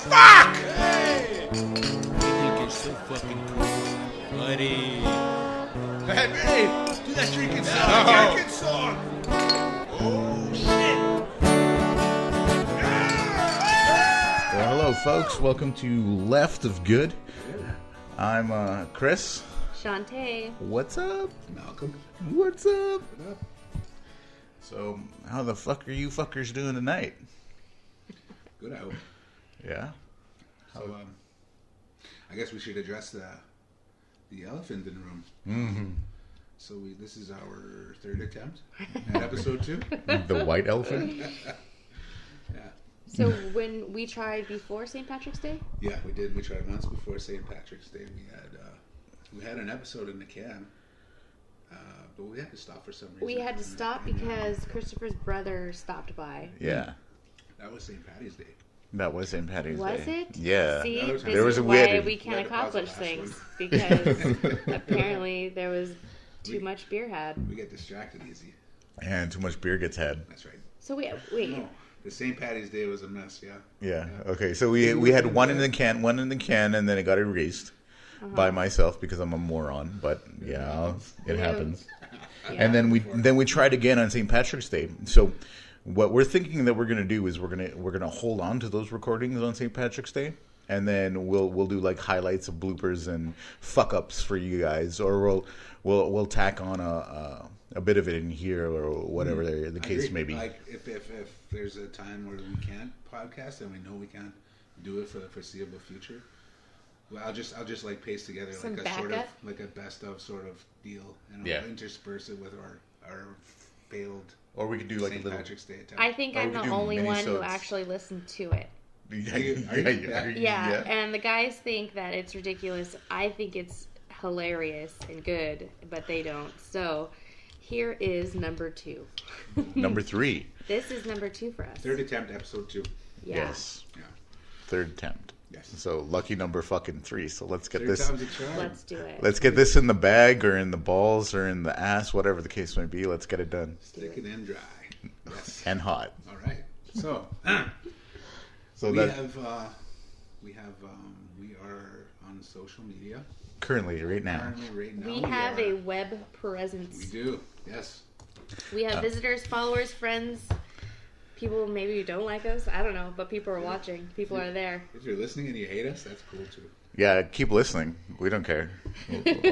fuck? Hey! You think you're so fucking cool, buddy. Hey, do that drinking song. Drinking song. Oh, shit. Well, hello, folks. Welcome to Left of Good. I'm Chris. Chante. What's up? Malcolm. What's up? So, how the fuck are you fuckers doing tonight? Good, I hope. Yeah? So, I guess we should address the elephant in the room. Mm-hmm. So this is our third attempt at episode 2. The white elephant? Yeah. So when we tried before St. Patrick's Day? Yeah, we did. We tried months before St. Patrick's Day. We had an episode in the can, but we had to stop for some reason. We had to stop because Christopher's brother stopped by. Yeah. That was St. Patty's Day. That was St. Patty's Day. Was it? Yeah. See, There this was is a why weird- we can't We had to pause accomplish the last things. one. Because apparently there was too much beer had. We get distracted easy. And too much beer gets had. That's right. So wait. No, the St. Patty's Day was a mess, yeah. Yeah. Okay. So we had one in the can, and then it got erased by myself because I'm a moron. But yeah, it happens. Yeah. And then we tried again on St. Patrick's Day. So what we're thinking that we're gonna do is we're gonna hold on to those recordings on St. Patrick's Day, and then we'll do like highlights of bloopers and fuck ups for you guys, or we'll tack on a bit of it in here or whatever the case may be. Like if there's a time where we can't podcast and we know we can't do it for the foreseeable future, well, I'll just like paste together Some like a sort of backup? like a best of sort of deal, and Yeah. we'll intersperse it with our failed Or we could do like St. a little. Patrick's Day attempt. I think Or I'm we could the do only one who minisodes. actually listened to it. Yeah. And the guys think that it's ridiculous. I think it's hilarious and good, but they don't. So here is number 2. Number 3. This is number 2 for us. Third attempt, episode 2. Yeah. Yes. Yeah. Third attempt. Yes. So lucky number fucking 3. So let's get Third this. time's a charm. Let's do it. Let's get this in the bag or in the balls or in the ass, whatever the case may be. Let's get it done. Stick it in dry. Yes. And hot. All right. So So we that are on social media. currently, right now. Currently, right now, We have are- a web presence. We do. Yes. We have visitors, followers, friends, people maybe who don't like us. I don't know, but people are watching. People are there. If you're listening and you hate us, that's cool too. Yeah, keep listening. We don't care.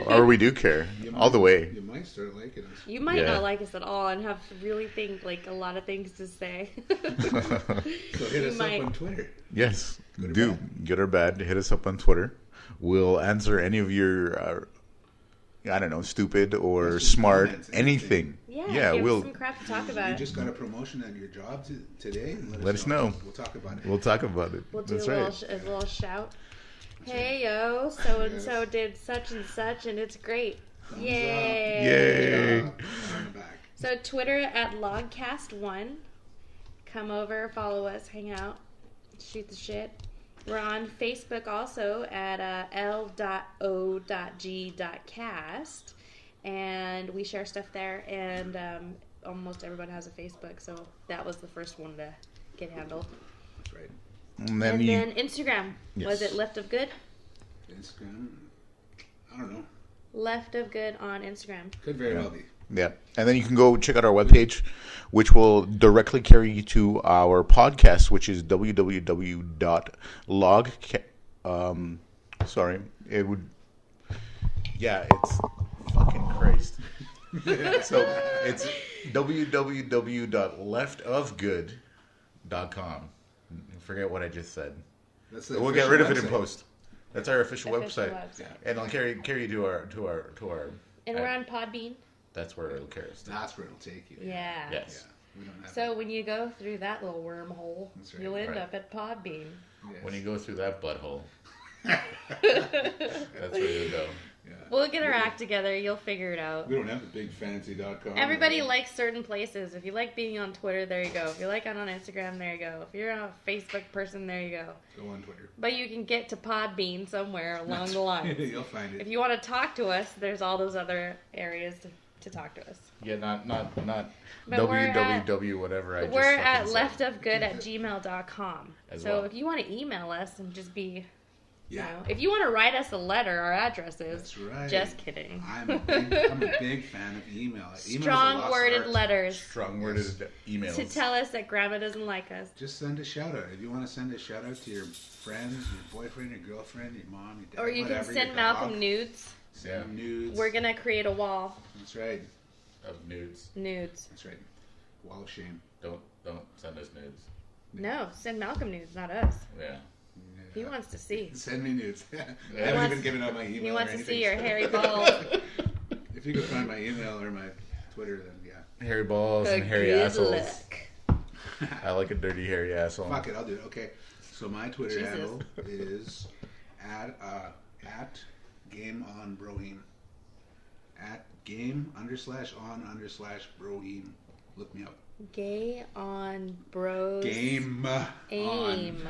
Or we do care. You All the way. You might start liking us. You might Yeah. not like us at all and have really think like a lot of things to say. So hit us might. up on Twitter. Yes. Good or Do. bad. Good or bad. Hit us up on Twitter. We'll answer any of your, I don't know, stupid or Questions, smart, comments, anything. yeah, give we'll us some crap to talk You about. just got a promotion at your job today. Let us know. We'll talk about it. we'll talk about it. We'll do That's a little, right. a little shout. Hey yo, so and so did such and such, and it's great. Thumbs Yay! Yay. On the back. So Twitter at logcast1. Come over, follow us, hang out, shoot the shit. We're on Facebook also at l.o.g.cast, and we share stuff there. And almost everyone has a Facebook, so that was the first one to get handled. That's right. And then And you, then Instagram, was Yes. it Left of Good? Instagram. I don't know. Left of Good on Instagram. Could very well be. yeah. And then you can go check out our webpage, which will directly carry you to our podcast, which is www.log. Sorry, it would. Yeah, it's fucking Christ. So it's www.leftofgood.com. Forget what I just said. That's the We'll get rid of it in official post. That's our official Official website. website. And I'll carry you to our. And we're on Podbean. That's where it'll carry us. website. That's where it'll take you. Yeah. Yes. We don't have So when you go through that little wormhole, That's right, you'll end right. up at Podbean. Yes. When you go through that butthole, that's where you go. Yeah. We'll get our act together. You'll figure it out. We don't have the big fancy.com. Everybody likes certain places. If you like being on Twitter, there you go. If you like it on Instagram, there you go. If you're a Facebook person, there you go. Go on Twitter. But you can get to Podbean somewhere along the line. You'll find If it. you want to talk to us, there's all those other areas to to talk to us. Yeah, not But we're www whatever. We're at leftofgood@gmail.com. So if you want to email us and just be, you know, if you want to write us a letter, our address is. That's right. Just kidding. I'm a big fan of email. Strong worded letters. Strong worded emails. To tell us that grandma doesn't like us. Just send a shout out. If you want to send a shout out to your friends, your boyfriend, your girlfriend, your mom, your dad, or you can send Malcolm nudes. Send nudes. We're going to create a wall. That's right. Of nudes. Nudes. That's right. Wall of shame. Don't send us nudes. No, send Malcolm nudes, not us. Yeah. He wants to see. Send me nudes. I haven't even given out my email. He wants to see your hairy balls. If you could find my email or my Twitter, then yeah. Hairy balls and hairy assholes. I like a dirty hairy asshole. Fuck it, I'll do it. Okay. So my Twitter handle is at GameOnBrohim. At game_on_brohim. Look me up. Gay on bros. Game aim.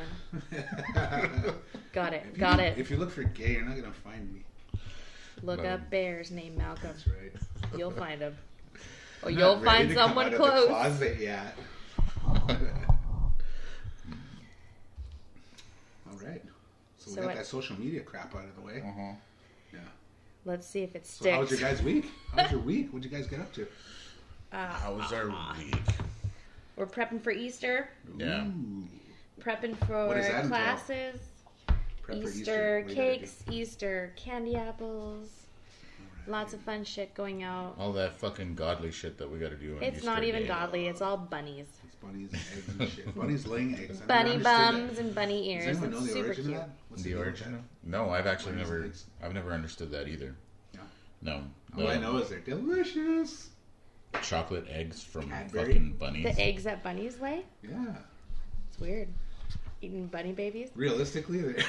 On. Got it. If you look for gay, you're not gonna find me. Look up bears named Malcolm. That's right. You'll find him. Or you'll find someone close. Come out of the closet yet. All right. So we got that social media crap out of the way. Yeah. Let's see if it sticks. So how was your guys' week? How was your week? What'd you guys get up to? How was our week? We're prepping for Easter. Yeah. Ooh. Prepping for classes. Easter cakes, Easter candy apples. Lots of fun shit going out. All that fucking godly shit that we got to do on It's Easter not even Day. godly. It's all bunnies. It's bunnies and eggs and shit. Bunnies laying eggs. Bunny bums and bunny ears. Does anyone know It's the super origin cute. of that? What's The origin? No, I've actually never understood that either. No. All I know is they're delicious. Chocolate eggs from Cadbury. fucking bunnies. The eggs that bunnies lay? Yeah. It's weird. Eating bunny babies? Realistically, they're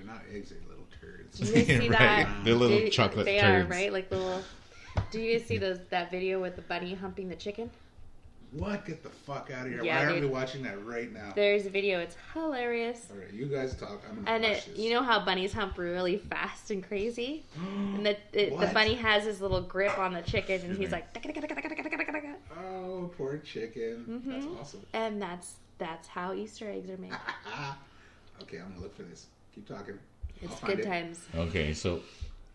not eggs. They're little turds. Do you guys see that? They're little chocolate they turds. are, right? Like little. Do you guys see that video with the bunny humping the chicken? What? Get the fuck out of here. Yeah, Why aren't we watching that right now? There's a video. It's hilarious. All right, you guys talk. I'm going to And watch this. you know how bunnies hump really fast and crazy? And the bunny has his little grip on the chicken, and he's like... Oh, poor chicken. Mm-hmm. That's awesome. And that's how Easter eggs are made. Okay, I'm going to look for this. Keep talking. It's good times. Okay, so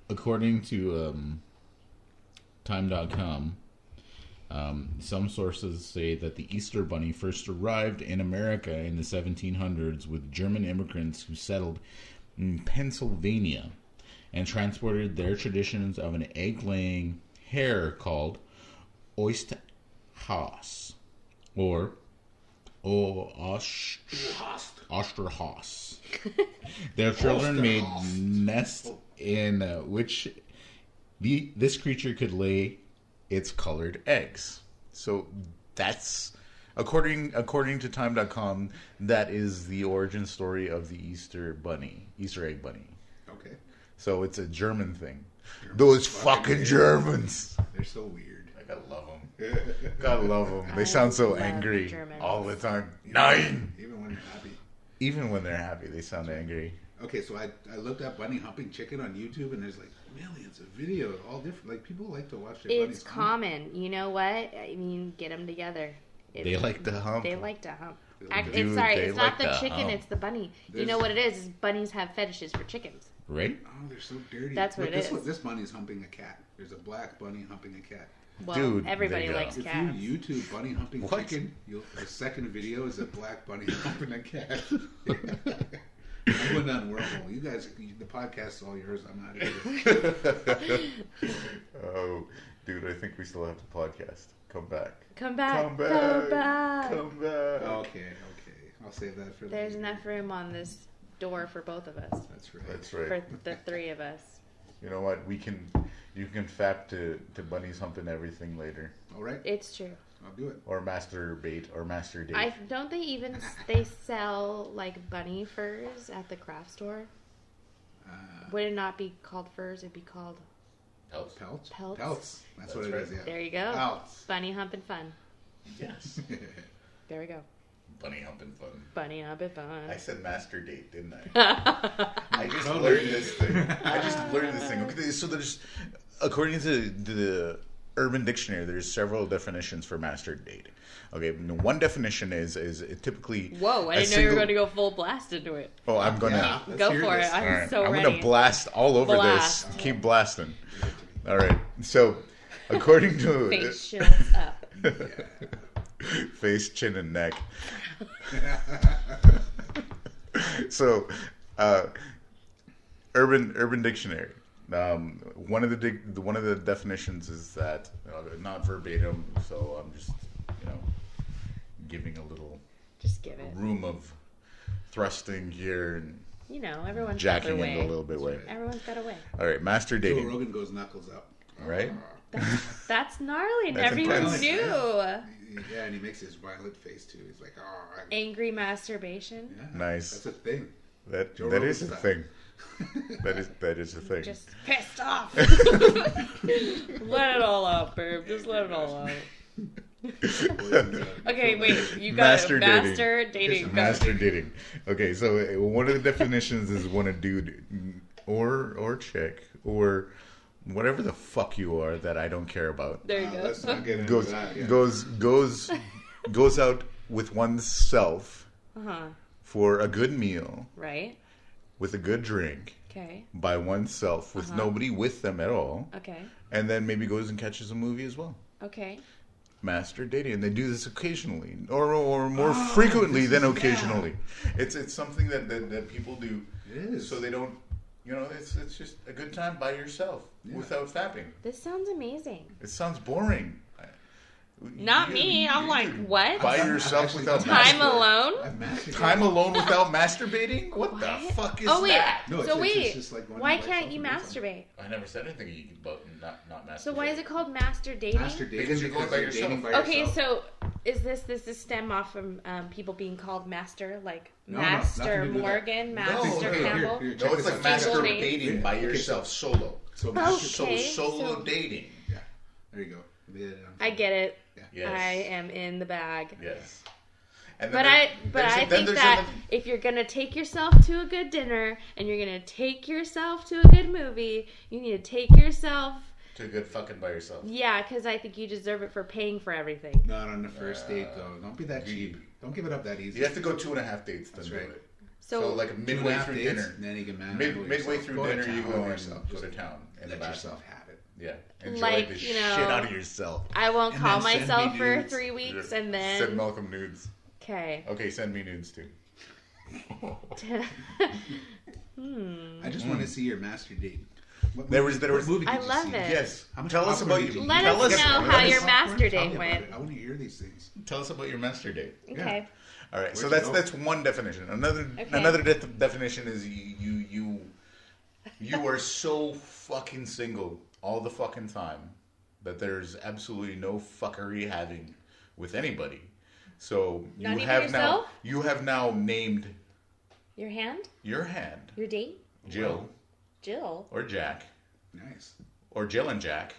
according to time.com, some sources say that the Easter Bunny first arrived in America in the 1700s with German immigrants who settled in Pennsylvania and transported their traditions of an egg-laying hare called Osterhaus or Osterhaus. Their children made nests in which this creature could lay its colored eggs. So that's according to time.com, that is the origin story of the Easter egg bunny. Okay. So it's a German thing. Those fucking Germans. They're so weird. I gotta love them. Gotta love them. They sound so angry all the time. Nine. Even when they're happy. Even when they're happy, they sound angry. Okay, so I looked up bunny humping chicken on YouTube, and there's like millions of videos, all different. Like people like to watch their bunnies. It's common. You know what? I mean, get them together. They like to hump. They like to hump. Dude, it's not like the to chicken, hump. it's the bunny. You know what it is bunnies have fetishes for chickens. Right? Oh, they're so dirty. That's what it is. This bunny's humping a cat. There's a black bunny humping a cat. Well, Dude, everybody there you likes go. cats. If you YouTube bunny humping chicken, the second video is a black bunny humping a cat. I'm going down wormhole. You guys, the podcast's all yours. I'm not here. Oh, dude, I think we still have the podcast. Come back. Come back. Come back. Come back. Come back. Okay. I'll save that for There's later. enough room on this door for both of us. That's right. That's right. For the three of us. You know what? You can fap to bunnies humping everything later. All right. It's true. I'll do it. Or masturbate or master date. Don't they even they sell like bunny furs at the craft store? Would it not be called furs? It'd be called Pelts. Pelts. That's what it right. is. Yeah. There you go. Pelts. Bunny humping fun. Yes. There we go. Bunny humping fun. Bunny humping fun. I said master date, didn't I? I just learned this thing. Okay, so there's according to the Urban Dictionary, there's several definitions for master dating. Okay, one definition is it typically. Whoa! I didn't know you were going to go full blast into it. Oh, I'm gonna go for it. I'm so ready. I'm gonna blast all over this. Keep blasting. All right. So, according to face shields up, face, chin, and neck. So, Urban Dictionary. One of the definitions is that not verbatim. So I'm just giving a little room of thrusting here and everyone's jacking got their in way. a little bit way. Everyone's got a way. All right, master dating. Joe Rogan goes knuckles up. Right? That's gnarly. That's Never even intense. knew. Yeah, and he makes his violent face too. He's like, Angry masturbation. Yeah, Nice. That's a thing. That Rogan is a style. thing. That is a thing. Just pissed off. Let it all out, babe. Just let it all out. Okay, wait. You got Master it. dating. Master dating. Master dating. Okay, so one of the definitions is when a dude or chick or whatever the fuck you are that I don't care about There you go. Let's not get into that. Yeah. goes out with oneself Uh-huh. for a good meal Right. with a good drink Okay. by oneself with nobody with them at all, Okay. and then maybe goes and catches a movie as well. Okay. Master dating, and they do this occasionally, or more frequently than occasionally. It's something that people do, It is. so they don't. It's just a good time by yourself without fapping. This sounds amazing. It sounds boring. Not me. I'm like, what? By yourself without Time alone? Time alone without masturbating? What the fuck is that? No, so wait, it's just like going why to can't you myself and do masturbate? I never said anything about not masturbating. So why is it called master dating? Master dating Because you're going by you're dating yourself. by Okay, yourself. so is this stem off from people being called master, like No, Master nothing to do with Morgan, that. Master okay, Campbell? Here, No, check it's this like out. Single masturbating by yourself, solo. So Okay. Solo so- dating. Yeah, there you go. Yeah, I get it. Yes. I am in the bag. Yes. And But then I then think there's that another- if you're gonna take yourself to a good dinner and you're gonna take yourself to a good movie, you need to take yourself. to good fucking by yourself. Yeah, because I think you deserve it for paying for everything. Not on the first date though. Don't be that cheap. Don't give it up that easy. You have to go 2.5 dates to That's do right. it. So, like midway through dinner. and then you can manage Midway yourself. through Go to dinner, you town go on and yourself. go to Just town in the let bathroom. yourself have it. Yeah, enjoy Like, the you shit know, out of yourself. I won't And call then send me myself for nudes. 3 weeks Send and then. Malcolm nudes. Okay. Okay, send me nudes too. I just want to see your master date. What There movie- was- there what was- movie did I you love see? it. Yes. How much Tell us popcorn about did you. you Let eat? Tell us us know about how it. your master Tell me date about went. it. I want to hear these things. Tell us about your master date. Okay. All right, so Where'd you that's go? one definition. Another Okay. definition is you are so fucking single all the fucking time that there's absolutely no fuckery having with anybody. So Not even yourself? you have now named Your hand? your hand Your date? Jill Jill? or Jack Nice. or Jill and Jack,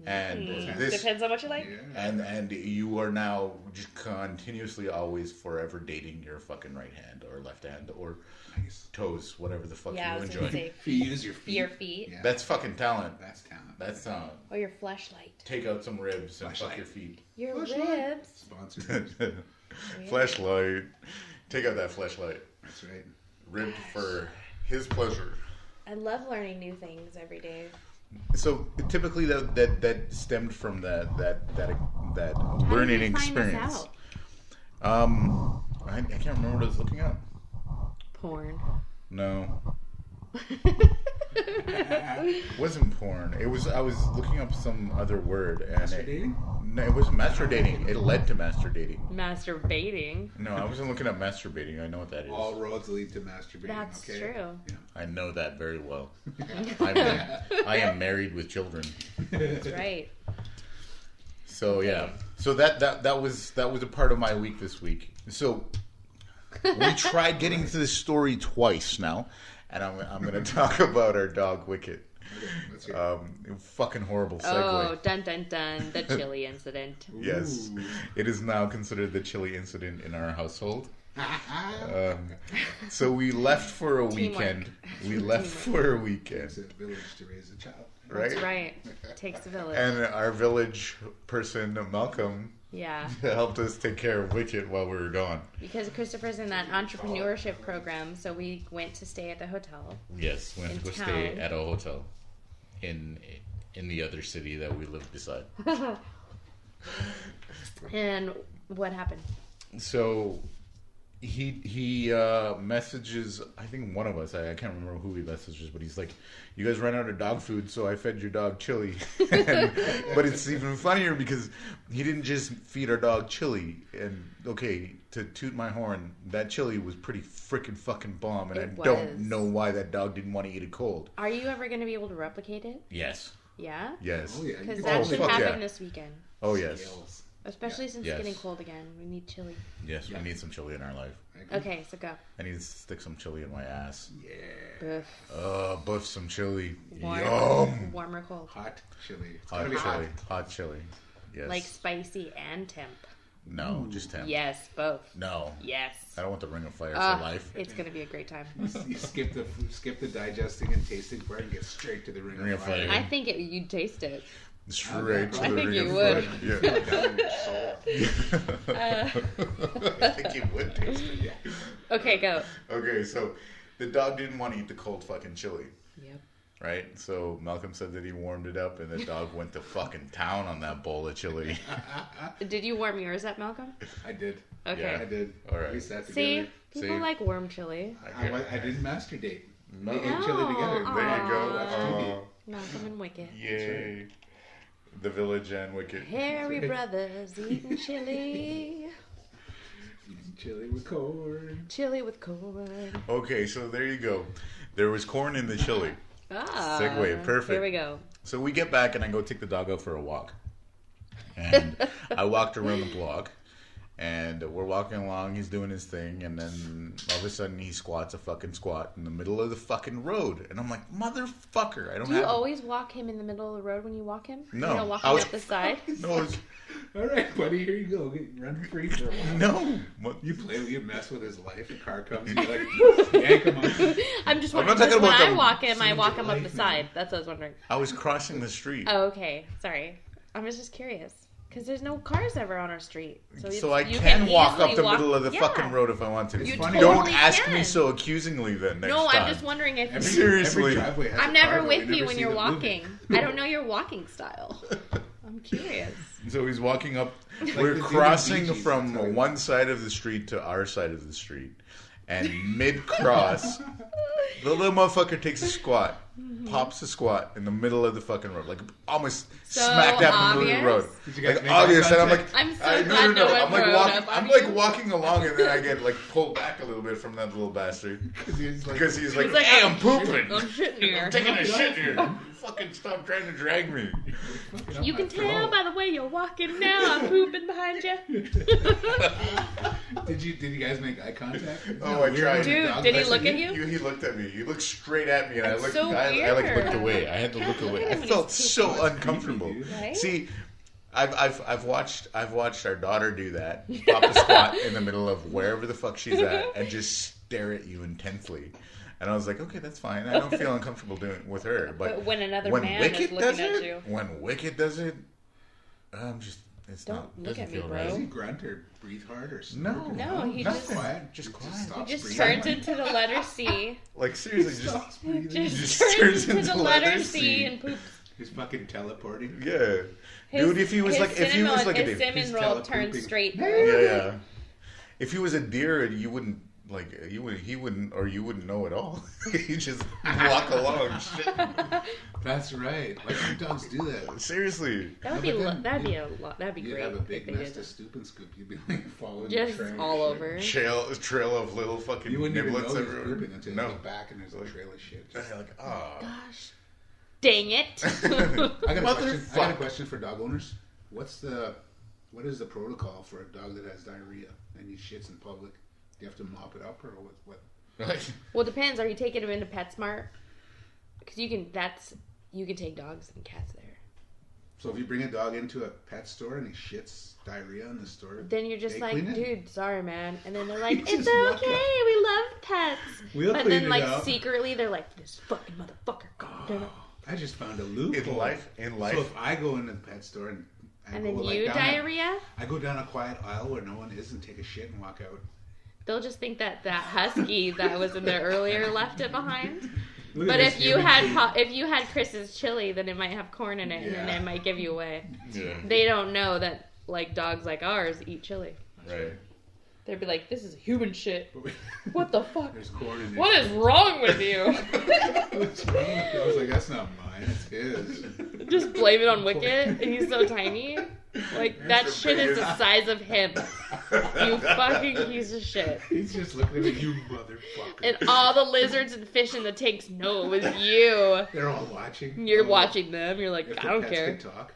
and this Depends on what you like. Yeah. and you are now just continuously always forever dating your fucking right hand or left hand or Nice. toes, whatever the fuck Yeah, I you was enjoy. going to say If you use your feet. your feet Yeah. That's fucking talent. That's talent. That's talent. or your fleshlight. Take out some ribs and fuck Fleshlight. your feet. Your Fleshlight. ribs. Sponsored. Fleshlight. Take out that fleshlight. That's right. Ribbed for his pleasure. I love learning new things every day. So typically that stemmed from that How did learning you find this experience. out? I can't remember what I was looking up. Porn. No. It wasn't porn. I was looking up some other word and Masturbating? No, it wasn't masturbating. It led to masturbating. Masturbating. No, I wasn't looking up masturbating. I know what that is. All roads lead to masturbating. That's okay? true. Yeah. I know that very well. I am married with children. That's right. So yeah. So that was a part of my week this week. So we tried getting to this story twice now, and I'm going to talk about our dog Wicket. Okay, let's hear it. Fucking horrible segue. Oh, dun dun dun. The chili incident. Yes, Ooh. it is now considered the chili incident in our household. So we left for a Teamwork. weekend. We left for a weekend. It's a village to raise a child. right? That's right. Takes a village. And our village person, Malcolm, Yeah. helped us take care of Wicket while we were gone. Because Christopher's in that entrepreneurship program, so we went to stay at the hotel. Yes, went In to town. stay at a hotel in the other city that we lived beside. And what happened? So he messages, I think one of us, I can't remember who he messages, but he's like, you guys ran out of dog food, so I fed your dog chili. But it's even funnier because he didn't just feed our dog chili. And okay, to toot my horn, that chili was pretty freaking fucking bomb, and It I don't was. know why that dog didn't want to eat it cold. Are you ever going to be able to replicate it? Yes. Yeah? Yes. Oh yeah. Because you that can should fuck happen yeah. this weekend. Oh yes. skills. Especially since Yes. it's getting cold again. We need chili. Yes, Yeah. we need some chili in our life. I agree. Okay, so go. I need to stick some chili in my ass. Yeah. Boof. Buff some chili. Warm. Yum. Warm or cold? Hot chili. It's Hot gotta be chili. Hot chili. Yes. Like spicy and temp. No, just temp. Yes, both. No. Yes. I don't want the ring of fire Ah, for life. It's going to be a great time. You skip the digesting and tasting part and get straight to the ring of fire. I think you'd taste it. Straight to I the think ring you of would. fire. Yeah. Down in your soul. I think you would taste it. Yeah. Okay, go. Okay, so the dog didn't want to eat the cold fucking chili. Yep. Right? So Malcolm said that he warmed it up and the dog went to fucking town on that bowl of chili. Did you warm yours up, Malcolm? I did. Okay. I did. All right. We sat See, together. people See? like warm chili. I didn't master date. No. We ate chili together. No. There you go. Watch TV. Malcolm and Wicket. Yay. The village and Wicket. Hairy brothers eating chili. Eating chili with corn. Chili with corn. Okay, so there you go. There was corn in the chili. Ah. Segue, perfect. Here we go. So we get back and I go take the dog out for a walk. And I walked around the block. And we're walking along, he's doing his thing, and then all of a sudden he squats a fucking squat in the middle of the fucking road. And I'm like, motherfucker, I don't Do you have... always walk him in the middle of the road when you walk him? No. You don't walk I him was- up the side? No, it's... All right, buddy, here you go. Run free for a while. No. What? You mess with his life. A car comes, and you're like, yank him up. I'm just I'm wondering, not talking because when about I the- walk him, I walk him up the life, side. man. That's what I was wondering. I was crossing the street. Oh, okay. Sorry. I was just curious. Because there's no cars ever on our street. So I you can walk up easily the walk- middle of the Yeah. fucking road if I want to. You funny. Don't totally ask me can. so accusingly then next No, time. I'm just wondering if... Seriously. Every driveway has I'm a never car, but with we you never when see you're them walking. moving. I don't know your walking style. I'm curious. So he's walking up. Like We're the dude in crossing Bee Gees, from that's how he one side of the street to our side of the street. And mid-cross, the little motherfucker takes a squat. Pops a squat in the middle of the fucking road. Like, almost So smack dab in the middle of the road. obvious? Did you guys Like, make eye obvious. And I'm like... contact? I'm so glad no one I'm like rode walking, up on I'm you. like walking along and then I get like pulled back a little bit from that little bastard. Because he's like, He's like, hey, I'm pooping. I'm shitting here. I'm taking a shit here. Fucking stop trying to drag me. You can tell by the way you're walking now. I'm pooping behind you. Did you guys make eye contact? Oh, I tried. Dude, did he look at you? He looked at me. He looked straight at me, and That's I looked. so I like weird. looked away. I had to look Look away. at I him when felt he's so pooping. uncomfortable. Creepy, dude. Right? See, I've watched our daughter do that. Pop a squat in the middle of wherever the fuck she's at, and just stare at you intensely. And I was like, okay, that's fine. I don't feel uncomfortable doing it with her. But when another when man Wicket is looking does at it, you. when Wicket does it, I'm just it's Don't not look doesn't at me, feel bro. right. Does he grunt or breathe hard or No. snort? No, he Just just- quiet. just He quiet. stops Just breathing. turns into the letter C. Like seriously, just Stops breathing. Just Just turns turns into into the letter letter C C. and poops. He's fucking teleporting. yeah. His- Dude, if he was his like a his deer, cinnamon He's roll telepooping. turns straight. yeah. If he was a deer, you wouldn't he wouldn't or you wouldn't know at all. He'd just walk along. Shit. That's right. Why don't dogs do that? Seriously. That would No, be but then that'd be a lot. That'd be You'd great. have a big if they nest did of stoop and scoop. You'd be like following Just the trail. all and shit. over. Trail of little fucking You wouldn't even know niblets he was everywhere. pooping until you No. look back and there's a trail of shit. And you're like, ah. Gosh, dang it! I got a question. I got a Motherfuck. question for dog owners. What is the protocol for a dog that has diarrhea and he shits in public? Do you have to mop it up or what? Well, it depends. Are you taking them into PetSmart? Because you can take dogs and cats there. So if you bring a dog into a pet store and he shits diarrhea in the store, Then you're just they like, clean it? dude, sorry, man. And then they're like, You it's just walk okay. out. We love pets. We'll but clean then, it like, up. secretly, they're like, this fucking motherfucker. God damn it. I just found a loophole. In life. So if I go into the pet store and then go, you diarrhea? I go down a quiet aisle where no one is and take a shit and walk out. They'll just think that husky that was in there earlier left it behind. Look But at if this you human had being. if you had Chris's chili, then it might have corn in it, and Yeah. it might give you away. Yeah. They don't know that like dogs like ours eat chili. Right. They'd be like, "This is human shit. What the fuck? There's corn in it. What is wrong with you?" What's wrong with it? I was like, that's not mine. It's his. Just blame it on Wicket, and he's so tiny. Like that shit is the size of him. You fucking piece of shit. He's just looking at me, you motherfucker. And all the lizards and fish in the tanks know it was you. They're all watching. You're watching them. You're like, If I the don't pets care. could talk.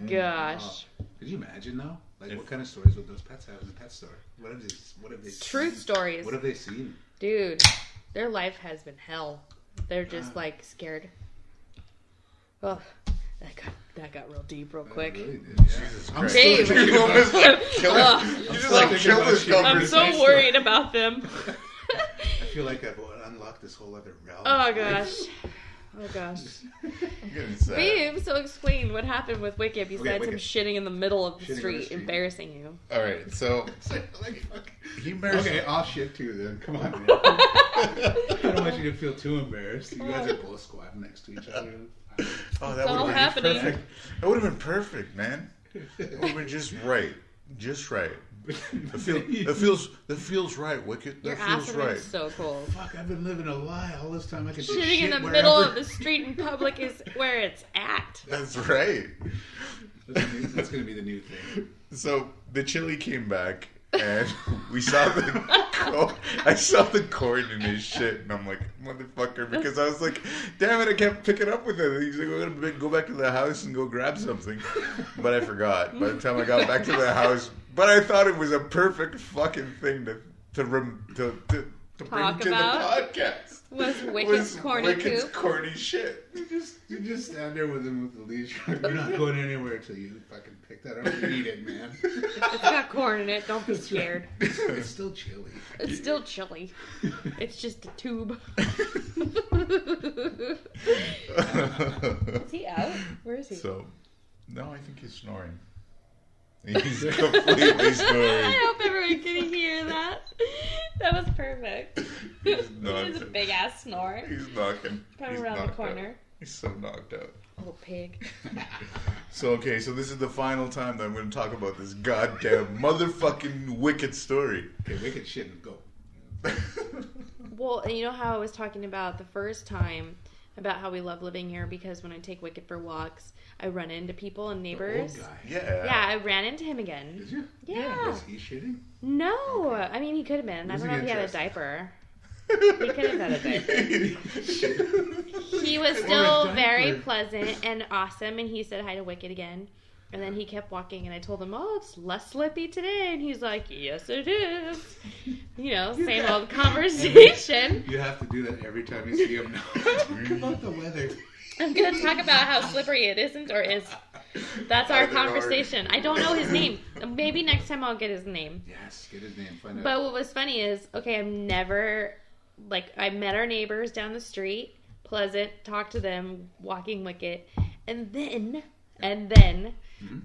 Gosh. Could you imagine though? Like, what kind of stories would those pets have in the pet store? What have they Truth seen? stories. What have they seen? Dude, their life has been hell. They're just like scared. Oh, that got real deep real quick. Really did, yeah. Jesus I'm Christ. Dave. You almost like kill Ugh. it. You just like thinking kill about this shit. I'm conversation. so worried about them. I feel like I've unlocked this whole other realm. Oh gosh. Oh gosh. I'm getting sad. Babe, so explain what happened with Wicket besides him Wicket. shitting in the middle of the Shitting on the street, street. embarrassing you. All right, so he embarrassed. Okay, I'll shit too then. Come on, man. I don't want you to feel too embarrassed. You guys are both squatting next to each other. Oh, It's all been happening. perfect. That would have been perfect, man. It would have been just right. Just right. That feels right, Wicket. Your That feels ass right. is so cool. Fuck, I've been living a lie all this time. I can Shitting in the wherever. middle of the street in public is where it's at. That's right. That's gonna be the new thing. So the chili came back, and we saw I saw the corn in his shit, and I'm like, motherfucker, because I was like, damn it, I kept picking up with it. He's like, we're gonna go back to the house and go grab something, but I forgot. By the time I got back to the house, but I thought it was a perfect fucking thing to bring Talk to about? the podcast. Was Wicket's corny Wicket's coop? corny shit. You just stand there with him with the leash. You're not going anywhere until you fucking pick that up and eat it, man. It's got corn in it. Don't be scared. It's still chili. It's still chili. It's just a tube. Is he out? Where is he? So, no, I think he's snoring. He's completely snoring. I hope everyone can hear that. That was perfect. He's It was a big ass snore. He's knocking. Come He's around the knocked corner. out. He's so knocked out. Little pig. So this is the final time that I'm going to talk about this goddamn motherfucking Wicked story. Okay, Wicket shit and go. Well, and you know how I was talking about the first time about how we love living here because when I take Wicket for walks, I run into people and neighbors. The old guy. Yeah. I ran into him again. Did you? Yeah. Was he shitting? No, I mean he could have been. I Was don't he know if he had a interested? diaper. He could have had a diaper. He was still diaper. very pleasant and awesome, and he said hi to Wicket again. And then he kept walking, and I told him, "Oh, it's less slippy today," and he's like, "Yes, it is." You know, same old conversation. You have to do that every time you see him now. Talk about the weather. I'm gonna talk about how slippery it isn't or is. That's our Either or. conversation. I don't know his name. Maybe next time I'll get his name. Yes, get his name. Find out. But what was funny is, okay, I've never, I met our neighbors down the street, pleasant, talked to them, walking Wicket, and then,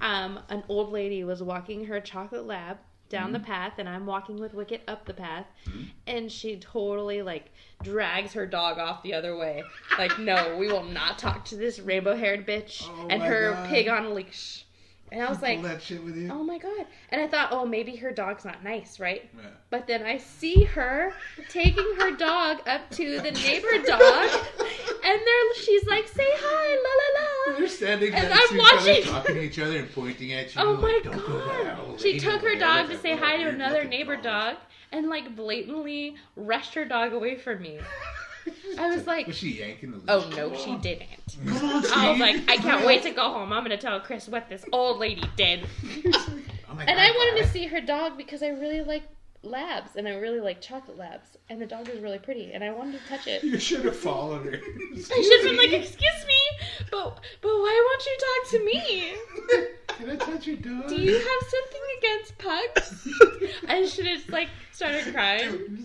an old lady was walking her chocolate lab down the path, and I'm walking with Wicket up the path, and she totally, drags her dog off the other way. Like, no, we will not talk to this rainbow-haired bitch and my her God. pig on a leash. And I was like, Pull that shit with you. oh my God. And I thought, oh, maybe her dog's not nice, right? Yeah. But then I see her taking her dog up to the neighbor dog, and she's like, say hi, la la la. They're standing And next I'm to each other, watching. talking to each other and pointing at you. Oh like, my "Don't go to that old God. She lady took over her there dog with to that say little hi to weird another looking neighbor dog and blatantly rushed her dog away from me. I was like, Was she yanking the leash? oh no, she didn't. Come on, I was Steve. like, I can't wait to go home. I'm going to tell Chris what this old lady did. Oh my And God, I wanted to Barbara. see her dog because I really like labs and I really like chocolate labs. And the dog is really pretty and I wanted to touch it. You should have followed her. I should have been like, excuse me, but why won't you talk to me? Can I touch your dog? Do you have something against pugs? I should have started crying.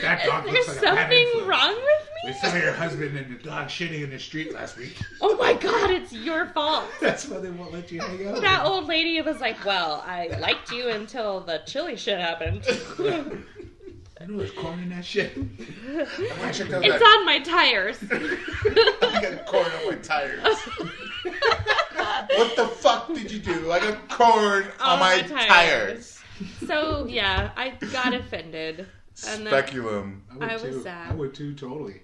That dog Is there looks like a something panic foot. wrong with We saw your husband and the dog shitting in the street last week. Oh my God, it's your fault. That's why they won't let you hang out. That old lady was like, well, I liked you until the chili shit happened. I know there's corn in that shit. It's on my tires. I got corn on my tires. What the fuck did you do? I got corn on my tires. So, yeah, I got offended. And then Speculum. I was sad. I would too, totally.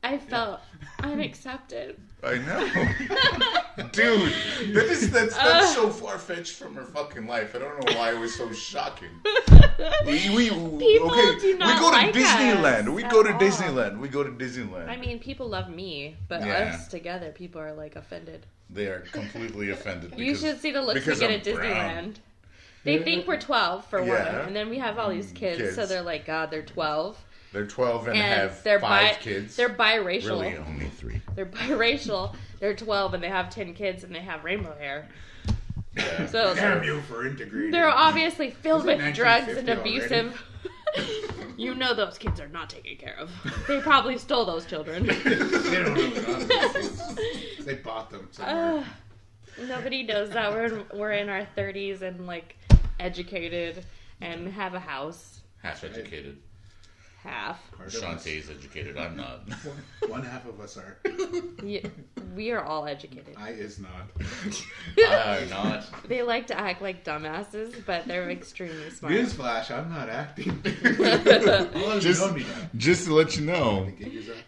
I felt unaccepted. I know. Dude, that's so far-fetched from her fucking life. I don't know why it was so shocking. People do not we go to like Disneyland. us We at go to all. Disneyland. We go to Disneyland. I mean, people love me, but Yeah. us together, people are like offended. They are completely offended. You should see the looks we get at Disneyland. They think we're 12 for one, and then we have all these kids. So they're like, God, they're 12. They're 12 and have they're 5 kids. They're biracial. Really, only 3. They're biracial. They're 12 and they have 10 kids and they have rainbow hair. Yeah. So Damn you for integrating. they're obviously filled Is it with drugs 1950 and abusive. You know those kids are not taken care of. They probably stole those children. They don't know those kids. They bought them somewhere. Nobody knows that we're in our 30s and like educated and have a house. Half educated. Half. Chante is educated. I'm not. One half of us are. We are all educated. I is not. I am not. They like to act like dumbasses, but they're extremely smart. Newsflash, I'm not acting. Just to let you know.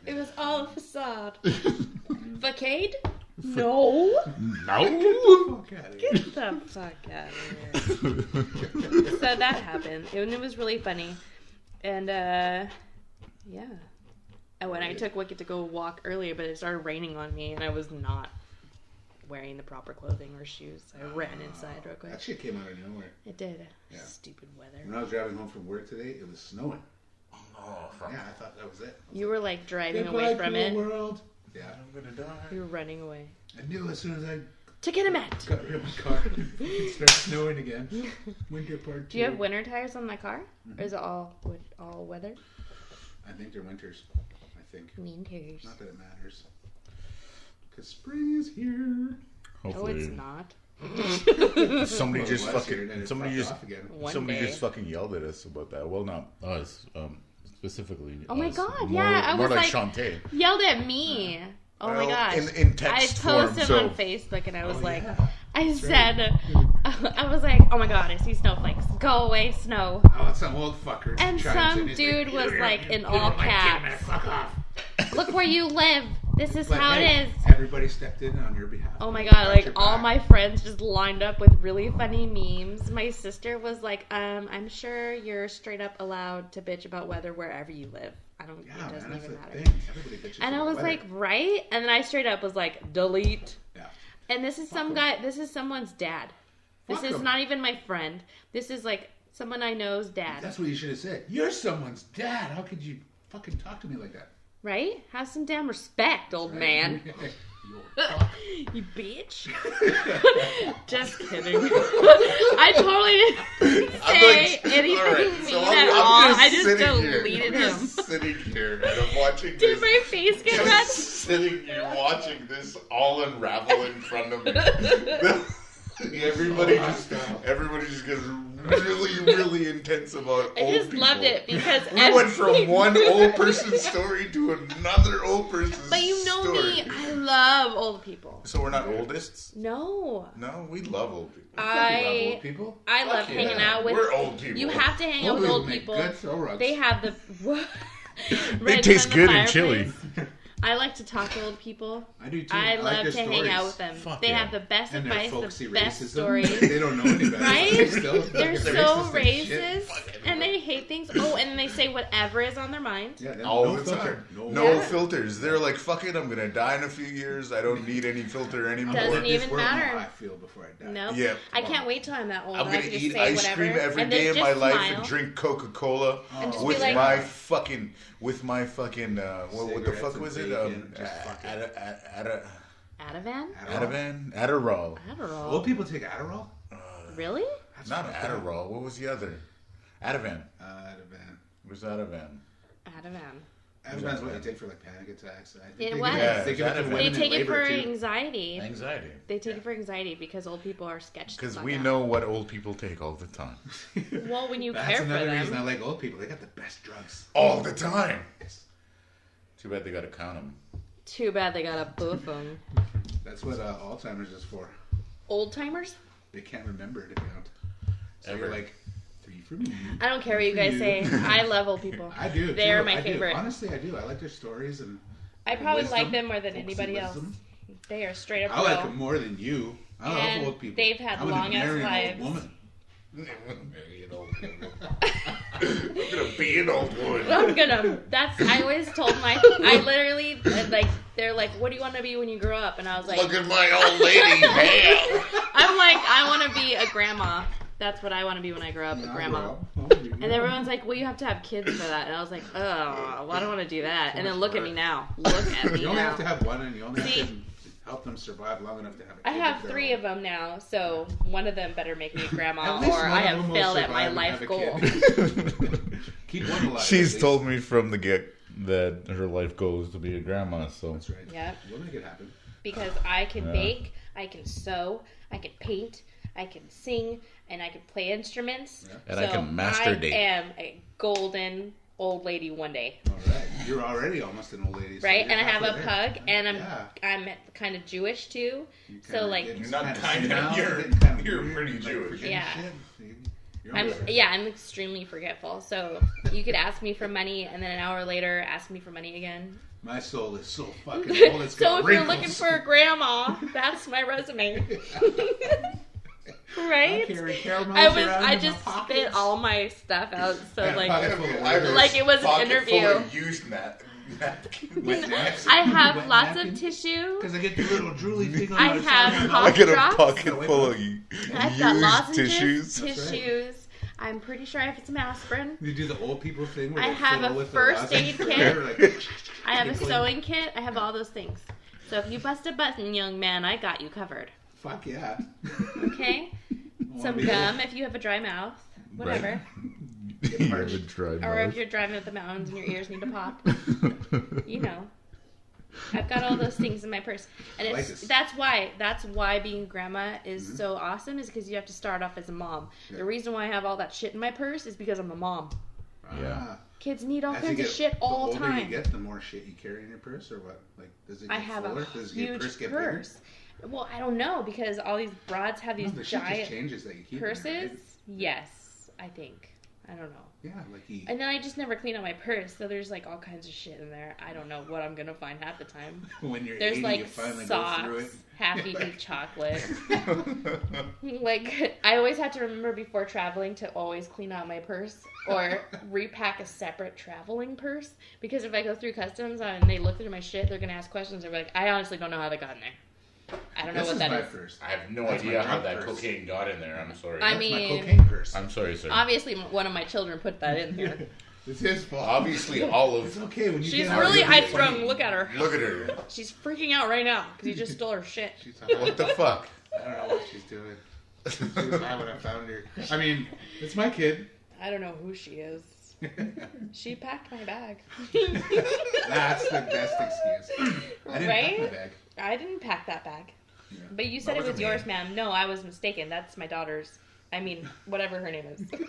It was all a facade. Vacade? No. No. Get the fuck out of here. So that happened, and it was really funny. And, yeah. And when I took Wicket to go walk earlier, but it started raining on me, and I was not wearing the proper clothing or shoes. I ran inside real quick. That shit came out of nowhere. It did. Yeah. Stupid weather. When I was driving home from work today, it was snowing. Oh, fuck. Yeah, I thought that was it. You were like driving Goodbye, away from cool it. world. Yeah. I'm gonna die. You were running away. I knew as soon as I To get a mat. got rid of my car, it started snowing again. Winter part 2. Do you have winter tires on that car? Or is it all weather? I think they're winters. I think. Winters. Not that it matters. Because spring is here. Hopefully. No, it's not. Somebody Well, just it was here, fucking. and then it Somebody popped just. off again. One Somebody day. just fucking yelled at us about that. Well, not us. Specifically. Oh my us. God, More, yeah, I more was like like- Chante. Yelled at me. Oh my Well, gosh. in text I form, posted so- on Facebook and I was like, yeah. I said, I was like, oh my God, I see snowflakes. Go away, snow. Oh, it's some old fucker. And chimes some in, he's dude was like in "You all don't like taking caps. that, fuck off." Look where you live. This is But how hey, it is. Everybody stepped in on your behalf. Oh my Got God, like your all back. my friends just lined up with really funny memes. My sister was like, I'm sure you're straight up allowed to bitch about weather wherever you live. Yeah, It doesn't man, that's even the matter. thing. Everybody bitches And I about was weather. like, right? And then I straight up was like, delete. Yeah. And this is some guy, this is someone's dad. This Fuck is him. not even my friend. This is like someone I know's dad. That's what you should have said. You're someone's dad. How could you fucking talk to me like that? Right? Have some damn respect, old man. You bitch. Just kidding. I totally didn't say anything mean at all. I just deleted him. Sitting here and I'm watching Did my face get red? just sitting here watching this all unravel in front of me. Everybody just gets really intense about I old just people. loved it because We went from one old person's story to another old person's But you know story. me, I love old people. So we're not oldists? No. No, we love old people. You love old people? I love Fuck hanging yeah. out with. We're old people. You have to hang out with old make people. good throw rugs. They have the. They taste good in chili. I like to talk to old people. I do too. I like love their to hang out stories. with them. Fuck They yeah. have the best And their advice, folksy the best racism. stories. They don't know any better. Right? They're so racist as shit. racist, and they hate things. Oh, and they say whatever is on their mind. Yeah, All no the filter. time. No, No filters. They're like, fuck it, I'm gonna die in a few years. I don't need any filter anymore. Doesn't This even world matter. how I feel before I die. No, Yeah. I can't wait till I'm that old. I'm I gonna can just eat say ice whatever, cream every and then day of just my life smile. and drink Coca-Cola And just with be like- my fucking what the Cigarettes fuck and was it? bacon, just fuck it. Ativan? Adderall. Adderall. Old people take Adderall? Really? That's Not fucked up. Adderall. What was the other? Ativan. Ativan. It was Ativan. Ativan. That's what they take for like panic attacks. I It think was. they give it to They women They take in it for labor too. anxiety. Anxiety. They take it for anxiety because old people are sketched. Because the fuck we out. know what old people take all the time. Well, when you That's care for another reason I them. like old people. They got the best drugs. All the time. Too bad they got to count them. Too bad they got a boof them. That's what Alzheimer's is for. Old timers? They can't remember to count. So Ever. you're like, 3 for me. I don't care what you for guys say. I love old people. I do. They too. are my I do. favorite. Honestly, I do. I like their stories and I probably wisdom, like them more than folks anybody and else. wisdom. They are straight up I like real. them more than you. I And love old people. they've had I would long-ass marry an lives. old woman. Marry an old woman. I'm gonna be an old woman. I always told I literally, like, they're like, what do you want to be when you grow up? And I was like, Look at my old lady, man. I'm like, I want to be a grandma. That's what I want to be when I grow up, a grandma. And everyone's like, well, you have to have kids for that. And I was like, oh, well, I don't want to do that. And then look at me now. Look at me You only now. have to have one, and you only See? have to help them survive long enough to have a kid. I have if they're 3 old. of them now, so one of them better make me a grandma, At least or one I of have them will failed at my survive and life have a goal. kid. Keep one alive. She's at least. told me from the get that her life goal is to be a grandma. So That's right. Yeah. We'll make it happen. Because I can Yeah. bake, I can sew, I can paint, I can sing, and I can play instruments. Yeah. And I can masturbate. I am a golden old lady one day, All right. You're already almost an old lady. So right? you're And I have a halfway there. pug, and Yeah. I'm kind of Jewish too. You So kinda like, get You're not kinda kinda, senile, you're- getting kinda you're weird, pretty like, Jewish. forgetting Yeah. shit. You're almost there. I'm extremely forgetful. So you could ask me for money, and then an hour later ask me for money again. My soul is so fucking old. It's So got if you're wrinkles. looking for a grandma, that's my resume. Right? I carry caramels around in my just pockets. spit all my stuff out. So Yeah, like, pocket full of letters. like it was an interview. Used napkins. Wet napkins. I have Wet lots napkins. of tissue. Because I get the little drooly thing on I my have side. cough I get a drops. pocket full of I've got used lozenges, tissues. That's right. tissues. I'm pretty sure I have some aspirin. You do the old people thing where I they have fiddle a with the first lozenge aid for kit. air, like, I have a tickling. sewing kit. I have all those things. So if you bust a button, young man, I got you covered. Fuck yeah. Okay? Some gum if you have a dry mouth. Whatever. You have a dry Or if mouth. you're driving up the mountains and your ears need to pop. You know. I've got all those things in my purse. And I like it's this. that's why being a grandma is so awesome, is because you have to start off as a mom. Yeah. The reason why I have all that shit in my purse is because I'm a mom. Yeah. Kids need all As you kinds of get- shit all the the older time. you get, the more shit you carry in your purse, or what? Like, does it get I have fuller? a Does your huge purse get purse. Well, I don't know, because all these broads have bigger? these No, the shit just giant changes that you keep in purses. there, right? Yes, I think. I don't know. Yeah, like you. And then I just never clean out my purse, so there's like all kinds of shit in there. I don't know what I'm gonna find half the time. When you're There's 80, like you finally go through it. socks, half-eaten chocolate. Like, I always have to remember before traveling to always clean out my purse or repack a separate traveling purse, because if I go through customs and they look through my shit, they're gonna ask questions. They're like, I honestly don't know how they got in there. I don't know This what is that my is. purse. I have no That's idea my how drunk that purse. cocaine got in there. I'm sorry. I That's mean- my cocaine purse. I'm sorry, sir. Obviously, one of my children put that in here. It's his fault. Obviously, all It's of. okay when you She's get out, really you'll be high funny. strung. Look at her. Look at her. She's freaking out right now because you just stole her shit. She's high. What the fuck? I don't know what she's doing. She was high when I found her. I mean, it's my kid. I don't know who she is. She packed my bag. That's the best excuse. I didn't pack my Right? bag. I didn't pack that bag. Yeah. But you said That it was wasn't yours, me. ma'am. No, I was mistaken. That's my daughter's. I mean, whatever her name is. It's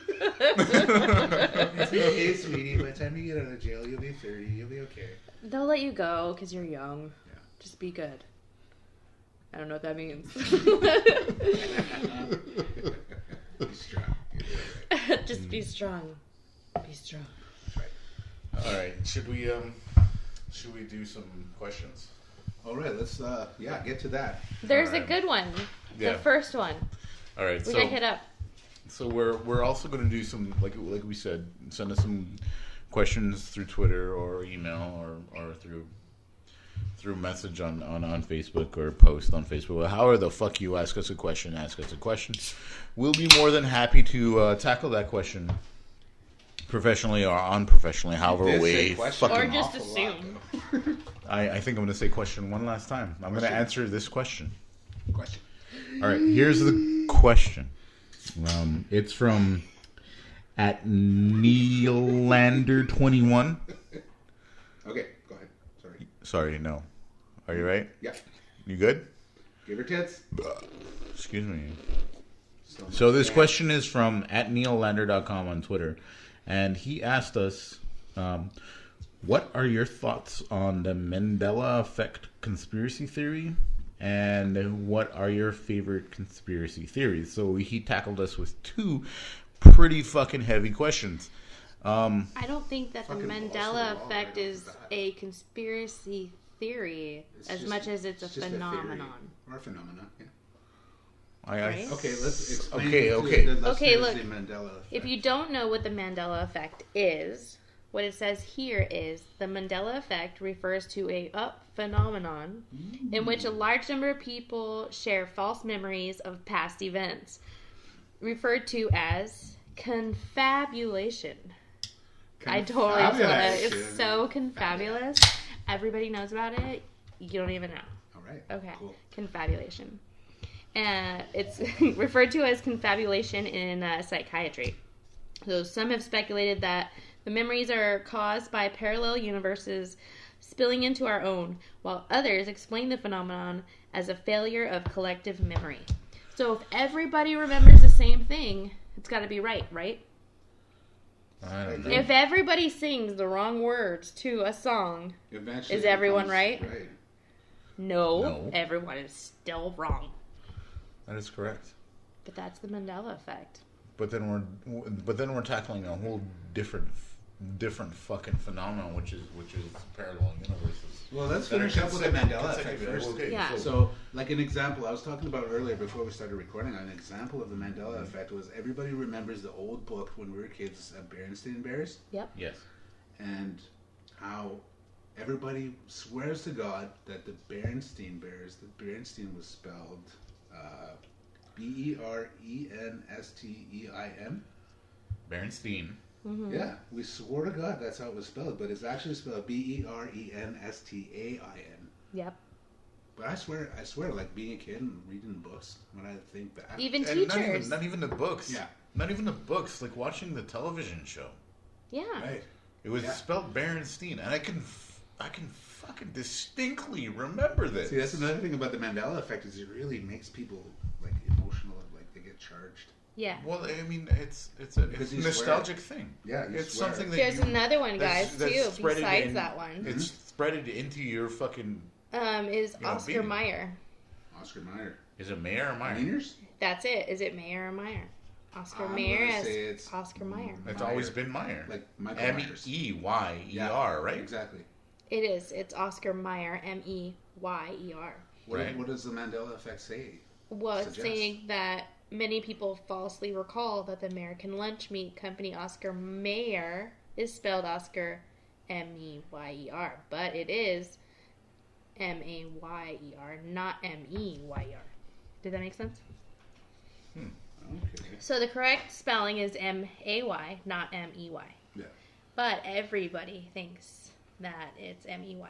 okay, sweetie. By the time you get out of jail, you'll be 30. You'll be okay. They'll let you go because you're young. Yeah. Just be good. I don't know what that means. Be strong. You'll be all right. Just be strong. Be strong. That's right. All right. Should we do some questions? All right, let's get to that. There's a Alright. good one. Yeah. The first one. All right. We So got hit up. So we're also going to do some, like we said, send us some questions through Twitter or email or through message on Facebook or post on Facebook. However the fuck you ask us a question. We'll be more than happy to tackle that question professionally or unprofessionally, however did say way question. fucking Or just awful lot, assume. I think I'm going to say question one last time. I'm going to answer this question. Question. All right, here's the question. It's from at Neelander21. Okay, go ahead. Sorry. Sorry, no. Are you right? Yeah. You good? Give her tits. Excuse me. So So this question is from @neollander.com on Twitter, and he asked us, what are your thoughts on the Mandela effect conspiracy theory, and what are your favorite conspiracy theories? So he tackled us with two pretty fucking heavy questions. I don't think that the Fucking balls to the Mandela wall effect right is off the bat. a conspiracy theory It's as just- much as it's a just theory. phenomenon. Or a phenomenon, yeah. Right? Okay, let's explain Okay, to okay. the listeners Okay, look. the Mandela effect. If you don't know what the Mandela effect is, what it says here is the Mandela effect refers to a phenomenon in which a large number of people share false memories of past events, referred to as confabulation. I totally Confabulation. it's so confabulous. Everybody knows about it. You don't even know. All right. Okay. Cool. Confabulation. It's referred to as confabulation in psychiatry. So some have speculated that the memories are caused by parallel universes spilling into our own, while others explain the phenomenon as a failure of collective memory. So if everybody remembers the same thing, it's got to be right? I don't know. If everybody sings the wrong words to a song, Eventually is it everyone becomes- right? Right. no, everyone is still wrong. That is correct. But that's the Mandela effect. But then we're tackling a whole different fucking phenomenon, which is parallel universes. Well, let's That are finish up with the Mandela consecutive. effect first. Okay, Yeah. So, like an example, I was talking about earlier before we started recording, an example of the Mandela effect was everybody remembers the old book when we were kids, Berenstain Bears, Yep. yes. and how everybody swears to God that the Berenstain Bears, the Berenstain was spelled Berenstein. Berenstein. Mm-hmm. Yeah, we swore to God that's how it was spelled, but it's actually spelled Berenstein. Yep. But I swear, like being a kid and reading books, when I think back, Even And teachers. not even the books. Yeah. Not even the books. Like watching the television show. Yeah. right? It was Yeah. spelled Berenstein, and I can fucking distinctly remember this. See, that's another thing about the Mandela effect is it really makes people like emotional, like they get charged. Yeah. Well, I mean, it's a Because you nostalgic thing. Yeah, you it's swear. something that There's you, another one, that's- guys, that's too, threaded besides in- that one. It's threaded into your fucking. Is You know, Oscar being- Mayer. Oscar Mayer. Is it Mayer or Meyer? Wieners? That's it. Is it Mayer or Meyer? Oscar I'm Mayer gonna as say it's Oscar Mayer. It's Meyer. always been Meyer. Like Michael Myers. Meyer, right? Exactly. It is. It's Oscar Mayer, Meyer. Right. What does the Mandela effect say? Was Suggest. saying that many people falsely recall that the American lunch meat company Oscar Mayer is spelled Oscar Meyer, but it is Mayer, not Meyer. Did that make sense? Okay. So the correct spelling is May, not Mey. Yeah. But everybody thinks that it's Mey. All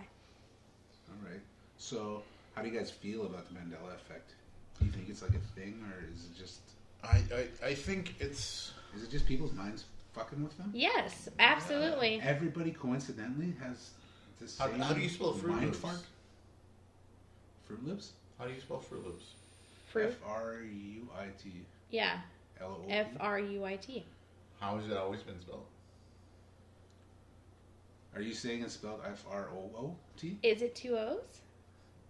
right. So, how do you guys feel about the Mandela effect? Do you think it's like a thing, or is it just I think it's. is it just people's minds fucking with them? Yes, absolutely. Everybody coincidentally has the same. How do you spell Fruit mind Loops? fart? Fruit Loops? How do you spell Fruit Loops? Fruit. Fruit. Yeah. LOOP. Fruit. How has it always been spelled? Are you saying it's spelled FROOT? Is it two O's?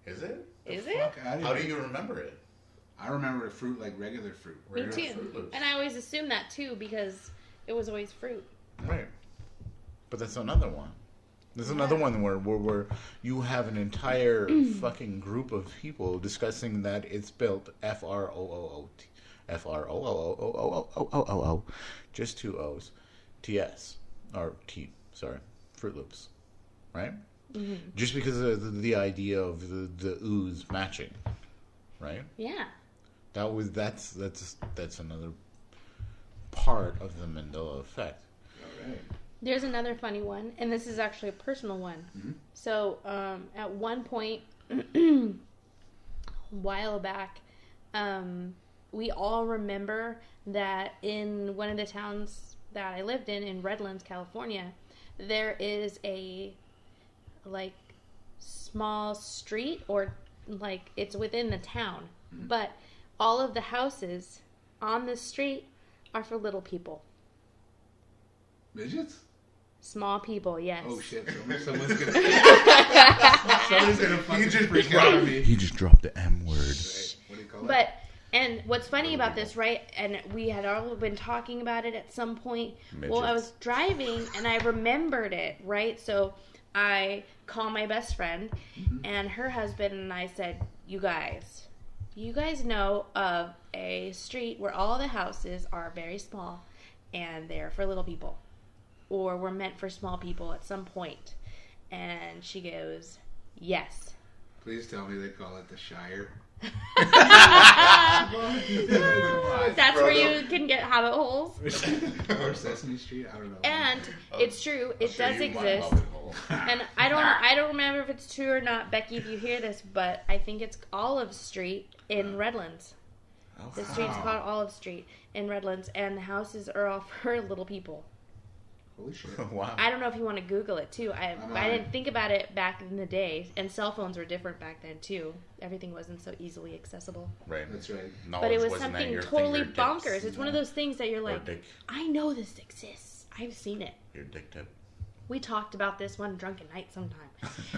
Is it? Is it? Fuck outta How here. do you remember it? I remember fruit like regular fruit. Me Regular too. Fruit Loops. And I always assumed that too because it was always fruit. Right. But that's another one. There's another one where you have an entire fucking group of people discussing that it's spelled FROOT. FROOOOOOOOO. Just two O's. TS. Or T. Sorry. Fruit Loops. Right? Mm-hmm. Just because of the idea of the ooze matching. Right? Yeah. That's another part of the Mandela effect. All right. There's another funny one, and this is actually a personal one. Mhm. So, at one point, a while back, we all remember that in one of the towns that I lived in Redlands, California, there is a like small street, or like it's within the town, but all of the houses on the street are for little people. Midgets? Small people, yes. Oh shit! Someone's gonna fucking freak out on me. He just dropped the M word. Right. What do you call But and what's funny about this, right? And we had all been talking about it at some point. Well, I was driving and I remembered it, right? So I call my best friend and her husband, and I said, you guys know of a street where all the houses are very small and they're for little people, or were meant for small people at some point? And she goes, yes. Please tell me they call it the Shire. That's where you can get habit holes. Or Sesame Street. I don't know. And it's true, it does exist. And I don't remember if it's true or not, Becky, if you hear this, but I think it's Olive Street in Redlands. The street's called Olive Street in Redlands, and the houses are all for little people. Holy shit! Wow. I don't know if you want to Google it too. I didn't think about it back in the day, and cell phones were different back then too. Everything wasn't so easily accessible. Right. That's right. But it was something totally bonkers. It's one of those things that you're like, dick. I know this exists. I've seen it. Your dick tip. We talked about this one drunken night sometime.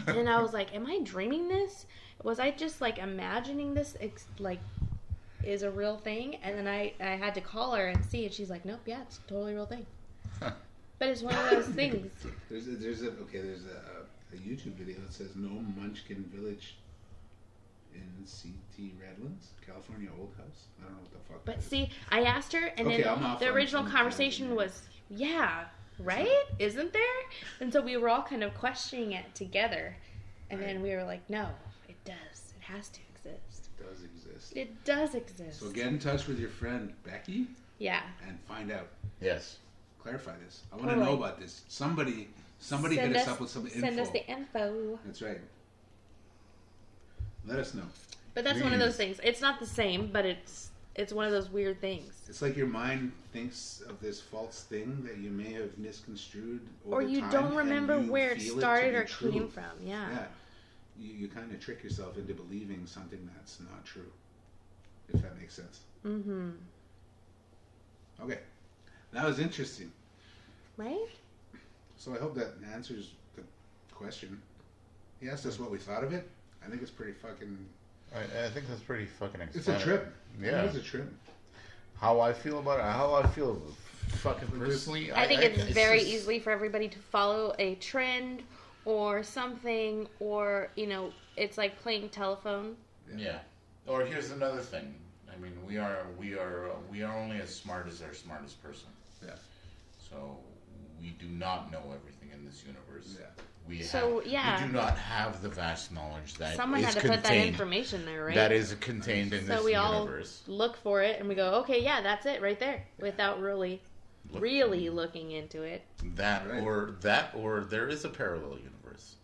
And I was like, am I dreaming this? Was I just like imagining this is a real thing? And then I had to call her and see, and she's like, nope, yeah, it's a totally real thing. Huh. But it's one of those things. There's a YouTube video that says no Munchkin Village in CT Redlands, California Old House. I don't know what the fuck. But see, I asked her, and Okay, then the original conversation was, yeah, right? Isn't there? And so we were all kind of questioning it together. And then we were like, no, it does. It has to exist. It does exist. It does exist. So get in touch with your friend Becky. Yeah. And find out. Yes. Clarify this. I want to know about this. Somebody hit us up with some info. Send us the info. That's right. Let us know. But that's one of those things. It's not the same, but it's one of those weird things. It's like your mind thinks of this false thing that you may have misconstrued over or you time, don't remember and you where it feel started to or be true. came from. Yeah. Yeah. You kind of trick yourself into believing something that's not true. If that makes sense. Mm-hmm. Okay. That was interesting. Right? So I hope that answers the question. He asked us what we thought of it. I think it's pretty fucking... I think that's pretty fucking exciting. It's a trip. Yeah. It is a trip. How I feel about it, how I feel fucking personally... I think it's very easy for everybody to follow a trend or something, or, it's like playing telephone. Yeah. Or here's another thing. I mean, we are only as smart as our smartest person. Yeah. So we do not know everything in this universe. Yeah. We do not have the vast knowledge that someone had to put that information there, right? That is contained in this universe. So we all look for it and we go, okay, yeah, that's it right there, without really looking into it. Or there is a parallel universe.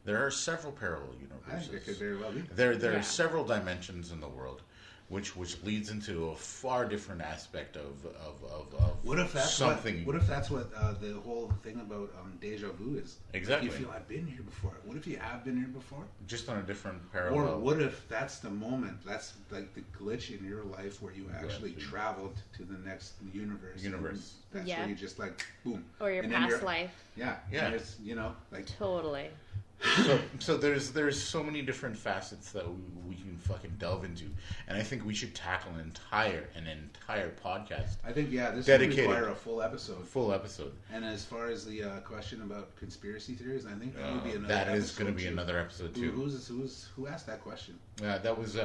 There are several parallel universes. I think it could very well be. There are several dimensions in the world, which leads into a far different aspect of what if that's something. What if that's what the whole thing about deja vu is? Exactly. Like you feel I've been here before. What if you have been here before? Just on a different parallel. Or what if that's the moment? That's like the glitch in your life where you actually traveled to the next universe. That's where you just like boom. Or your past life. Yeah. Yeah. It's, like totally. So there's so many different facets that we can fucking delve into, and I think we should tackle an entire podcast. I think this dedicated, would require a full episode. And as far as the question about conspiracy theories, I think that would be another. That is going to be another episode too. Who asked that question? That was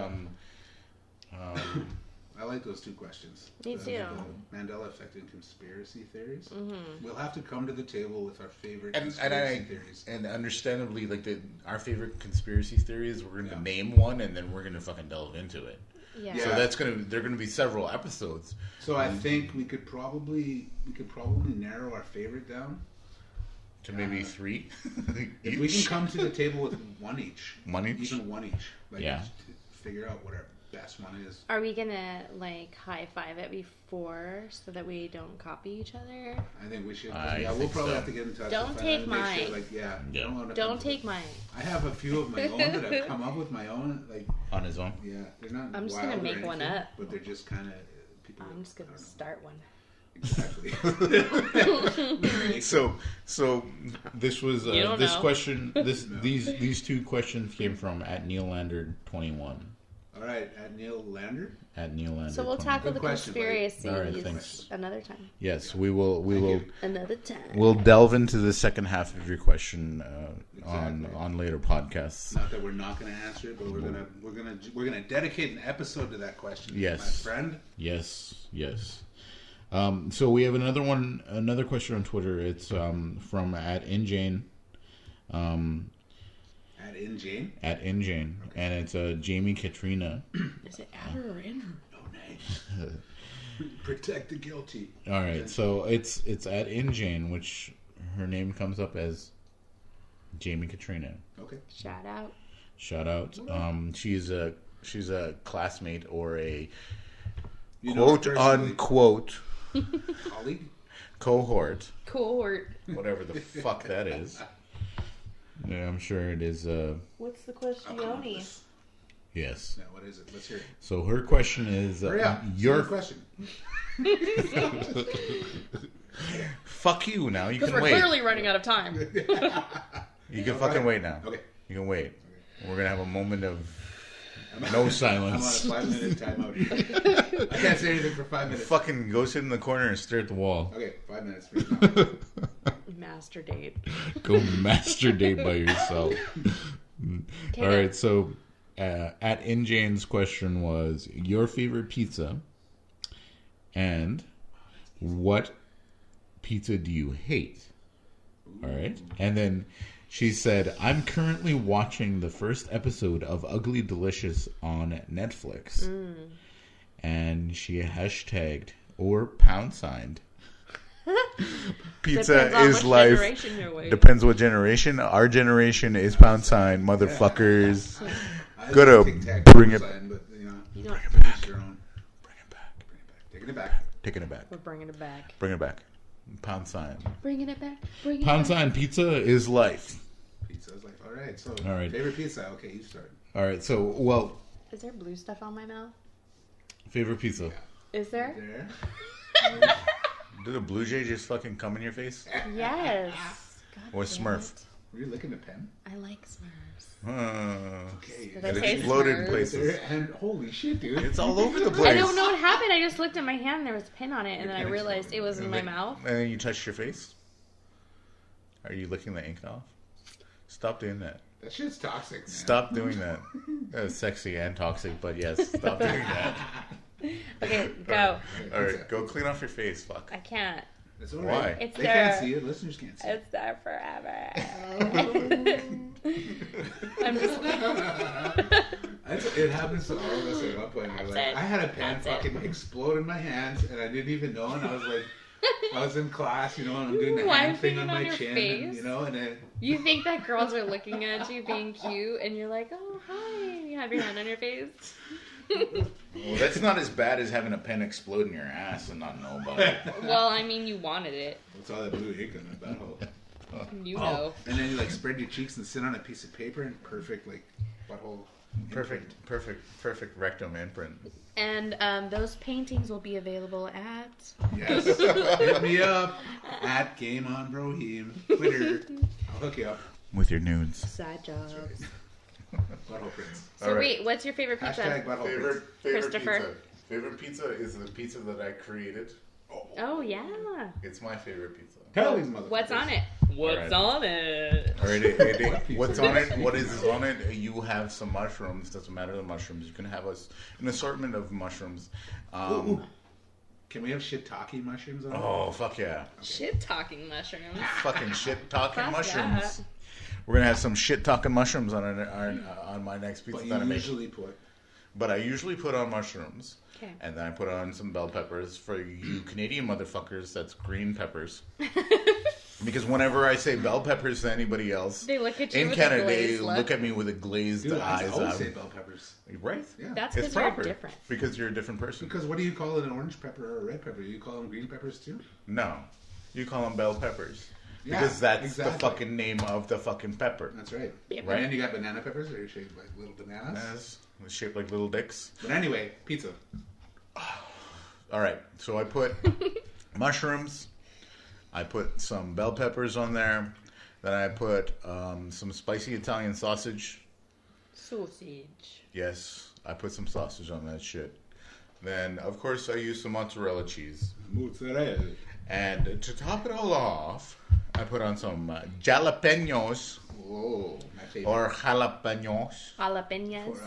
I like those two questions. Me too. The Mandela effect and conspiracy theories. Mm-hmm. We'll have to come to the table with our favorite conspiracy theories. And understandably, like our favorite conspiracy theories, we're going to name one, and then we're going to fucking delve into it. Yeah. So they're going to be several episodes. So I think we could probably narrow our favorite down to maybe 3. If we can come to the table with one each. One each? Even one each. Like, figure out whatever. best one is. Are we gonna like high five it before so that we don't copy each other? I think we should. I Yeah, we'll think probably so. have to get in touch. Don't with take and make mine. Sure, like, yeah. Yeah. Don't take mine. I have a few of my own that I've come up with my own. Like On his own. yeah, they're not. I'm just wild gonna or make one anything, up. but they're just kind of people. I'm just gonna I don't know. start one. Exactly. So this was You don't this know. question. These two questions came from at Neolander21. All right, at Neil Lander. At Neolander. So we'll tackle Good the question, buddy. conspiracies All right, thanks. another time. Yes, we will. you. Another time. We'll delve into the second half of your question Exactly. on later podcasts. Not that we're not going to answer it, but we're gonna dedicate an episode to that question. Yes. my friend. Yes. So we have another question on Twitter. It's from at InJane. At InJane. And it's Jamie Katrina. Is it at her or in her? No name. Protect the guilty. All right, so it's at InJane, which her name comes up as Jamie Katrina. Okay. Shout out. She's a classmate or a You know her quote personally. unquote Colleague. cohort, Cohort. whatever the fuck that is. Yeah, I'm sure it is. What's the question, Accomplice. Yes. Now, what is it? Let's hear it. So her question is, Hurry up. your Same question. fuck you now. You Because can we're wait. clearly running out of time. You can fucking wait now. Okay. You can wait. We're gonna have a moment of no I'm on a silence. 5-minute timeout. I can't say anything for 5 minutes. Fucking go sit in the corner and stare at the wall. Okay, 5 minutes. For you. Master date. Go master date by yourself. All right, so at InJane's question was your favorite pizza and what pizza do you hate? All right, and then she said, I'm currently watching the first episode of Ugly Delicious on Netflix. And she hashtagged or # pizza Depends on is which life. generation you're with. Depends what generation. Our generation is # motherfuckers. I Go to like tic-tac bring it- sign, but, you know, You know, each their own. Bring it back. Taking it back. Taking it back. we're bringing it back. Bring it back. #. Bringing it back. Bringing it # back. pizza is life. Pizza's like, all right. So, All right. favorite pizza. Okay, you start. All right. So, well, Is there blue stuff on my mouth? favorite pizza. Is there? There. Did a blue jay just fucking come in your face? Yes. God Or damn Smurf? it. Were you licking the pen? I like Smurfs. Okay. Did I It say exploded Smurfs? in places. And holy shit, dude. It's all over the place. I don't know what happened. I just looked at my hand and there was a pin on it, and then I pen realized it was in my mouth. And then you touched your face? Are you licking the ink off? Stop doing that. That shit's toxic, man. Stop doing that. That's sexy and toxic, but yes, stop doing that. Okay, go. All right, go clean off your face. Fuck. I can't. That's all Why? right. It's They there. can't see it. Listeners can't see it. It's there forever. I'm just. It happens to all of us at one point. We're like, it. I had a pen That's it. fucking explode in my hands, and I didn't even know. And I was like, I was in class, you know, and I'm doing the hand thing Wiping on it on my your chin, face? and, you know, and then You think that girls are looking at you being cute, and you're like, oh, hi. You have your hand on your face. Well, that's not as bad as having a pen explode in your ass and not know about it. Well, I mean, you wanted it. what's all that blue ink on that butthole? You know. And then you like spread your cheeks and sit on a piece of paper and perfect like butthole. Perfect rectum imprint. And those paintings will be available at. Yes. Hit me up at Game on Broheem Twitter. I'll hook you up. With your nudes. Side jobs. Butthole prints. So All right. wait, what's your favorite pizza? Hashtag butthole prints. Christopher. pizza. Favorite pizza is the pizza that I created. Oh yeah. It's my favorite pizza. Tell these motherfuckers. What's on it? What's on it? All right, what's on it? What is on it? You have some mushrooms. Doesn't matter the mushrooms. You can have an assortment of mushrooms. Ooh. Can we have shiitake mushrooms on it? Oh fuck yeah! Shit talking mushrooms. Fucking shit talking Fuck mushrooms. that. We're gonna have some shit talking mushrooms on my next pizza But that I you make. usually put. But I usually put on mushrooms. Okay. And then I put on some bell peppers. For you Canadian motherfuckers, that's green peppers. Because whenever I say bell peppers to anybody else They look at you in with Canada, a they glazed look. look at me with a glazed Dude, I eyes. always say bell peppers. Right? Yeah. That's It's because you're proper. different. Because you're a different person. Because what do you call an orange pepper or a red pepper? You call them green peppers too? No. You call them bell peppers. Yeah, Because that's exactly. the fucking name of the fucking pepper. That's right. Yep. Right. And then you got banana peppers that are shaped like little bananas. Yes. Shaped like little dicks. But anyway, pizza. All right. So I put mushrooms. I put some bell peppers on there. Then I put some spicy Italian sausage. Sausage. Yes, I put some sausage on that shit. Then, of course, I used some mozzarella cheese. Mozzarella. And to top it all off, I put on some jalapenos Whoa, my favorite. or jalapenos Jalapenos.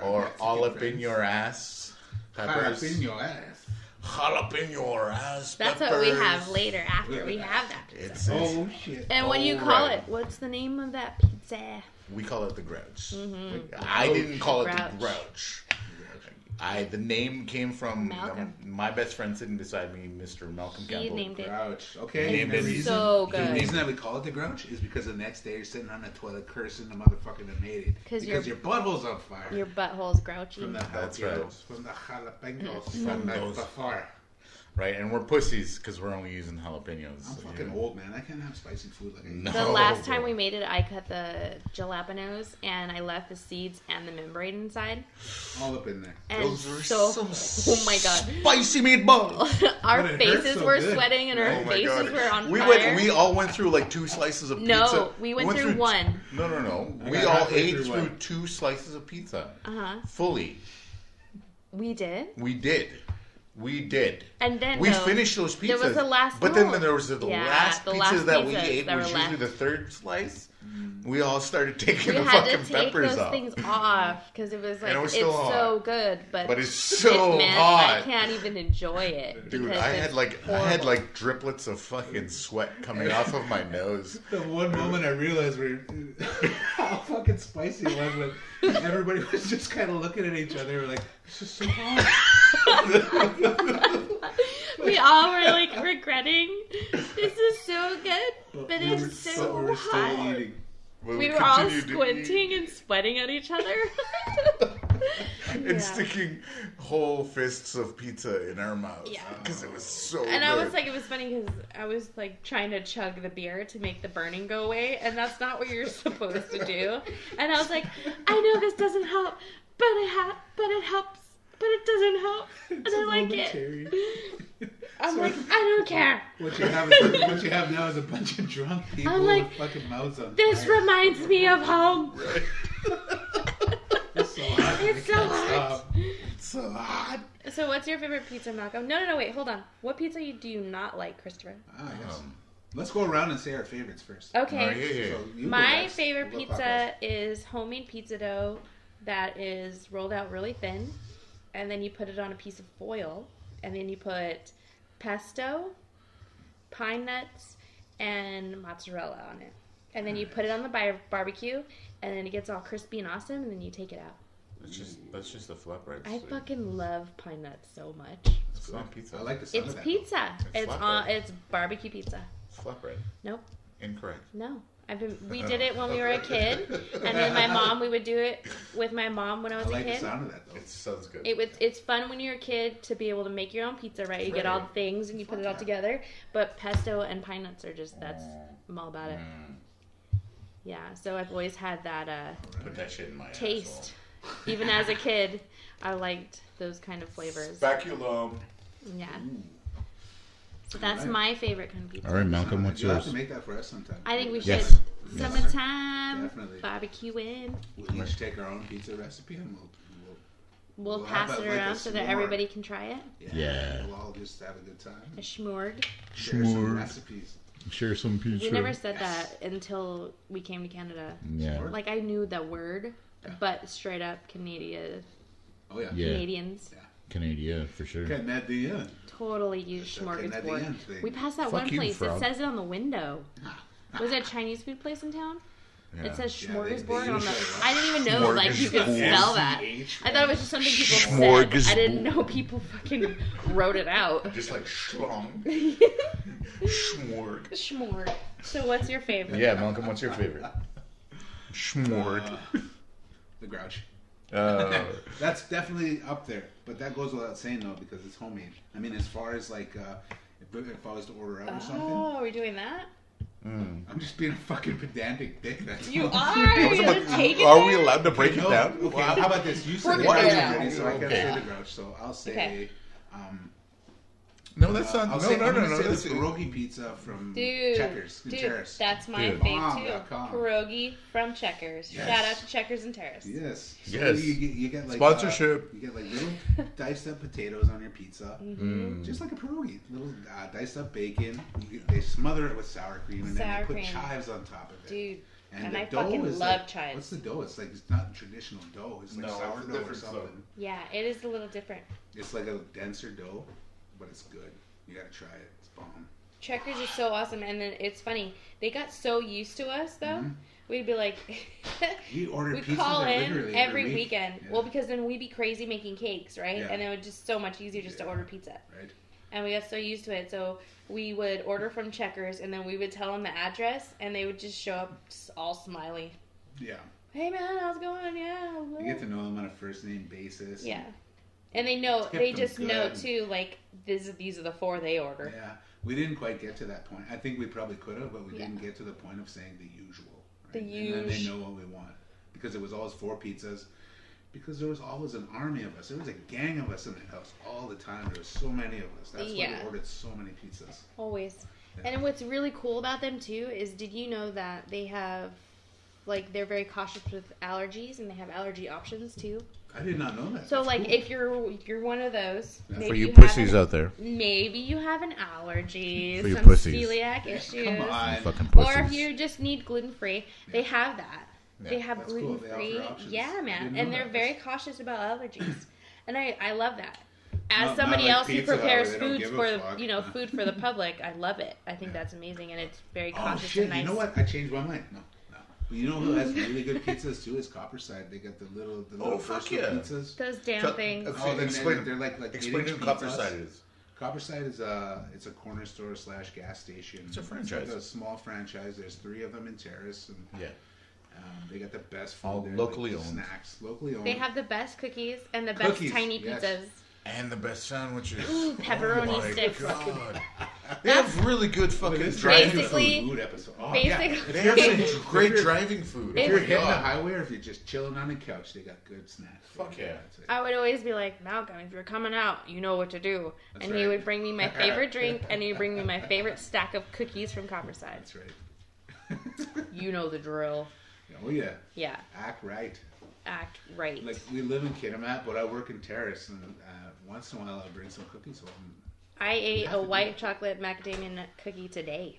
or Mexican all up in friends. your ass peppers. Jalapeno ass. Jalapeno ass That's peppers. what we have later after we have that pizza. It's Oh shit. And what do you call Alright. it? What's the name of that pizza? We call it the Grouch. Mm-hmm. I didn't call it Grouch. the Grouch. The name came from Malcolm. my best friend sitting beside me, Mr. Malcolm He Campbell. named it. Grouch. Okay. Named it. So The good. reason that we call it the Grouch is because the next day you're sitting on the toilet cursing the motherfucker that made it. 'Cause Because your butthole's on fire. Your butthole's grouchy. From the That's jalapenos, right. from the jalapenos from the Those. before. Right, and we're pussies because we're only using jalapenos. I'm fucking old, man. I can't have spicy food like I used No. to. The last time bro. we made it, I cut the jalapenos and I left the seeds and the membrane inside. All up in there. And Those are so, some oh my god, spicy meatballs. our But it hurts faces so were good. sweating and our Oh my faces god, were on we fire. We all went through like 2 slices of pizza. No, we went through one. No. I We got all halfway ate through through one. 2 slices of pizza Uh-huh. fully. We did. We did. And then We though, finished those pizzas. there was the last But then one. there was the Yeah, last the pizzas last that we pizzas ate, that which were was usually left. the 3rd slice. We all started taking We the had to fucking take peppers those off. things off because it was like And it was it's still hot. so good, but But it's so it meant hot. I can't even enjoy it. Dude, because I it's had horrible. like driplets of fucking sweat coming off of my nose. The one moment I realized how fucking spicy it was when everybody was just kind of looking at each other like, this is so hot. We all were like regretting. This is so good, but we were it's so we were still hot. eating. But We were all continued to eat squinting and sweating at each other. and Yeah. sticking whole fists of pizza in our mouths Yeah. because it was so And good. I was like, it was funny because I was like trying to chug the beer to make the burning go away, and that's not what you're supposed to do. And I was like, I know this doesn't help, but it helps, but it doesn't help, and It's I like it. momentary. I'm like, I don't care. What you have now is a bunch of drunk people I'm like, with fucking mouths on This fire. reminds me of home. It's so hot. It's I so can't hot. stop. It's so hot. So what's your favorite pizza, Malcolm? No, wait, hold on. What pizza do you not like, Christopher? Ah, yes. Let's go around and say our favorites first. Okay. Oh, yeah. So you go My next. favorite We'll go pizza is homemade pizza dough that is rolled out really thin, and then you put it on a piece of foil, and then you put pesto, pine nuts, and mozzarella on it. And then you put it on the barbecue, and then it gets all crispy and awesome, and then you take it out. That's just a flatbread. I fucking love pine nuts so much. It's not pizza. I like the sound It's of that. pizza. It's It's barbecue pizza. It's flatbread. Nope. Incorrect. No. We did it when we were a kid, and then we would do it with my mom when I was I like a the kid. sound of that though. It sounds good. It's fun when you're a kid to be able to make your own pizza, right? You get all the things and you put it all together. But pesto and pine nuts are just I'm all about it. Yeah, so I've always had that Put that shit in my taste. Even as a kid, I liked those kind of flavors. Speculum. Yeah. So that's my favorite kind of pizza. All right, Malcolm, what's You'll have yours? to make that for us sometime. I think we should. Yes. Summertime. Definitely. Barbecuing. We'll each take our own pizza recipe and We'll We'll pass have it it like around a so that s'more. everybody can try it. Yeah. We'll all just have a good time. A schmorg. Share some S'more. recipes. Share some pizza. We never said that until we came to Canada. Yeah. S'more? Like I knew the word, but straight up Canadians Oh yeah. Yeah. Canadians Canada, for sure. Canadian. totally use It's a smorgasbord. Canadian thing. We passed that Fuck one you, place. frog. It says it on the window. Was it a Chinese food place in town? Yeah. It says Yeah, they smorgasbord on use the. it. I didn't even know like you could Smorgasbord. spell that. S-C-H, I thought it was just something people said. Smorgasbord. I didn't know people fucking wrote it out. Just like schlong. Schmorg. Schmorg. So what's your favorite? Yeah, Malcolm, what's your favorite? Schmort. The Grouch. Uh, That's definitely up there, but that goes without saying though because it's homemade. I mean, as far as like if I was to order out or something, Oh, are we doing that? I'm just being a fucking pedantic dick. That's You all. are. You're gonna take it are we there? allowed to break it No, down? Okay, how about this? You said We're the gonna Grouch do it. already, so I can't Okay. say the Grouch. So I'll say. Okay. No, that's not. I'll No, say, no, I'm no, gonna no. say That's the pierogi pizza from Dude, Checkers in Terrace. that's my Dude. fave too. Bomb.com. Pierogi from Checkers. Yes. Shout out to Checkers and Terrace. Yes. So Yes. You get like Sponsorship. you get like little diced up potatoes on your pizza, Mm. just like a pierogi. Little diced up bacon. They smother it with sour cream and then Sour they put cream. chives on top of it. Dude, and the I dough fucking is love like, chives. What's the dough? It's like it's not traditional dough. It's like No, it's a sourdough or different something. dough. Yeah, it is a little different. It's like a denser dough, but it's good. You gotta try it. It's bomb. Checkers is so awesome, and then it's funny. They got so used to us though. Mhm. We'd be like, We ordered we pizza call there in literally every week. weekend. Yeah. Well, because then we'd be crazy making cakes, right? Yeah. And it was just so much easier just to Yeah. order pizza. Right. And we got so used to it, so we would order from Checkers, and then we would tell them the address, and they would just show up all smiley. Yeah. Hey man, how's it going? Yeah. You get to know them on a first name basis. Yeah. And they know, Tip they them just know good. too, like, these are the 4 they order. Yeah. We didn't quite get to that point. I think we probably could have, but we Yeah. didn't get to the point of saying the usual. Right? The And then they usual. know what we want. Because it was always 4 pizzas. Because there was always an army of us. There was a gang of us in the house all the time. There was so many of us. That's why Yeah. we ordered so many pizzas. Always. Yeah. And what's really cool about them too is, did you know that they have, like, they're very cautious with allergies, and they have allergy options too. I did not know that. So That's like, cool. if you're one of those, Yeah. maybe For you have pussies an- out there. maybe you have an allergy, For you some pussies. celiac issues, Come on. Fucking or pussies. if you just need gluten free, they have that. They Yeah, have that's cool. gluten They free. offer options. Yeah, I man, didn't know and they're that. very cautious about allergies, and I love that. As Not somebody like else who Pizza Hut prepares where they don't foods give a for fuck. food for the public, I love it. I think that's amazing, and it's very Oh cautious shit! and nice. You know what? I changed my mind. No. But you know who has really good pizzas too? Is Copperside. They got the little fuck versatile yeah. pizzas. Those damn So- things. okay. Oh, Explain- they're like Explain 8-inch who pizzas. Copperside is. Copperside is it's a corner store / gas station. It's a franchise. It's a small franchise. There's 3 of them in Terrace, and Yeah. they got the best food. All there, locally like owned. Snacks, locally owned. They have the best cookies and the best Cookies, tiny yes. pizzas. And the best sandwiches. Ooh, pepperoni Oh my sticks. God. They have really good fucking Look at this driving Basically- food. food episode. Oh, basically- They have some If great you're- driving food. If If you're Oh my hitting the God. highway, or if you're just chilling on the couch, they got good snacks. Fuck yeah. That's it. I would always be like, Malcolm, if you're coming out, you know what to do. That's and he right. would bring me my favorite drink, and he'd bring me my favorite stack of cookies from Copperside. That's right. You know the drill. Oh yeah. Yeah, Act right. act right. Like we live in Kitimat, but I work in Terrace, and once in a while I bring some cookies home. I ate have a to do white chocolate macadamia nut cookie today.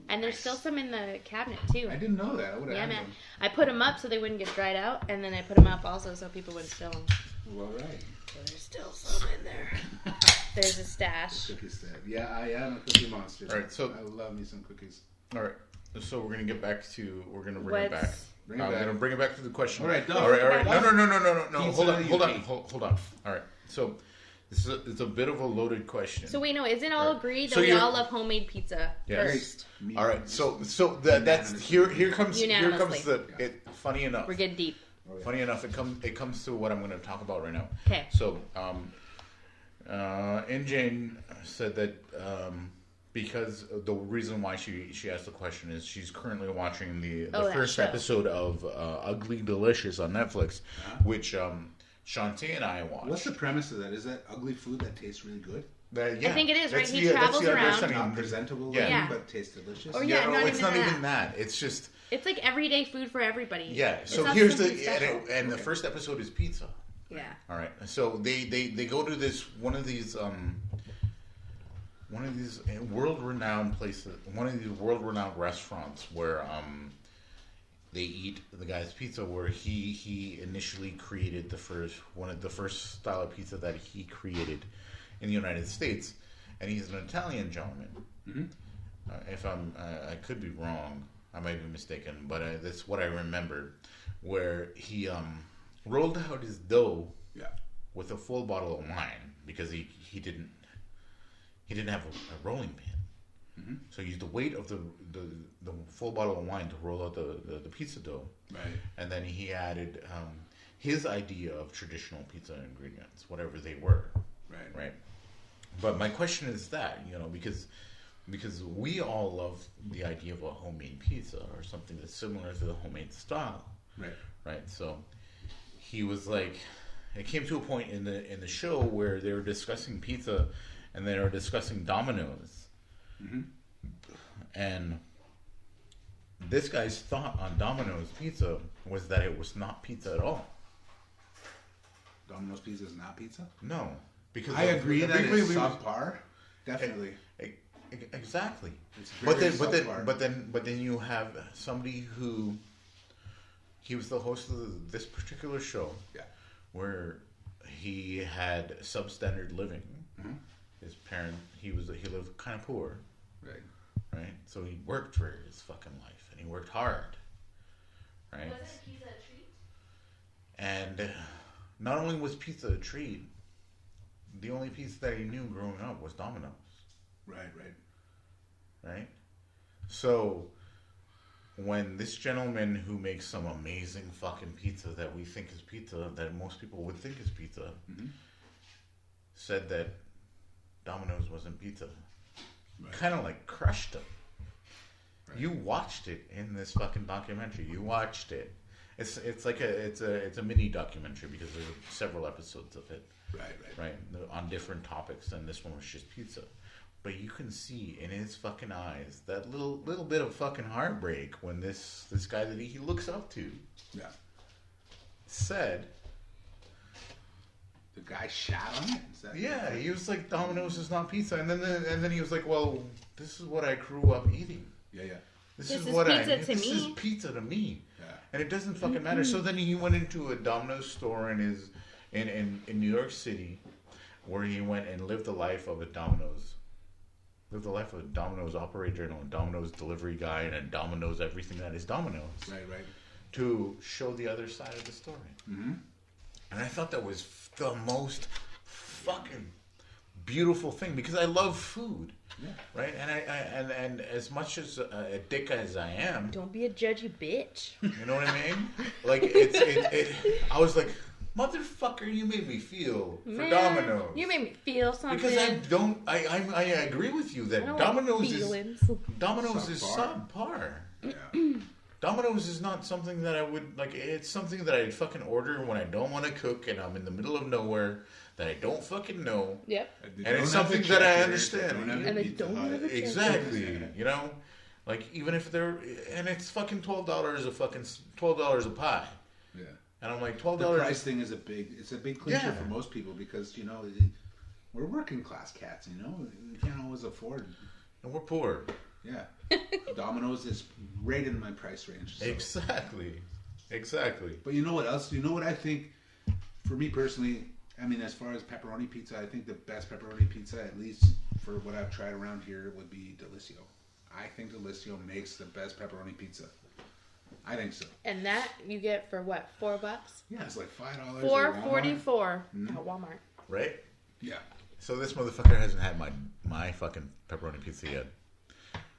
And there's still some in the cabinet, too. I didn't know that. I would have Yeah, had man. them. I put them up so they wouldn't get dried out, and then I put them up also so people wouldn't steal them. Well, all right. So there's still some in there. There's a stash. Cookies set. Yeah, I am a cookie monster. All right, so- I love me some cookies. All right. So we're gonna get back to. We're gonna bring it back. What's- Bring it I'm back. gonna bring it back to the question. All right, done. All right. All right. No. Pizza Hold on. you Hold on. eat. Hold on. All right. So this is it's a bit of a loaded question. So wait, no, isn't all Alright. agreed that So we you're- all love homemade pizza Yes. first? Me- All right. So that's here comes Unanimously. it. Funny enough. We're getting deep. Funny enough, it comes to what I'm going to talk about right now. Okay. So, and Jane said that because the reason why she asked the question is she's currently watching the Oh, that first show. episode of Ugly Delicious on Netflix, which Chante and I watched. What's the premise of that? Is that ugly food that tastes really good? Yeah, I think it is, that's right? He travels that's around. understanding. Not presentable, Yeah. looking, Yeah. but tastes delicious. Or Yeah, Yeah, no, not it's even not that. even that. It's just It's like everyday food for everybody. yeah. It's So not here's the something special. and the first episode is pizza. Yeah. All right. So they go to this one of these world-renowned places, one of these world-renowned restaurants where they eat the guy's pizza, where he initially created the first style of pizza that he created in the United States, and he's an Italian gentleman. Mm-hmm. If I could be wrong, I might be mistaken, but that's what I remembered, where he rolled out his dough Yeah. with a full bottle of wine because he didn't have a rolling pin. Mm-hmm. So he used the weight of the full bottle of wine to roll out the pizza dough. Right. And then he added his idea of traditional pizza ingredients, whatever they were. Right. Right. But my question is that, because we all love the idea of a homemade pizza or something that's similar to the homemade style. Right. Right. So he was like, it came to a point in the show where they were discussing pizza and they were discussing Domino's. Mm-hmm. And this guy's thought on Domino's pizza was that it was not pizza at all. Domino's pizza is not pizza? No. Because I agree that it's subpar. Definitely. Exactly. It's But very then you have somebody who he was the host of this particular show. Yeah. Where he had substandard living. Mm-hmm. His parent, he lived kind of poor. Right. Right. So he worked for his fucking life, and he worked hard. Right. Was it pizza a treat? And not only was pizza a treat, the only pizza that he knew growing up was Domino's. Right? So, when this gentleman who makes some amazing fucking pizza that we think is pizza, that most people would think is pizza, Mm-hmm. said that Domino's wasn't pizza, Right. kind of like crushed him. Right. You watched it in this fucking documentary. You watched it. It's like it's a mini documentary because there's several episodes of it. Right, on different topics, and this one was just pizza. But you can see in his fucking eyes that little bit of fucking heartbreak when this guy that he looks up to said, the guy shot on it? yeah, he was like, Domino's is not pizza, and then he was like, well, this is what I grew up eating. Yeah. This is what pizza to this me. is pizza to me. Yeah. And it doesn't fucking matter. So then he went into a Domino's store in New York City, where he went and lived the life of a Domino's operator and a Domino's delivery guy and a Domino's everything that is Domino's. Right. To show the other side of the story. Mm-hmm. And I thought that was the most fucking beautiful thing because I love food. Yeah. Right? And as much as a dick as I am, Don't be a judgy bitch. you know what I mean? Like I was like, motherfucker, you made me feel for Man, Domino's. You made me feel something. Because I agree with you I that don't Domino's like is feelings. subpar. Yeah. Domino's is not something that I would like. It's something that I fucking order when I don't want to cook and I'm in the middle of nowhere that I don't fucking know. Yep. And it's something that I understand. And they don't have a check. Exactly. You know, like even if they're and it's fucking $12 a pie. Yeah. And I'm like The $12. price thing is a big clincher Yeah. for most people because we're working class cats. We can't always afford. And we're poor. Yeah. Domino's is right in my price range. So. Exactly. But you know what else? You know what I think? For me personally, I mean, as far as pepperoni pizza, I think the best pepperoni pizza, at least for what I've tried around here, would be Delissio. I think Delissio makes the best pepperoni pizza. I think so. And that you get for what? $4? Yeah, it's like $5. $4.44 at Walmart. Right? Yeah. So this motherfucker hasn't had my fucking pepperoni pizza yet.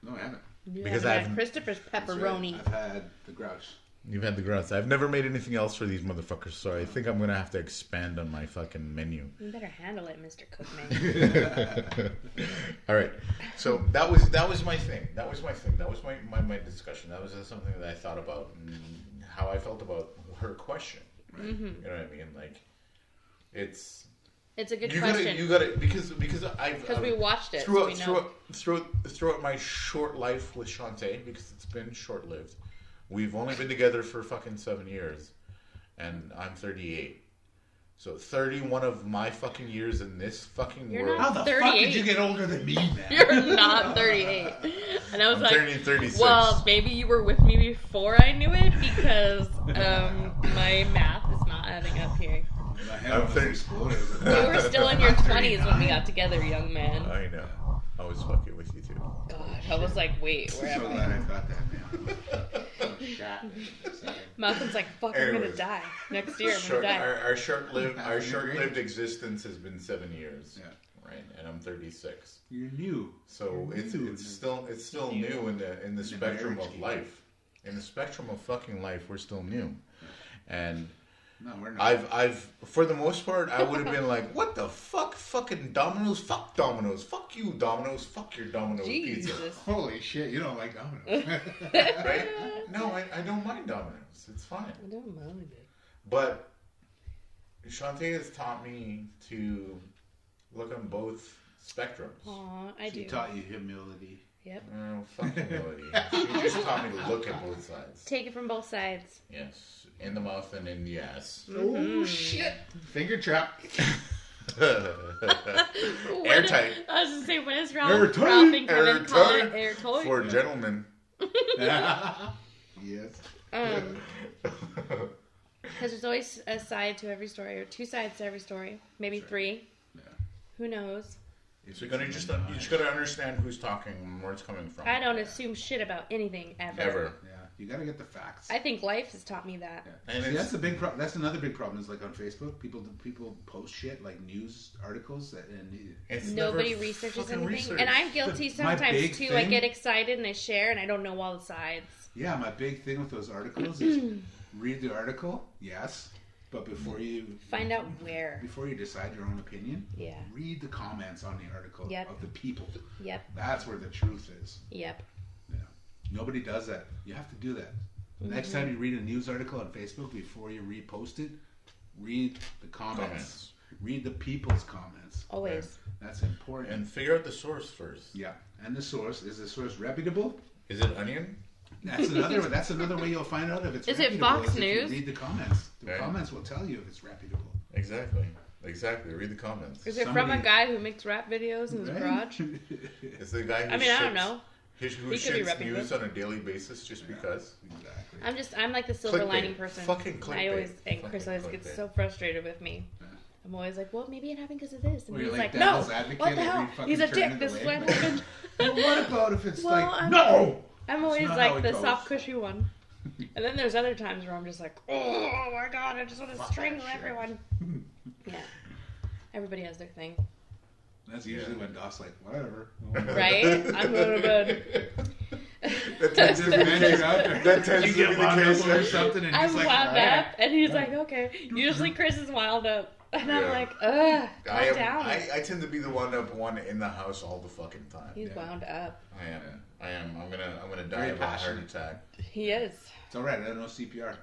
No, I haven't. Because I I've- had Christopher's That's right. pepperoni. I've had the grouch. You've had the grouse. I've never made anything else for these motherfuckers, so I think I'm gonna have to expand on my fucking menu. You better handle it, Mr. Cookman. All right. So that was my thing. That was my discussion. That was something that I thought about and how I felt about her question. Right? Mm-hmm. You know what I mean? Like, it's a good you question. got it because Because we watched it, so we know. throughout my short life with Chante, because it's been short lived. We've only been together for fucking 7 years, and I'm 38. So 31 of my fucking years in this fucking You're world. not How the 38. fuck did you get older than me, man? You're not 38. And I was I'm turning 36. well, maybe you were with me before I knew it because my math is not adding up here. My head I'm almost 30. exploded. You were still in your 20s when we got together, young man. I know. I was fucking with you too. God, I was like, wait, I'm where so am glad I? I thought that, man. Shot me. Malcolm's like, fuck, I'm gonna Anyways. die. Next year, I'm gonna die. Our short-lived existence has been 7 years. Yeah. right? And I'm 36. You're new. So it's still new in the spectrum of life. In the spectrum of fucking life, we're still new. And No, we're not. I've for the most part, I would have been like, what the fuck? Fucking Domino's? Fuck Domino's. Fuck you, Domino's. Fuck your Domino's pizza. Jesus. Holy shit, you don't like Domino's. Right? No, I don't mind Domino's. It's fine. I don't mind it. But Chante has taught me to look on both spectrums. Aw, I She do. taught you humility. Yep. Oh, fuck humility. She just taught me to look at both sides. Take it from both sides. Yes. In the mouth and in the ass. Oh shit! Finger trap. Airtight. I was just saying, when is Ralph? Airtight. Ralph and Kevin call it Airtight. airtight? For gentlemen. Yes. Because there's always a side to every story, or two sides to every story, maybe three. Yeah. Who knows? So you just gotta understand who's talking and where it's coming from. I don't assume shit about anything ever. Ever. Yeah, you gotta get the facts. I think life has taught me that. Yeah. And See, it's- that's the big problem. That's another big problem. Is like on Facebook, people post shit like news articles and It's Nobody never researches fucking anything, researched. and I'm guilty My sometimes big too. I thing- get excited and I share, and I don't know all the sides. yeah, my big thing with those articles is read the article, yes, but before you Find out where. before you decide your own opinion, Yeah. read the comments on the article Yep. of the people. Yep. That's where the truth is. Yep. Yeah. Nobody does that. You have to do that. Next time you read a news article on Facebook, before you repost it, read the comments. Read the people's comments. Always. That's important. And figure out the source first. Yeah. And the source, is the source reputable? Is it onion? That's another way you'll find out if it's Is it reputable. Fox is if you News? read the comments. The Right. comments will tell you if it's reputable. Exactly. Read the comments. Is it from Somebody- a guy who makes rap videos in his Right? garage? It's the guy who I mean, I don't know. Who He could be shits repping news good. on a daily basis just because. Exactly. I'm like the silver Clickbait. lining person. Fucking I clickbait. always, and Chris Fucking always gets clickbait. so frustrated with me. Yeah. I'm always like, well, maybe it happened because of this. And Or you're he's like like, no, devil's advocate what the every hell? fucking He's a turn dick. of This the is way. what happened. Well, what about if it's Well, like, I'm- no! I'm always not how like it the goes. soft, cushy one. And then there's other times where I'm just like, oh my god, I just want to Fuck that strangle shit. everyone. Yeah. Everybody has their thing. That's usually when Doc's like, whatever. Right? I'm going to bed. That tends to be the case. That tends You to get be the wound case. up or something and I'm he's like, wound "Alright." up, and he's like, okay. Usually Chris is wound up. And I'm Yeah. like, ugh, calm down. I tend to be the wound up one in the house all the fucking time. He's Yeah. wound up. I am. I'm gonna die Very of a heart passionate. attack. He is. It's alright, I don't know CPR.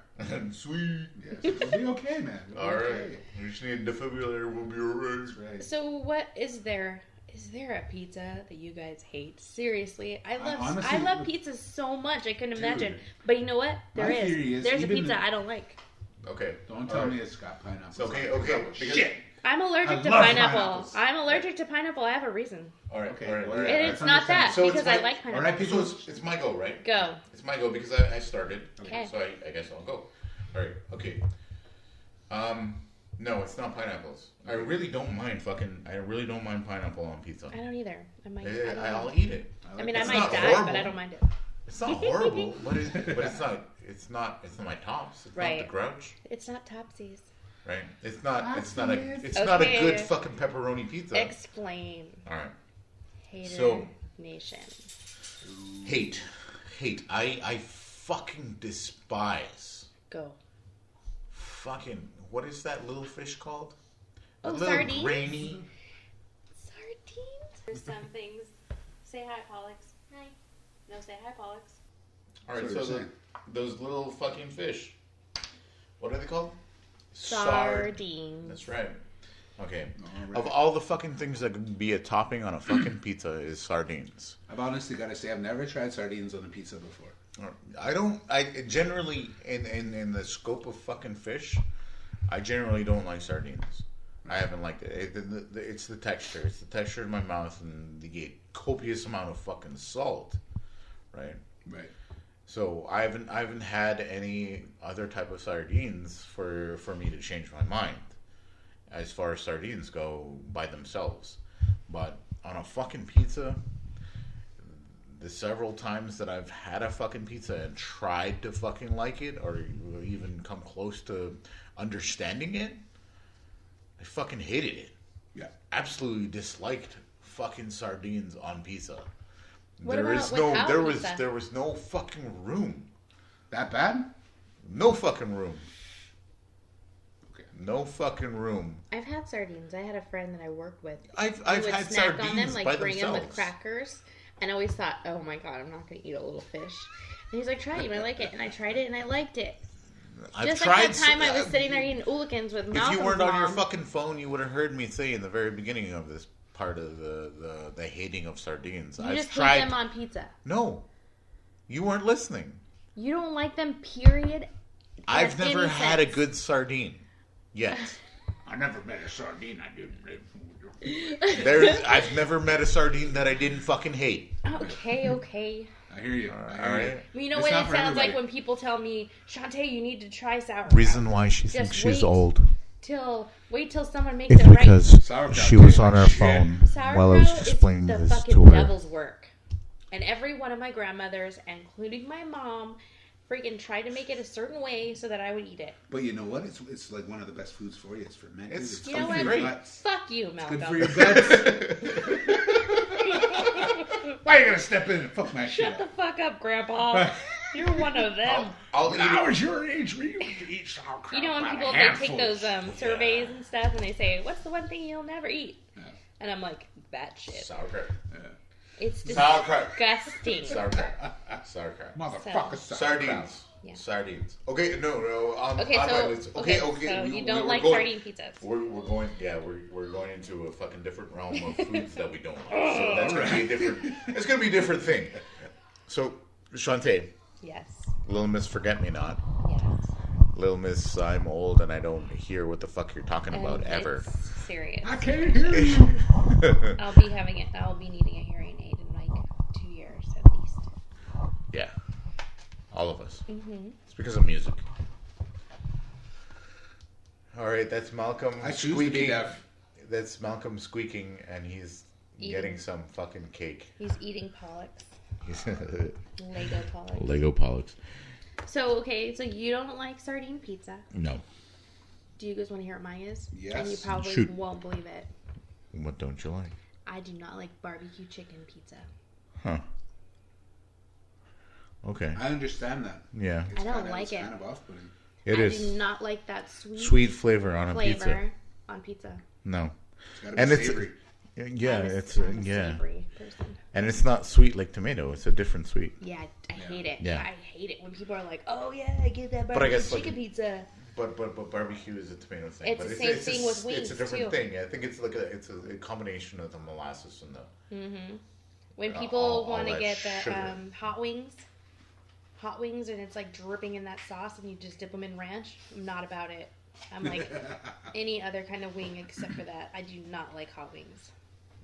Sweet. Yes. We'll be okay, man. We'll be All right. okay. We just need a defibrillator. We'll be alright. That's right. So what is there? Is there a pizza that you guys hate? Seriously, I honestly- love pizza so much. I couldn't Dude. imagine. But you know what? There My is. theory is There's a even pizza the- I don't like. Okay. Don't tell me it's got pineapple. It's okay. Okay. Because, Shit! I'm allergic I to love pineapple. pineapples. I'm allergic to pineapple. I have a reason. All right. Okay, All right. well, All right. And that's it's not that So it's because I like- like All pineapple. right, people. So it's my go, right? Go. It's my go because I started. Okay. So I guess I'll go. All right. Okay. No, it's not pineapples. I really don't mind pineapple on pizza. I don't either. I might. I don't I'll know. eat it. I mean, I It's might not die, but horrible. I don't mind it. It's not horrible, but it's not. It's not my tops. It's Right. not the grouch, It's not Topsies. right? It's not a Okay. good fucking pepperoni pizza. Explain. All right. Hater So- Nation. Hate. I fucking despise. Go. Fucking what is that little fish called? Oh, That little sardines? grainy. Sardines? There's some things. Say hi, Pollux. Hi. No, say hi, Pollux. All right, So so you're saying- those little fucking fish. What are they called? Sardines. That's right. Okay. All right. Of all the fucking things that could be a topping on a fucking pizza is sardines. I've honestly got to say, I've never tried sardines on a pizza before. I generally, in the scope of fucking fish, I generally don't like sardines. I haven't liked it. It's the texture. It's the texture in my mouth and the copious amount of fucking salt, right? Right. So I haven't had any other type of sardines for me to change my mind as far as sardines go by themselves. But on a fucking pizza, the several times that I've had a fucking pizza and tried to fucking like it or even come close to understanding it, I fucking hated it. Yeah. absolutely disliked fucking sardines on pizza. What There about is no, without there pizza? was no fucking room. That bad? No fucking room. Okay. No fucking room. I've had sardines. I had a friend that I worked with. I've He would had snack sardines on them, like by bring them with themselves. crackers, and I always thought, oh my god, I'm not going to eat a little fish. And he's like, try it, you might like it. And I tried it, and I liked it. I've Just tried like that time I was sitting there eating oolikans with If Malcolm's you weren't on your mom. fucking phone, you would have heard me say in the very beginning of this part of the hating of sardines. You I've just tried. hate them on pizza. No, you weren't listening. You don't like them, period? I've Has never any had a sense. good sardine yet. I never met a sardine I didn't live. I've never met a sardine that I didn't fucking hate. Okay. I hear you. All I hear right. you. Well, you know It's what not it for sounds like everybody. when people tell me, Chante, you need to try sauerkraut. Reason why she Just thinks she's wait. old. Wait till someone makes It's it right. because Sauerkraut she was tastes on like her shit. phone Sauerkraut while I was is explaining the this fucking to her. devil's work. And every one of my grandmothers, including my mom, freaking tried to make it a certain way so that I would eat it. But you know what? It's like one of the best foods for you. It's fermented. It's You know good for what? your guts. Fuck you, Malcolm. Good for your guts. Why are you gonna step in and fuck my shit Shut the up? fuck up, Grandpa. You're one of them. I'll When eat I it. was your age, we used to eat sauerkraut. You know when by people the they take handfuls. those surveys and stuff and they say, "What's the one thing you'll never eat?" Yeah. And I'm like, "That shit. Sauerkraut. It's Sauerkraut. disgusting." Sauerkraut. Sauerkraut. Motherfucker, Sardines. Yeah. Sardines. Okay, no. Okay, on my so list. okay, so you don't like sardine pizzas. We're going. Yeah, we're going into a fucking different realm of foods that we don't like. So that's gonna be a different. It's gonna be a different thing. So, Chante, Yes. Little Miss Forget Me Not, Yes. Little Miss I'm old and I don't hear what the fuck you're talking about And ever. it's serious. I can't hear you. I'll be having it. I'll be needing a hearing aid in like 2 years at least. Yeah, all of us. Mm-hmm. It's because of music. All right, that's Malcolm I choose to squeaking. be deaf. That's Malcolm squeaking, and he's Eating. getting some fucking cake. He's eating Pollux. Lego Pollux. Lego Pollux. So okay, so you don't like sardine pizza. No. Do you guys want to hear what mine is? Yes. And you probably Shoot. won't believe it. What don't you like? I do not like barbecue chicken pizza. Huh. Okay. I understand that. Yeah. I don't like it's it. kind of off-putting. It I is do not like that sweet flavor on a flavor pizza. on pizza. No. It's gotta be And it's savory. yeah, I'm it's I'm a yeah. savory person. And it's not sweet like tomato. It's a different sweet. Yeah, I hate it. Yeah. I hate it when people are like, "Oh yeah, I get that I barbecue guess, like, chicken pizza." But barbecue is a tomato thing. It's but the same thing with It's wings, a different too. thing. I think it's like a combination of the molasses and the. When all- people all want to that get the sugar. hot wings, and it's like dripping in that sauce, and you just dip them in ranch. I'm not about it. I'm like any other kind of wing except for that. I do not like hot wings.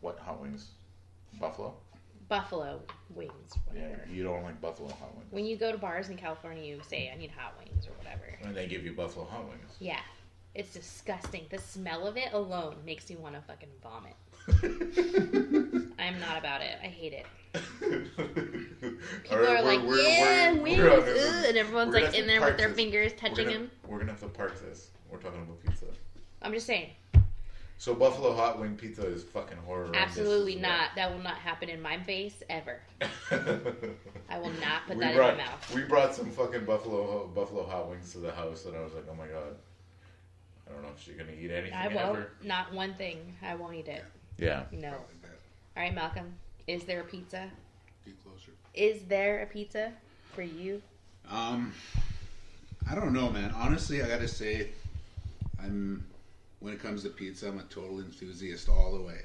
What hot wings? Buffalo. Buffalo wings, Yeah, whatever. you don't like buffalo hot wings. When you go to bars in California, you say, "I need hot wings" or whatever. And they give you buffalo hot wings. Yeah, it's disgusting. The smell of it alone makes me want to fucking vomit. I'm not about it. I hate it. People are like, "Yeah, wings," and everyone's like in there with their fingers touching them. We're gonna have to park this. We're talking about pizza. I'm just saying, So buffalo hot wing pizza is fucking horror. absolutely not. That will not happen in my face ever. I will not put we that brought in my mouth. we brought some fucking buffalo hot wings to the house, and I was like, oh my god, I don't know if she's gonna eat anything I won't. ever. Not one thing. I won't eat it. Yeah. No. Probably bad. All right, Malcolm. Is there a pizza? Be closer. Is there a pizza for you? I don't know, man. Honestly, I gotta say, when it comes to pizza, I'm a total enthusiast all the way.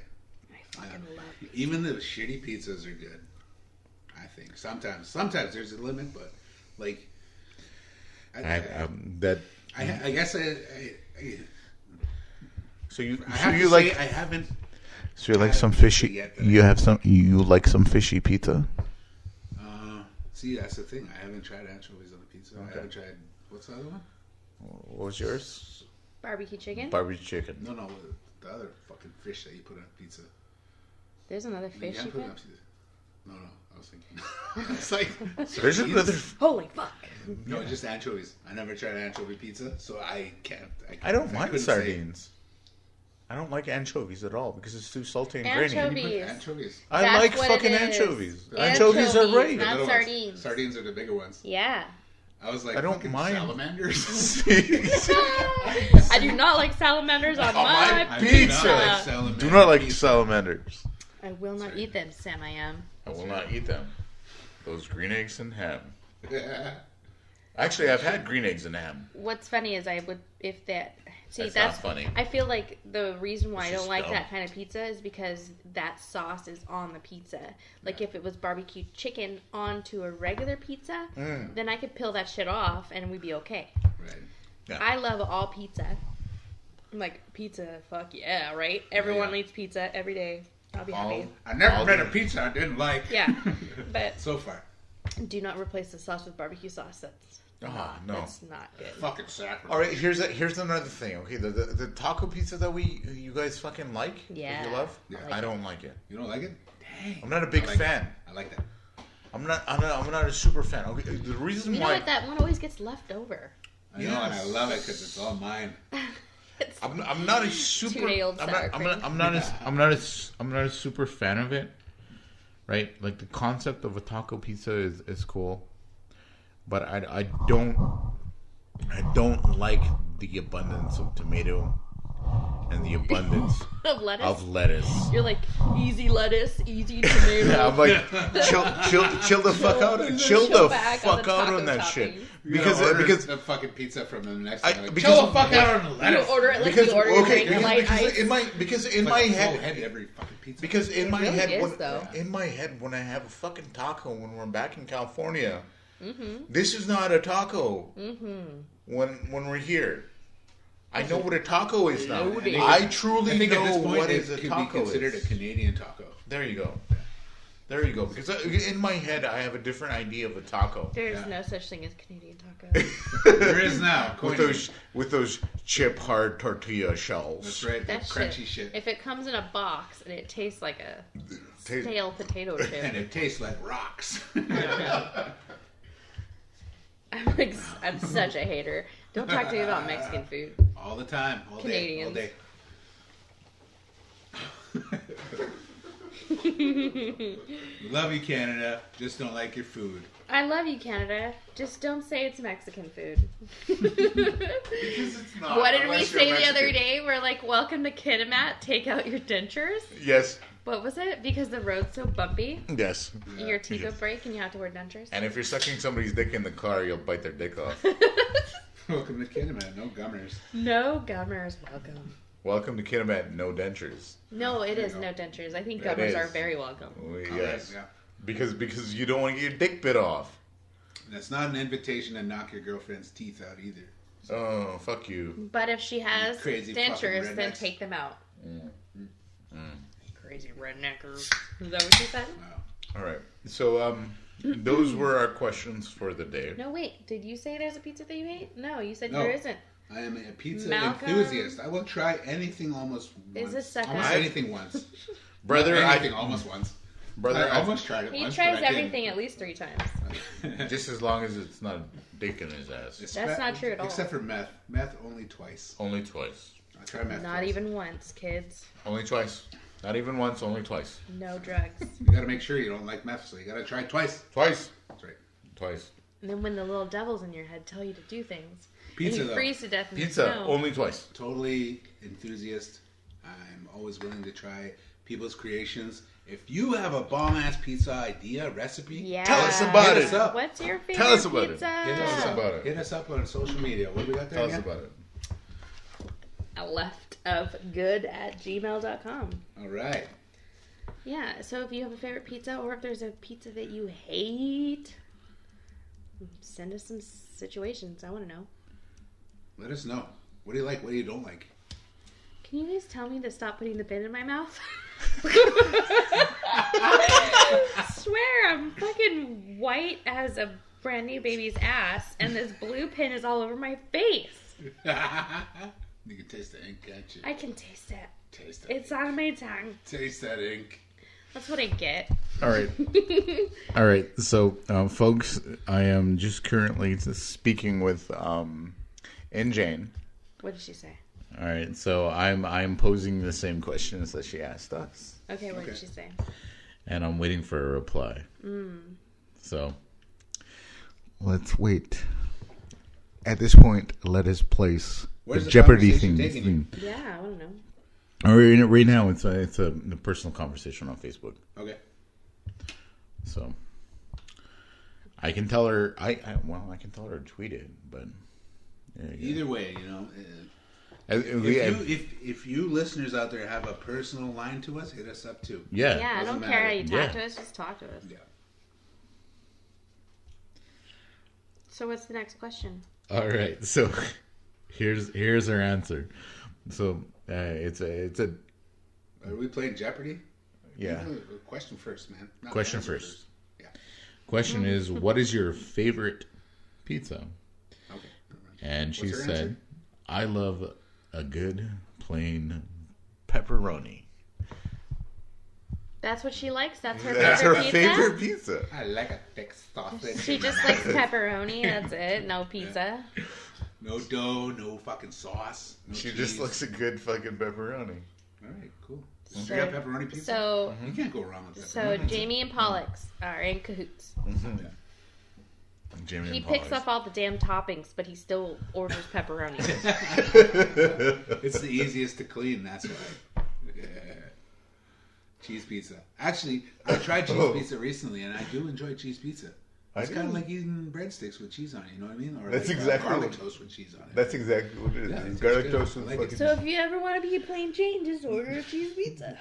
I fucking love pizza. Even the shitty pizzas are good. I think sometimes there's a limit, but like, I guess I So you have you to like say I haven't. so you like I some haven't fishy yet that you I- have some you like some fishy pizza? See, that's the thing. I haven't tried anchovies on the pizza. Okay. I haven't tried. What's the other one? What was yours? Barbecue chicken? Barbecue chicken. No, the other fucking fish that you put on pizza. There's another You fish can't you put it put? on pizza. No, I was thinking. It's like There's sardines. another. Holy fuck. No, just anchovies. I never tried anchovy pizza, so I can't. I don't couldn't mind say. sardines. I don't like anchovies at all because it's too salty and grainy. Anchovies. Anchovies. I That's like what fucking it is. anchovies. Anchovies are great. Not Little sardines. Ones. Sardines are the bigger ones. Yeah. I was like, I don't fucking mind. salamanders. I do not like salamanders on my my pizza. Do not like salamanders. I will not eat them, Sam. I am. I will not eat them. Those green eggs and ham. Actually, I've had green eggs and ham. What's funny is I would if that. See, That's that's not funny. I feel like the reason why I This don't is like dumb. that kind of pizza is because that sauce is on the pizza. Like if it was barbecue chicken onto a regular pizza, then I could peel that shit off and we'd be okay. Right. Yeah. I love all pizza. I'm like pizza, fuck yeah, right? Everyone Yeah. eats pizza every day. I'll be happy. I never All made the- a pizza I didn't like. Yeah, but So far. do not replace the sauce with barbecue sauce. No. That's not good. Fucking sacrilege. All right, here's another thing. Okay, the taco pizza that you guys fucking like, Yeah. that you love. Yeah. I don't like it. You don't like it? Dang. I'm not a big I like fan. it. I like that. I'm not a super fan. Okay, the reason You know why what? That one always gets left over. I know, and I love it because it's all mine. It's I'm not a super. Two-day-old sour cream. I'm not a super fan of it. Right, like the concept of a taco pizza is cool, but I don't like the abundance of tomato and the abundance of lettuce. of lettuce. You're like easy lettuce, easy tomato. I'm like chill the fuck out, chill the back on fuck the out taco on that topping. shit Because because the fucking pizza from the next I- one. Like, because- chill the fuck out on the You lettuce. order it like because you order your okay drink light ice. in my Like, so head heavy every fucking pizza. because in my really head is, when, though. in my head when I have a fucking taco when we're back in California, Mm-hmm. this is not a taco. When we're here. I know what a taco is now. Loaded. I truly I think know at this point what it is a could taco be considered is. a Canadian taco. There you go. There you go. Because in my head, I have a different idea of a taco. There's Yeah. no such thing as Canadian taco. There is now. with those chip hard tortilla shells. That's right. That That crunchy shit. If it comes in a box and it tastes like a Ta- stale potato And chip, it tastes like rocks. I'm such a hater. Don't talk to me about Mexican food. All the time. All Canadians. day. Love you, Canada. Just don't like your food. I love you, Canada. Just don't say it's Mexican food. Because it's not. What did we unless you're say the other Mexican. day? We're like, welcome to Kitimat, take out your dentures. Yes. What was it? Because the road's so bumpy, Yes. your teeth will Yes. break and you have to wear dentures. And if you're sucking somebody's dick in the car, you'll bite their dick off. Welcome to Kitimat. No gummers. No gummers, welcome. Welcome to Kitimat, no dentures. No, it There is you go. no dentures. I think It gummers is. are very welcome. Oh, yes. All right, yeah. Because you don't want to get your dick bit off. That's not an invitation to knock your girlfriend's teeth out either. Oh, fuck you. But if she has Crazy fucking dentures, then rednecks. take them out. Mm. Crazy redneckers. Is that what you said? Wow. All right. So, those were our questions for the day. No, wait. Did you say there's a pizza that you hate? No, you said No. there isn't. I am a pizza Malcolm. enthusiast. I will try anything almost Is once. a sucker. Almost anything once. Brother, Not anything almost once. brother, I almost tried it He once. tries but I didn't. everything at least 3 times. just as long as it's not dick in his ass. That's not true at all. Except for meth. Meth only twice. Only twice. I try meth Not twice. even once, kids. Only twice. Not even once, only twice. No drugs. You gotta make sure you don't like meth, so you gotta try twice. Twice. That's right. Twice. And then when the little devils in your head tell you to do things, Pizza, and you though. freeze to death in Pizza, the snow. only twice. Totally enthusiast. I'm always willing to try people's creations. If you have a bomb ass pizza idea, recipe, Yeah. Tell us about Hit us it. up. What's your favorite Tell us about it. pizza? Hit Tell us about it. Hit us up on social media. What do we got there Tell us again? about it. leftofgood@gmail.com. All right. Yeah, so if you have a favorite pizza or if there's a pizza that you hate, send us some situations. I want to know. Let us know. What do you like? What do you don't like? Can you guys tell me to stop putting the pin in my mouth? Swear, I'm fucking white as a brand new baby's ass, and this blue pin is all over my face. You can taste the ink, can't you? I can taste it. Taste it. It's on my tongue. Taste that ink. That's what I get. All right. All right. So, folks, I am just currently speaking with and Jane. What did she say? All right, so I'm posing the same questions that she asked us, Okay, what did she say? and I'm waiting for a reply. So let's wait. At this point, let us place Where's the the Jeopardy conversation theme. taking you? Yeah, I want to know. Right now, it's a personal conversation on Facebook. Okay. So I can tell her. I can tell her to tweet it, but Either way, if you listeners out there have a personal line to us, hit us up too. Yeah, Yeah, I don't Doesn't care how matter. you talk to us. Just talk to us. Yeah. So what's the next question? All right, so here's her answer. So it's a Are we playing Jeopardy? yeah. Question first, man. Not Question answer first. Yeah. Question is, what is your favorite pizza? Okay. And she What's her said, answer? I love a good plain pepperoni. That's what she likes. That's her That's her favorite pizza. favorite pizza. I like a thick sausage. She just likes pepperoni. That's it. No pizza. No dough, no fucking sauce. No She cheese. just looks a good fucking pepperoni. All right, cool. Straight up pepperoni pizza. So, You can't go wrong with so pepperoni. Jamie and Pollux are in cahoots. Yeah. Jamie He and picks Polly's. up all the damn toppings, but he still orders pepperoni. It's the easiest to clean, that's why. Yeah. Cheese pizza. Actually, I tried cheese pizza recently, and I do enjoy cheese pizza. It's kind of like eating breadsticks with cheese on it, you know what I mean? Or That's like exactly garlic what- toast with cheese on it. That's exactly what it is. Yeah, It's it tastes garlic good. toast I with like it. fucking. So if you ever want to be a plain Jane, just order a cheese pizza.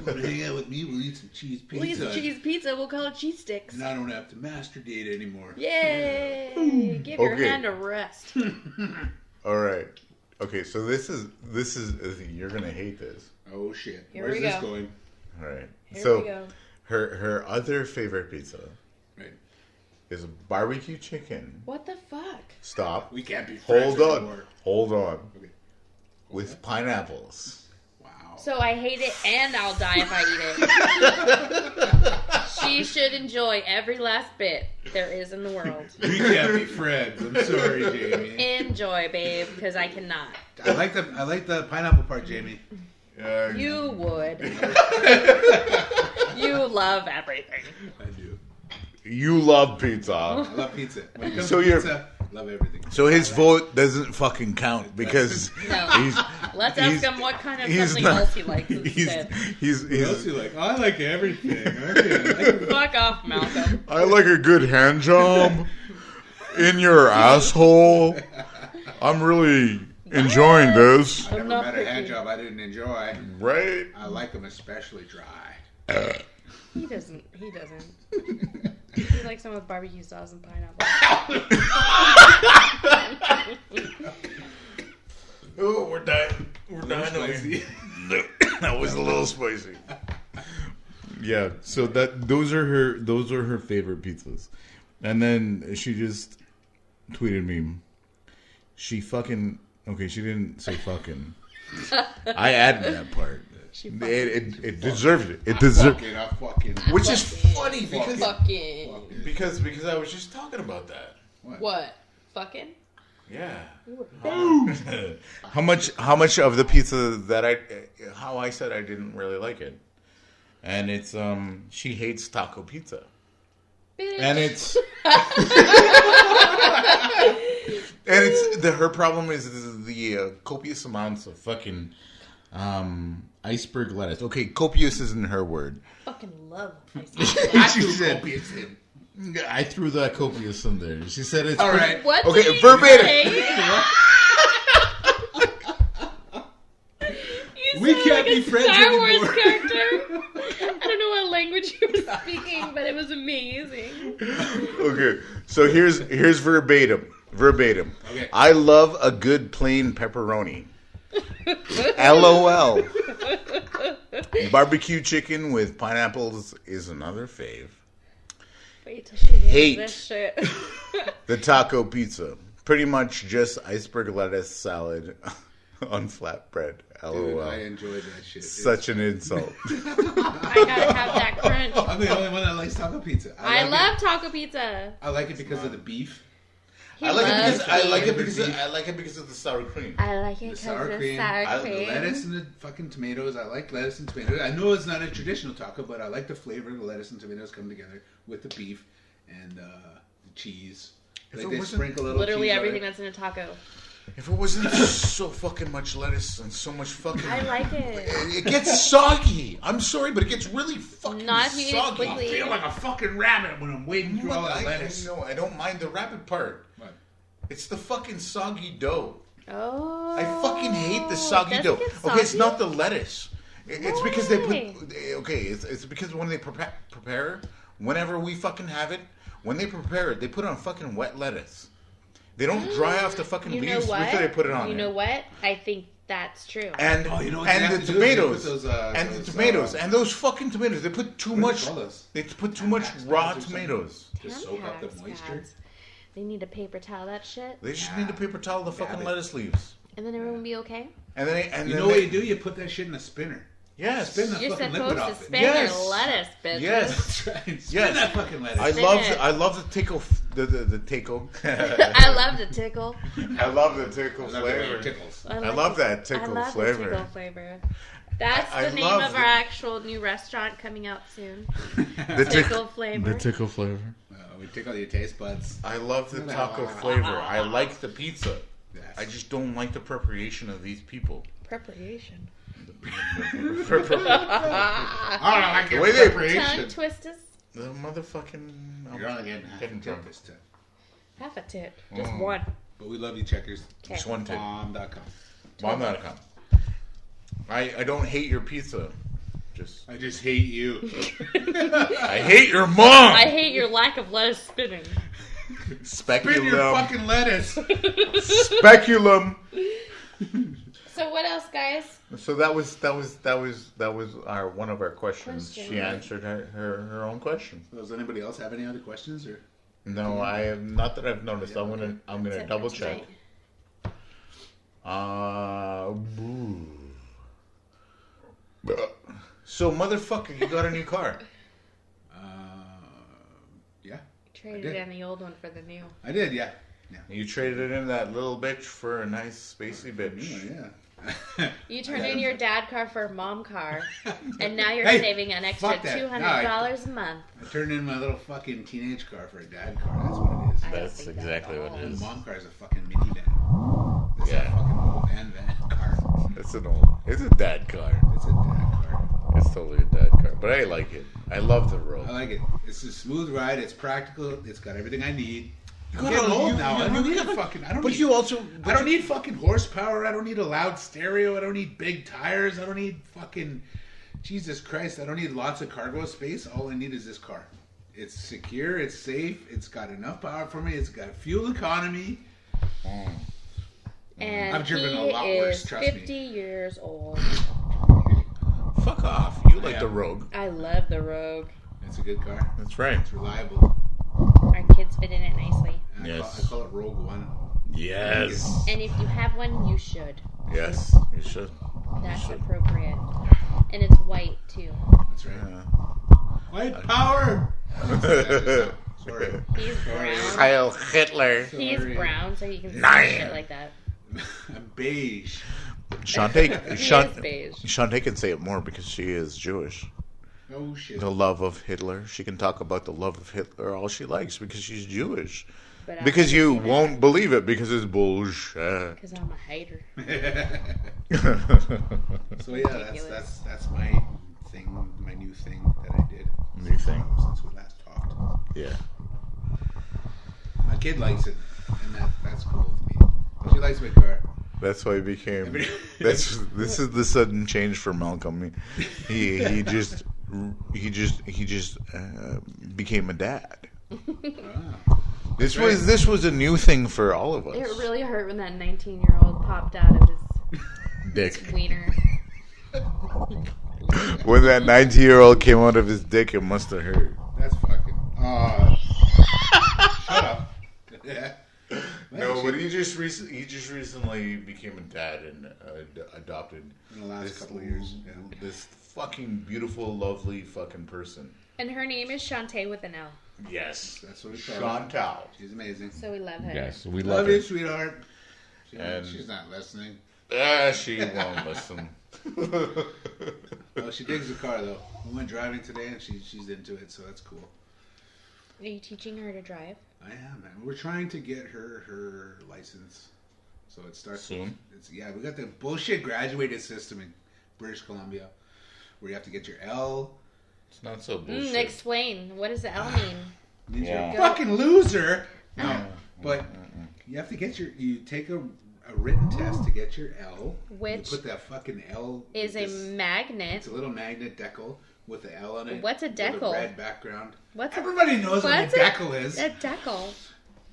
Wanna hang out with me? We'll eat some cheese pizza. We'll eat some cheese pizza. We'll call it cheese sticks. And I don't have to master date anymore. Yay! Give your Okay. hand a rest. All right. Okay, so this is you're gonna hate this. Oh shit. Here Where's we this go. going? All right. Here so we go. her other favorite pizza Right. is barbecue chicken. What the fuck? Stop. We can't be friends Hold on. anymore. Hold on. Okay. With pineapples. Wow. So I hate it and I'll die if I eat it. She should enjoy every last bit there is in the world. We can't be friends. I'm sorry, Jamie. Enjoy, babe, because I cannot. I like the pineapple part, Jamie. You would. You love everything. I do. You love pizza. I love pizza. When it comes So to you're- pizza, I love everything. So his vote doesn't fucking count because No. he's Let's he's- ask him what kind of he's something not- else he likes he's instead. What else you like? Oh, I like everything. Okay. Fuck off, Malcolm. I like a good hand job in your asshole. I'm really enjoying this, I never not met a hand picky. job I didn't enjoy. right? I like them especially dry. He doesn't. He likes them with barbecue sauce and pineapple. Oh, we're dying. We're dying. Spicy. That was a little spicy. Yeah. So those are her favorite pizzas, and then she just tweeted me. She fucking She didn't say fucking. I added that part. It deserved it. It deserved. Fucking. Which is funny because Fucking. because I was just talking about that. What? Fucking? Yeah. How much of the pizza that how I said I didn't really like it. And it's she hates taco pizza. Bitch. And it's her problem is the copious amounts of fucking iceberg lettuce. Okay, copious isn't her word. Fucking love ice She said I threw that copious in there. She said it's All right. What? Okay, did you verbatim. say? You We sound can't like be a friends Star Wars anymore. character. I don't know what language you were speaking, but it was amazing. Okay, so here's verbatim. Okay. I love a good plain pepperoni. LOL. Barbecue chicken with pineapples is another fave. Wait till she hears Hate. this shit. The taco pizza. Pretty much just iceberg lettuce salad on flatbread. LOL. Dude, I enjoyed that shit. Such an insult. I gotta have that crunch. I'm the only one that likes taco pizza. I like love it. taco pizza. I like it because of the beef. I like it because I like it flavored because beef. I like it because of the sour cream. I like it The because sour of cream, sour the cream. lettuce and the fucking tomatoes. I like lettuce and tomatoes. I know it's not a traditional taco, but I like the flavor of the lettuce and tomatoes come together with the beef and the cheese. If Like it they wasn't- sprinkle a little Literally cheese on everything it. that's in a taco. If it wasn't so fucking much lettuce and so much fucking, I like it. it gets soggy. I'm sorry, but it gets really fucking Not if you eat it soggy. I quickly. feel like a fucking rabbit when I'm wading through all that lettuce. No, I don't mind the rabbit part. What? It's the fucking soggy dough. Oh. I fucking hate the soggy Does it dough. get Okay, it's soggy? not the lettuce. It's because they Why? put. Okay, it's because when they prepare, whenever we fucking have it, when they prepare it, they put on fucking wet lettuce. They don't dry off the fucking You know leaves what? before they put it on. You there. know what? I think that's true. And Oh, you know what they and have the to do is they tomatoes put those, and those, the tomatoes and those fucking tomatoes. They put too What do much. they call those? They put too much Tampax raw pads or something? tomatoes. To soak up the Tampax moisture. pads. They need a paper towel that shit, They just Yeah. need to paper towel the fucking but- lettuce leaves. and then everyone will be okay. And then and You then know what you do? You put that shit in a spinner. Yes. Spin the You're fucking liquid supposed to off it. spin Yes. your lettuce, bitches. Yes. That's right. Spin Yes. that fucking lettuce. I Spin love it. I love the tickle the tickle. I love the tickle. I love the tickle I love the way it flavor. tickles. I love that I tickle love flavor. the tickle flavor. That's I the name love of our the- actual new restaurant coming out soon. The Tickle flavor. tickle flavor. We tickle your taste buds. I love the taco flavor. I like the pizza. Yes. I just don't like the preparation of these people. Preparation. I don't like The your way they- preparation. Tongue twisters. The motherfucking. You're only getting half Getting a drunk. this time. Half a tit. Just Mm. one. But we love you, checkers. Okay. Just one tip. Bomb.com. Bomb.com. I don't hate your pizza. Just I just hate you. I hate your mom. I hate your lack of lettuce spinning. Spin your Speculum. fucking lettuce. Speculum. So what else, guys? So that was our one of our questions. Question. She answered her own question. Does anybody else have any other questions? Or No, I have not that I've noticed. I'm gonna That's it for double check. tonight. Boo. So motherfucker, you got a new car. yeah, Traded did. in the old one for the new. I did. Yeah, You traded in that little bitch for a nice spacey bitch. yeah. You turned in your dad car for a mom car, and now you're Hey, saving an extra fuck that. $200 a month. I turned in my little fucking teenage car for a dad car. That's what it is. I don't That's think that exactly at what all. it The is. mom car is a fucking minivan. It's Yeah. a fucking old van car. It's an old. It's a dad car. It's a dad car. It's totally a dad car. But I like it. I love the road. I like it. It's a smooth ride. It's practical. It's got everything I need. I'm got getting all- old you- now. you- I don't you need a got- fucking. I don't But need. you also. I don't need fucking horsepower. I don't need a loud stereo. I don't need big tires. I don't need fucking. Jesus Christ. I don't need lots of cargo space. All I need is this car. It's secure. It's safe. It's got enough power for me. It's got fuel economy. And I've driven he a lot is worse, trust me. 50 years old. Fuck off. You like Yeah. the Rogue. I love the Rogue. It's a good car. That's right. It's reliable. Our kids fit in it nicely. And Yes. I call it Rogue One. Yes. And if you have one, you should. Yes. You should. That's should. appropriate. And it's white, too. That's right. Yeah. White power. Sorry. He's brown. Heil Hitler. He's Sorry. brown, so you can say Nine. shit like that. I'm beige. Chante, He is beige. Chante can say it more because she is Jewish. Oh shit. The love of Hitler. She can talk about the love of Hitler all she likes because she's Jewish. But Because you won't believe it because it's bullshit. Because I'm a hater. So yeah, that's my thing, my new thing that I did. New thing. Since we last talked. Yeah. My kid likes it, and that's cool with me. She likes my car. That's why he became. This is the sudden change for Malcolm. He just became a dad. Wow. This was a new thing for all of us. It really hurt when that 19-year-old popped out of his Dick. wiener. When that 90-year-old came out of his dick, it must have hurt. That's fucking. Shut up. Yeah. No, but he just recently became a dad and adopted In the last couple of years. Yeah. this fucking beautiful, lovely fucking person. And her name is Chante with an L. Yes. That's what we call her. Chante. She's amazing. So we love her. Yes, we Love love you, her. sweetheart. And- She's not listening. She won't listen. Oh, she digs the car though. We went driving today, and she's into it, so that's cool. Are you teaching her to drive? I am, man. We're trying to get her license, so it starts Soon? We got the bullshit graduated system in British Columbia, where you have to get your L. It's not so bullshit. Explain. What does the L mean? Means Yeah. you're a fucking loser. No, but you have to get you take a written test to get your L. Which you put that fucking L is a magnet. It's a little magnet decal with the L on it. What's a with decal? red background. What's a Everybody knows what a decal is. A decal.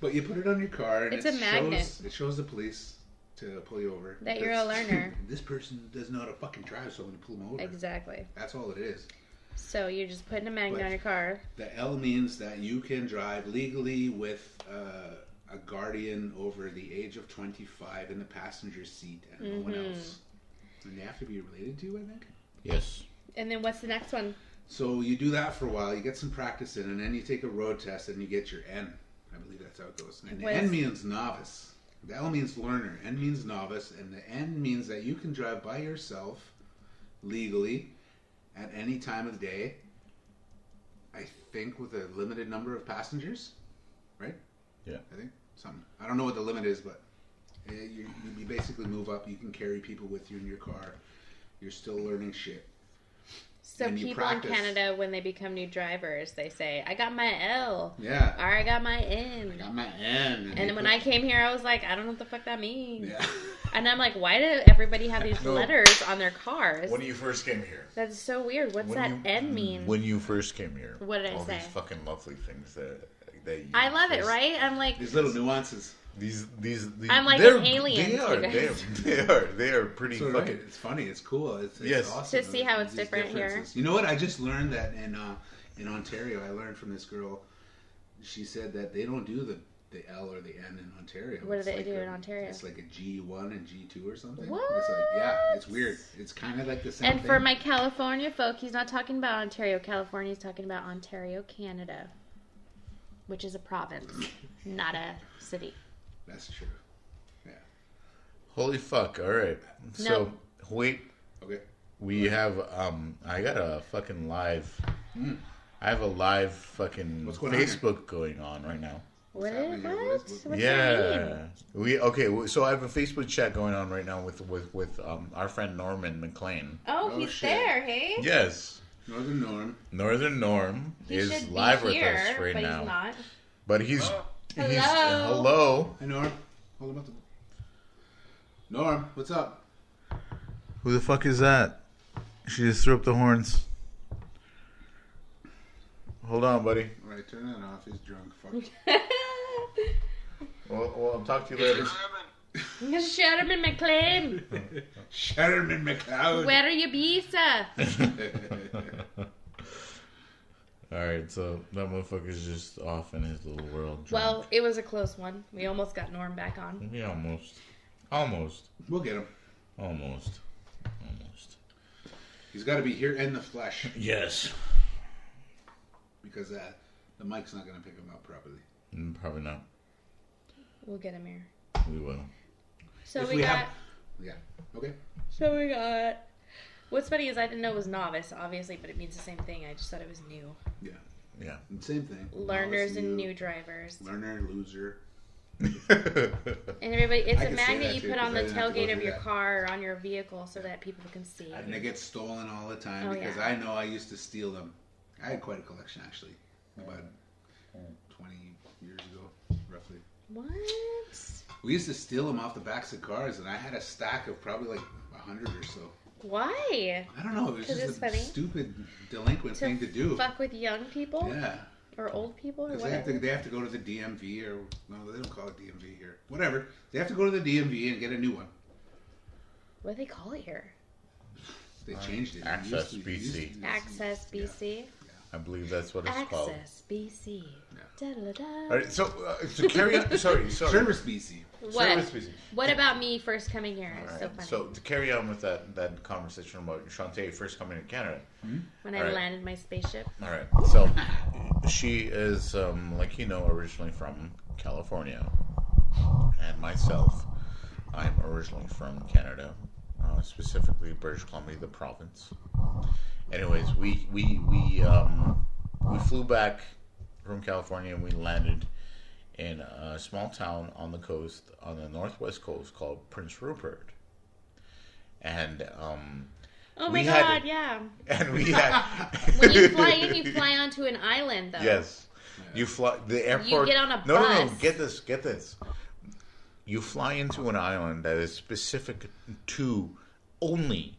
But you put it on your car, and It's a magnet. It shows the police to pull you over. That you're a learner. This person doesn't know how to fucking drive, so I'm going to pull them over. Exactly. That's all it is. So you're just putting a magnet on your car. The L means that you can drive legally with a guardian over the age of 25 in the passenger seat and no one else. And they have to be related to you, I think. Yes. And then what's the next one? So you do that for a while, you get some practice in, and then you take a road test and you get your N. I believe that's how it goes. And the N means novice. The L means learner. N means novice. And the N means that you can drive by yourself legally at any time of day. I think with a limited number of passengers, right? Yeah. I think something. I don't know what the limit is, but you basically move up. You can carry people with you in your car. You're still learning shit. So And you people in practice. Canada, when they become new drivers, they say, I got my L. Yeah. Or I got my N. I got my N. And when I came here, I was like, I don't know what the fuck that means. Yeah. And I'm like, why do everybody have these letters on their cars? When you first came here. That's so weird. What's that N mean? When you first came here. What did I all say? These fucking lovely things that you I love it, first- right? I'm like, These little nuances. These I'm like they're- an alien They to are. you guys. They are pretty So, fucking. right, it's funny. It's cool. It's Yes. awesome. To see how it's These different here. differences. You know what? I just learned that in Ontario. I learned from this girl. She said that they don't do the L or the N in Ontario. What do It's they like do in Ontario? It's like a G1 and G2 or something. What? It's like, yeah, it's weird. It's kind of like the same and thing. for my California folk, he's not talking about Ontario, California. He's talking about Ontario, Canada, which is a province, not a city. That's true. Yeah. Holy fuck! All right. So No. wait, Okay. we have I got a fucking live. I have a live fucking What's going on here? Facebook going on right now. What? happening here? What? What is- What's that Yeah, mean? So I have a Facebook chat going on right now with our friend Norman McLean. Oh, Oh, he's shit. there, hey? Yes, Northern Norm. Northern Norm He is should live be with here, us right but now. he's not. But he's Hello. hello. Hi, Norm. Hold him up. Norm, what's up? Who the fuck is that? She just threw up the horns. Hold on, buddy. All right, turn that off. He's drunk. Fuck. Well, I'll talk to you later. Sherman McLean, Sherman McLeod. where are you be, sir? Alright, so that motherfucker's just off in his little world. Well, it was a close one. We almost got Norm back on. Yeah, almost. We'll get him. Almost. He's got to be here in the flesh Yes. because the mic's not going to pick him up properly. Probably not. We'll get him here. We will. So If we we got. have- Yeah. Okay. So we got. What's funny is I didn't know it was novice, obviously, but it means the same thing. I just thought it was new. Yeah. Yeah. Same thing. Learners Novice, and new drivers. Learner, loser. And everybody, it's I a can say magnet that you too, put 'cause on I the didn't have to go tailgate of through your that. car or on your vehicle so that people can see. And they get stolen all the time Oh, because yeah. I know I used to steal them. I had quite a collection actually, about 20 years ago, roughly. What? We used to steal them off the backs of cars, and I had a stack of probably like 100 or so. Why? I don't know. It was 'Cause just it's a funny. stupid, delinquent thing to do. Fuck with young people? Yeah, Or old people? Or because whatever? they have to go to the DMV or no, they don't call it DMV here. Whatever. They have to go to the DMV and get a new one. What do they call it here? They changed it. It Access used to- it used to- BC. Access BC? I believe that's what it's called. Access BC. Da-da-da-da. All right, so carry on. Sorry. Service BC. What? Service busy. What about me first coming here? All It's so right. funny. So to carry on with that conversation about Chante first coming to Canada. When I all right. landed my spaceship. All right. So she is, like you know, originally from California, and myself, I'm originally from Canada, specifically British Columbia, the province. Anyways, we flew back from California and we landed in a small town on the coast, on the northwest coast, called Prince Rupert. And Oh we my had- god, yeah. and we had When you fly in, you fly onto an island, though. yes, you fly the airport. You get on a no, bus. get this. You fly into an island that is specific to only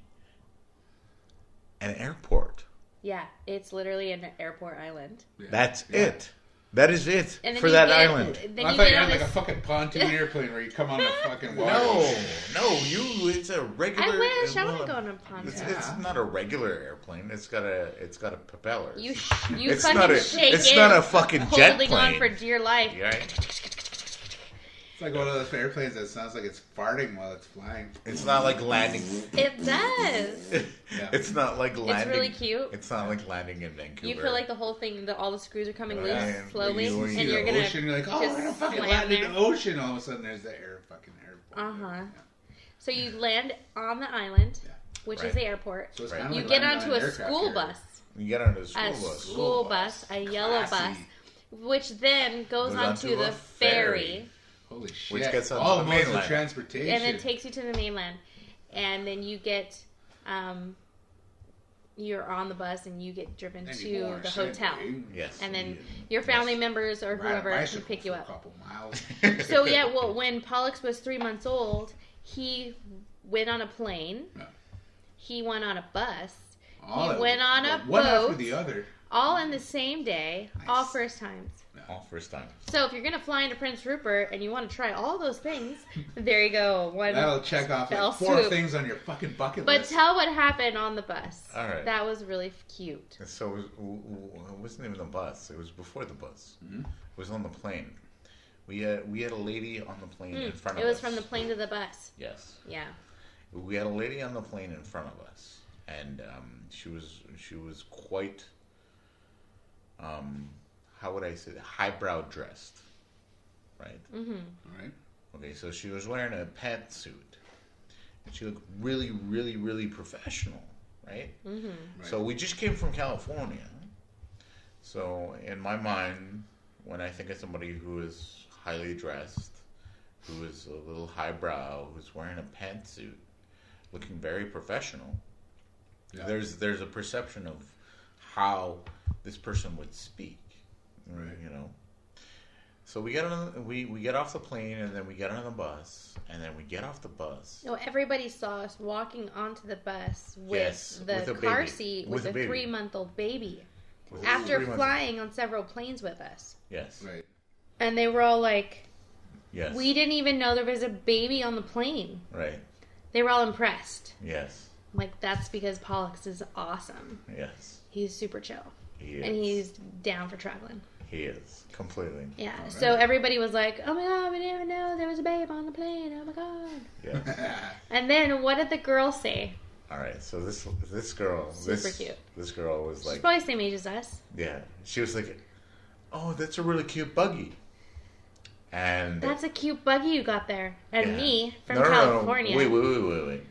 an airport. Yeah, it's literally an airport island. Yeah. That's Yeah. it. That is it And then for you that get- island. Then I you thought get you on had like a this. fucking pontoon airplane where you come on the fucking water. No, it's a regular. I wish I well, want to go on a pontoon. It's not a regular airplane. It's got a propeller. You It's fucking not a- shake it's it, not a fucking jet holding on plane. for dear life. Right? It's like one of those airplanes that sounds like it's farting while it's flying. It's not like landing. It does. Yeah. It's not like landing. really cute. It's not like landing in Vancouver. You feel like the whole thing, all the screws are coming loose Right. slowly, You See and the you're gonna ocean, you're like, oh, just we're gonna fucking slam land in there. the ocean. All of a sudden, there's the fucking airport. Uh-huh. So you land on the island, Yeah. which Right. is the airport. So it's Right. kind of You like get landing onto on an a aircraft school carrier. bus. you get on a school A bus. school bus, a yellow bus, Classy. which then goes Goes onto onto the a ferry, ferry. Holy shit! Which gets onto all the modes mainland. of transportation. and then takes you to the mainland. And then you get, you're on the bus and you get driven Then to you go on a the hotel. Segway, Yes. And then your family members or ride a whoever can bicycle pick you for a up. couple miles. So yeah, well, when Pollux was 3 months old, he went on a plane. Yeah. He went on a bus. All He of went it. on a one after boat. the other. All in the same day, all Nice. first times. All first time. So if you're gonna fly into Prince Rupert and you want to try all those things, there you go. One. That'll check off fell like 4 swoop. things on your fucking bucket But list. tell what happened on the bus. All right. That was really cute. So it wasn't even the bus. It was before the bus. Mm-hmm. It was on the plane. We had a lady on the plane in front of It us. was from the plane to the bus. Yes. Yeah. We had a lady on the plane in front of us, and she was quite, how would I say, highbrow dressed, right? Mm-hmm. All right. Okay, so she was wearing a pantsuit, and she looked really, really, really professional, right? Mm-hmm. Right. So we just came from California. So in my mind, when I think of somebody who is highly dressed, who is a little highbrow, who's wearing a pantsuit, looking very professional, Yeah. there's a perception of how this person would speak, Right. you know. So we get we get off the plane, and then we get on the bus, and then we get off the bus. No, everybody saw us walking onto the bus with Yes, the with a car baby. seat With with a a baby. 3-month-old baby. With a After 3 months- flying on several planes with us. Yes. Right. And they were all like, Yes. we didn't even know there was a baby on the plane. Right. They were all impressed. Yes. I'm like, that's because Pollux is awesome. Yes. He's super chill. He is. And he's down for traveling. He is completely. Yeah. All So right. everybody was like, oh my god, we didn't even know there was a babe on the plane. Oh my god. Yes. And then what did the girl say? All right. So this girl, Super cute. This girl was She's like, probably the same age as us. yeah. She was like, oh, that's a really cute buggy. And That's a cute buggy you got there. And yeah. me from No. California. Wait.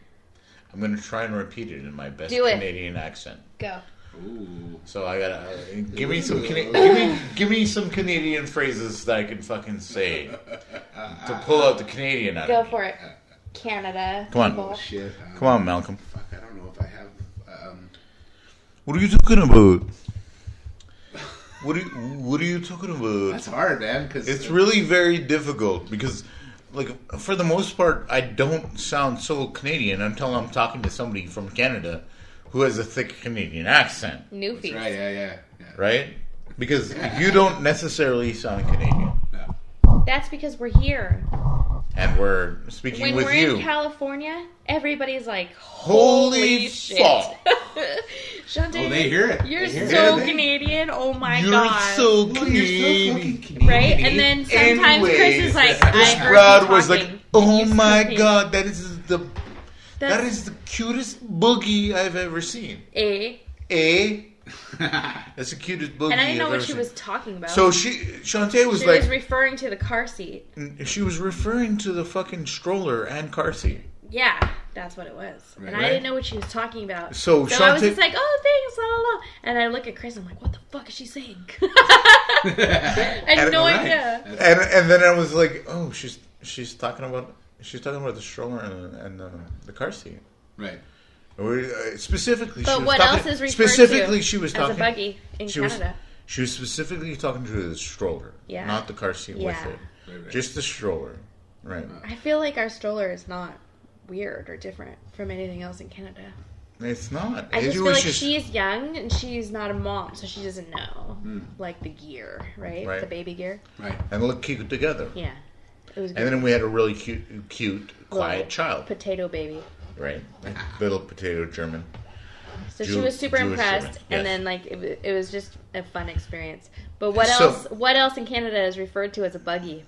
I'm gonna try and repeat it in my best Do it. Canadian accent. Go. Ooh. So I gotta give me some give me some Canadian phrases that I can fucking say to pull out the Canadian out Go of me. for it. Canada. Come on. people. Oh shit. Come on, Malcolm. Fuck, I don't know if I have. What are you talking about? What are you talking about? That's hard, man. Because It's really very difficult because, like, for the most part, I don't sound so Canadian until I'm talking to somebody from Canada who has a thick Canadian accent, Newfies. Right. Yeah. right? Because you don't necessarily sound Canadian, No. That's because we're here. and we're speaking When with we're you. in California, everybody's like, Holy holy shit. fuck. Chante, Oh, they hear it. You're They hear so it. Canadian. Oh my You're god. so Well, Canadian. you're so fucking Canadian. Right? And then sometimes Chris Anyways, is like, this I heard crowd you was like, talking. "Oh You my speak. god, that is the That's cutest boogie I've ever seen." A. A That's the cutest boogie. And I didn't know I've what ever she seen. was talking about. So Chante was she like, was referring to the car seat. she was referring to the fucking stroller and car seat. Yeah, that's what it was. Right. And I didn't know what she was talking about. So I was Chante- just like, oh, thanks, la la la. And I look at Chris, I'm like, what the fuck is she saying? I had no Right. idea. And then I was like, oh, she's talking about the stroller and the car seat. Right. Specifically, But she was what talking, else is referred specifically to she was as talking a buggy in she Canada? she was specifically talking to the stroller, Yeah. not the car seat with Yeah. it, Right. just the stroller, right? I feel like our stroller is not weird or different from anything else in Canada. It's not. I It just feel was like she's young and she's not a mom, so she doesn't know like the gear, right? Right. The baby gear. Right. and look cute together. Yeah, it was good. And then we had a really cute, quiet Little child, potato baby. right? Little potato German. So she was super Jewish impressed, German, and yes. then like it was just a fun experience. But what So- else? What else in Canada is referred to as a buggy?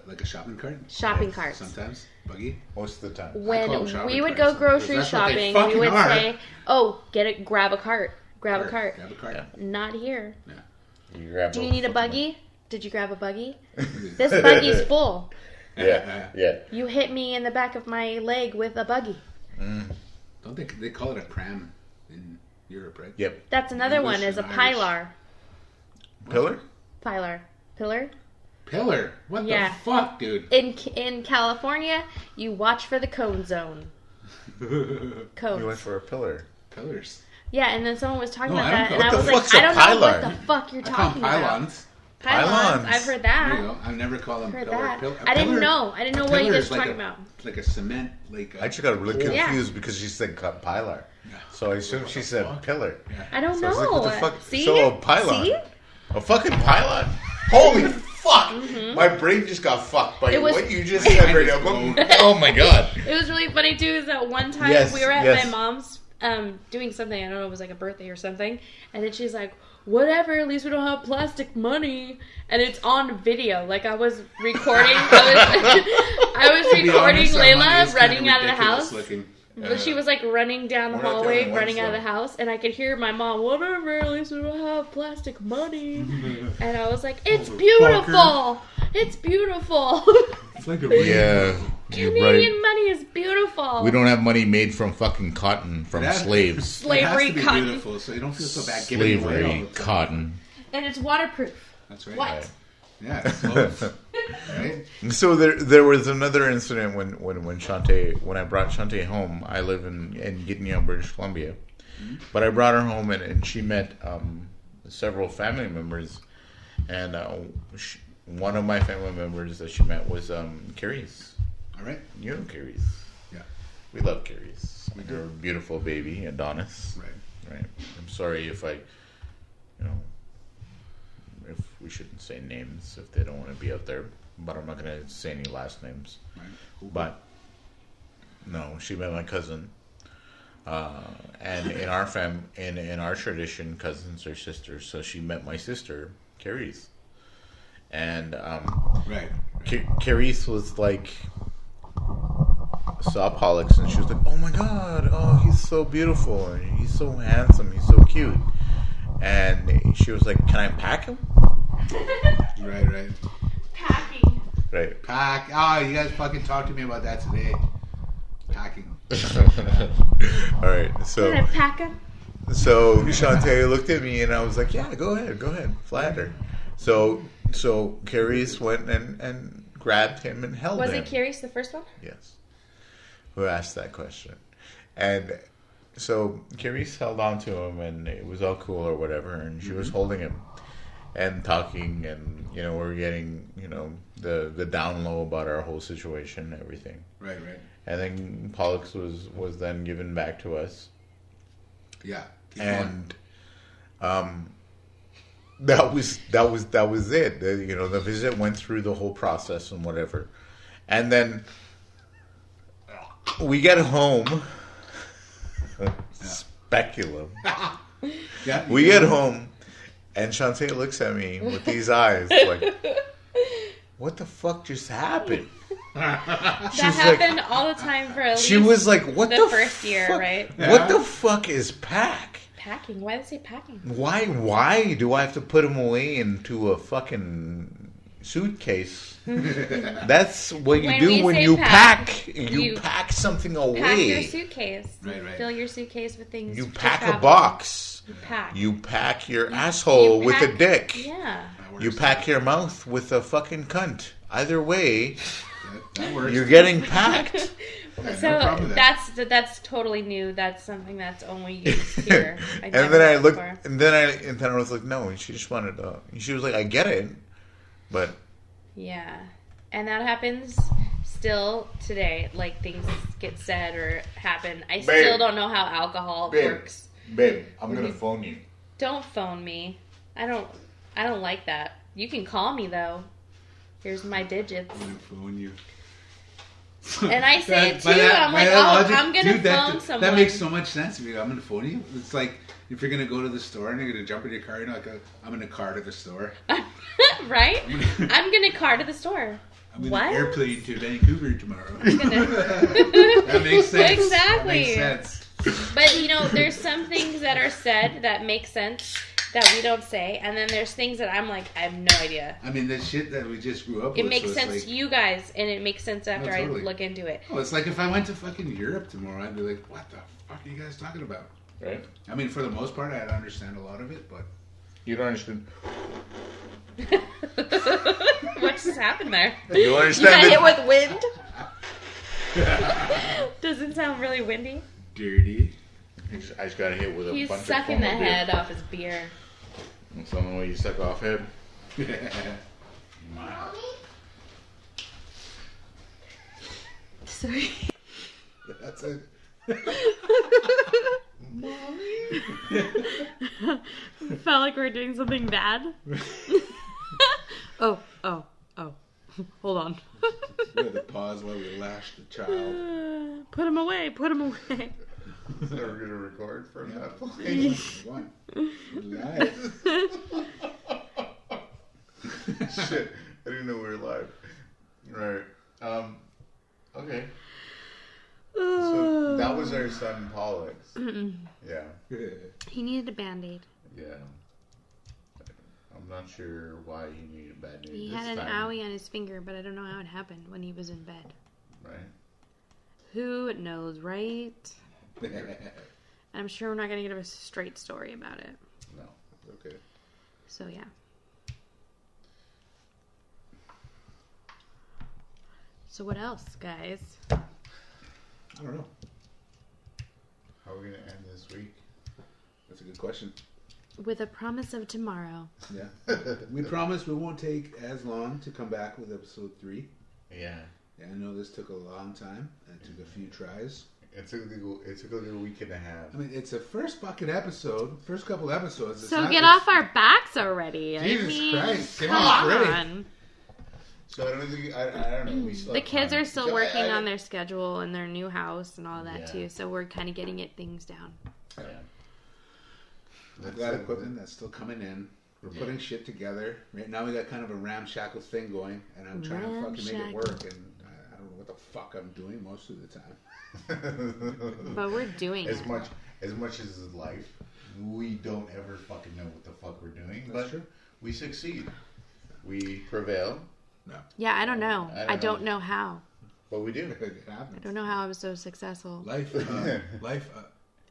Like a shopping cart. Shopping carts. Sometimes buggy. Most of the time. I call When them shopping we would carts, go grocery because that's what they shopping, we fucking would are. say, "Oh, grab a cart, grab a cart." Grab a cart. Yeah. Not here. You grab Do you both need a of them. Buggy? Did you grab a buggy? This buggy's full. Yeah. You hit me in the back of my leg with a buggy. Don't they call it a pram in Europe, right? Yep. That's another English one. Is a and Irish. pilar. Pillar. Pillar. Pillar. What Yeah. the fuck, dude? In California, you watch for the cone zone. You Cones. went for a pillar. Pillars. Yeah, and then someone was talking No, about I that, don't and know. I What was the like, fuck's a I don't know what pilar? the fuck you're I call talking them about. pylons. Pylons. I've heard There that. you go. I've never called them Heard pillar. that. A I didn't pillar- know. I didn't know a what you pillar guys is were like talking about. Like a cement, like. I actually got really pole. confused because she said pilar. So I assumed she said pillar. I don't So I was know. like, what the fuck? See? So a pylon. See? A fucking pylon. Holy fuck! My brain just got fucked by It was- what you just said right now. Oh my god. It was really funny too. Is that one time Yes, we were at yes. my mom's doing something. I don't know. It was like a birthday or something. And then she's like, "Whatever. At least we don't have plastic money." And it's on video. Like I was recording. I was To be recording honest, our money Layla is kinda running out of the ridiculous house. looking. But she was like running down the We're not the hallway, only ones, running out of though. the house, and I could hear my mom, "Whatever, at least we don't have plastic money." And I was like, "It's beautiful! It's beautiful! It's like a Yeah. You're Canadian right. money is beautiful!" We don't have money made from fucking cotton from That- slaves. Slavery it has to be cotton. beautiful, so you don't feel so bad giving it away all Slavery the time. cotton. And it's waterproof. That's right. What? Yeah, it floats. Right? So there was another incident when I brought Chante home. I live in Gatineau, British Columbia, but I brought her home and she met several family members, and one of my family members that she met was Carrie's. All right. You know Carrie's. Yeah. We love Carrie's. Her beautiful baby Adonis. Right. Right. I'm sorry if if we shouldn't say names if they don't want to be out there, but I'm not going to say any last names. Right. Cool. But no, she met my cousin, and in our in our tradition, cousins are sisters. So she met my sister, Carrie's, and Right. Carrie's was like saw Pollux, and she was like, "Oh my god! Oh, he's so beautiful, and he's so handsome, he's so cute." And she was like, "Can I pack him?" Right. Packing. Right. Pack. Oh, you guys fucking talked to me about that today. Packing. All right. Can I pack him? So Chante looked at me, and I was like, "Yeah, go ahead, fly at her." So Carrie's went and grabbed him and held Was him. it Curious, the first one? Yes. Who asked that question? And so Carrie's held on to him, and it was all cool or whatever, and she was holding him and talking, and we're getting the down low about our whole situation and everything. Right. And then Pollux was then given back to us, Yeah. Keep and that was it. The visit went through the whole process and whatever, and then we get home. Speculum. going. Yeah. We get home, and Chante looks at me with these eyes like, "What the fuck just happened?" That She was happened all the time for at least She was like, "What the the first year, fuck? right? What the fuck is pack? Packing. Why did they say packing? Why do I have to put them away into a fucking suitcase? That's what you When do we when say you pack, pack. You you pack something away. Pack your suitcase. Right, right. Fill your suitcase with things. You to pack a travel. box. You pack. You pack your asshole You with a pack- dick. Yeah. That works. You pack your mouth with a fucking cunt. Either way, That works. you're getting packed. Yeah, So no problem with that. that's totally new. That's something that's only used here. And never then I heard looked, before. and then I was like, no. She just wanted to. She was like, I get it, but Yeah, and that happens still today. Like things get said or happen. I still don't know how alcohol works. babe, I'm gonna phone you. Don't phone me. I don't like that. You can call me though. Here's my digits. I'm gonna phone you. And I say it By too. that- I'm by like, that oh, logic, I'm gonna dude, phone someone. That makes so much sense to me. I'm gonna phone you. It's like if you're gonna go to the store and you're gonna jump in your car, you're like, I'm in a car to the store. Right? I'm gonna car to the store. I'm in What? an airplane to Vancouver tomorrow. Gonna- That makes sense. Exactly. That makes sense. But you know, there's some things that are said that make sense that we don't say, and then there's things that I'm like, I have no idea. I mean, the shit that we just grew up It with. makes so it's sense like, to you guys, and it makes sense after totally. I look into it. Oh, it's like if I went to fucking Europe tomorrow, I'd be like, what the fuck are you guys talking about? Right? I mean, for the most part, I'd understand a lot of it, but You don't understand. What just happened there? You You got understand hit it? with wind? Does it sound really windy? dirty. I just got hit with a He's bunch sucking of the foam beer. head off his beer. That's the only way you suck off head. Sorry. That's it. Felt like we were doing something bad. Oh. Hold on. We had to pause while we lashed the child. Put him away. Put him away. So we're gonna record from that point. One. Live. Shit, I didn't know we were live. Right. Okay. So that was our son Pollux. Yeah. He needed a Band-Aid. Yeah. I'm not sure why he needed a bad news. He this had an time. owie on his finger, but I don't know how it happened when he was in bed. Right. Who knows, right? I'm sure we're not going to get a straight story about it. No. Okay. So, yeah. So, what else, guys? I don't know. How are we gonna end this week? That's a good question. With a promise of tomorrow. Yeah. We promise we won't take as long to come back with episode 3. Yeah. Yeah, I know this took a long time. And it took a few tries. It took a week and a half. I mean, it's a first fucking episode. First couple episodes. It's So not- get it's- off our backs already. Jesus Christ, get come off already. on. So I don't think I don't know. We still The have kids time. are still So working I- on their schedule and their new house and all that Yeah. too. So we're kind of getting things down. Yeah. I've got equipment that's still coming in. We're putting shit together. Right now we got kind of a ramshackle thing going, and I'm trying to fucking make it Ramshackle. work. And I don't know what the fuck I'm doing most of the time. But we're doing as it. much as is life, we don't ever fucking know what the fuck we're doing. That's but true. we succeed. We prevail, Yeah, I don't know. I I don't don't know. know how. but we do. It happens. I don't know how I was so successful. Life, life.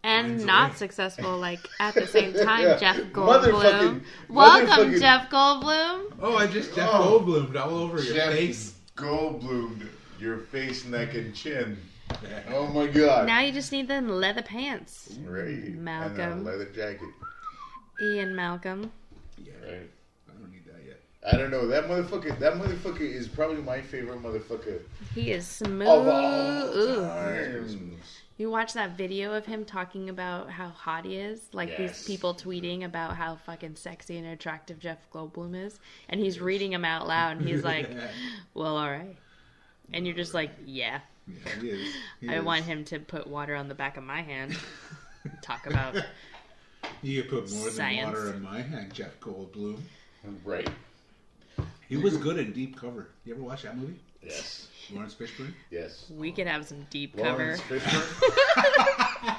And Mine's not away. successful, like, at the same time, Yeah. Jeff Motherfucking- Goldblum. Welcome, motherfucking- Jeff Goldblum. Oh, I just Jeff Oh. Goldbloomed all over your Jeff face. Goldbloomed your face, neck, and chin. Oh my god! Now you just need them leather pants. Right. Malcolm. And a leather jacket. Ian Malcolm. Yeah, Right. I don't need that yet. I don't know. That motherfucker is probably my favorite motherfucker He is smooth. of all Ooh. times. You watch that video of him talking about how hot he is? Like Yes. these people tweeting about how fucking sexy and attractive Jeff Goldblum is. And he's reading them out loud and he's like, well, alright. And you're just like, yeah. Yeah, he is. He I is. want him to put water on the back of my hand. Talk about You could put more Science. than water in my hand, Jeff Goldblum. Right. He was good in Deep Cover. You ever watch that movie? Yes. Lawrence Fishburne? Yes. We could have some deep cover. Lawrence Fishburne.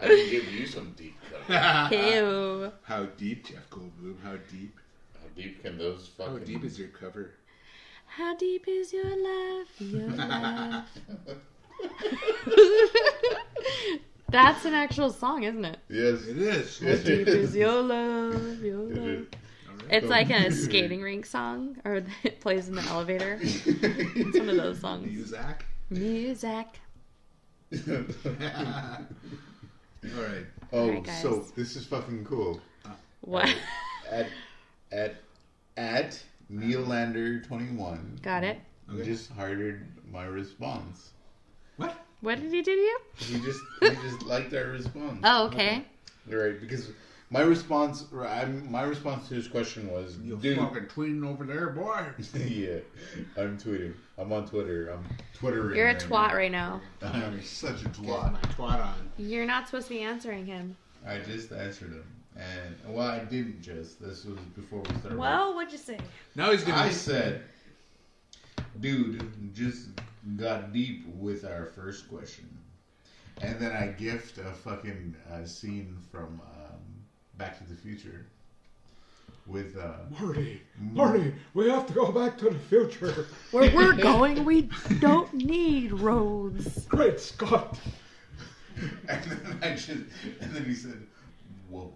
I can give you some deep cover. Ew. How deep, Jeff Goldblum? How deep? How deep can those fucking... How deep is your cover? How deep is your love? Your love. That's an actual song, isn't it? Yes. It is. How deep is your love? Your love. It's like a skating rink song, or it plays in the elevator. It's one of those songs. Muzak? Music. All right. Oh, Alright, guys. so this is fucking cool. What? At Neolander21. Got it. Okay. Just hearted my response. What? What did he do to you? He just liked our response. Oh, okay. Right, because my response to his question was, You dude. fucking tweeting over there, boy. Yeah, I'm tweeting. I'm on Twitter. I'm Twittering. You're a twat right now. I'm such a Get twat. my twat on. You're not supposed to be answering him. I just answered him, and well, I didn't just. This was before we started. Well, what'd you say? Now he's gonna. I said, dude, just got deep with our first question, and then I gift a fucking scene from Back to the Future with Marty, we have to go back to the future. Where we're going, we don't need roads. Great Scott. and then he said, "Whoa,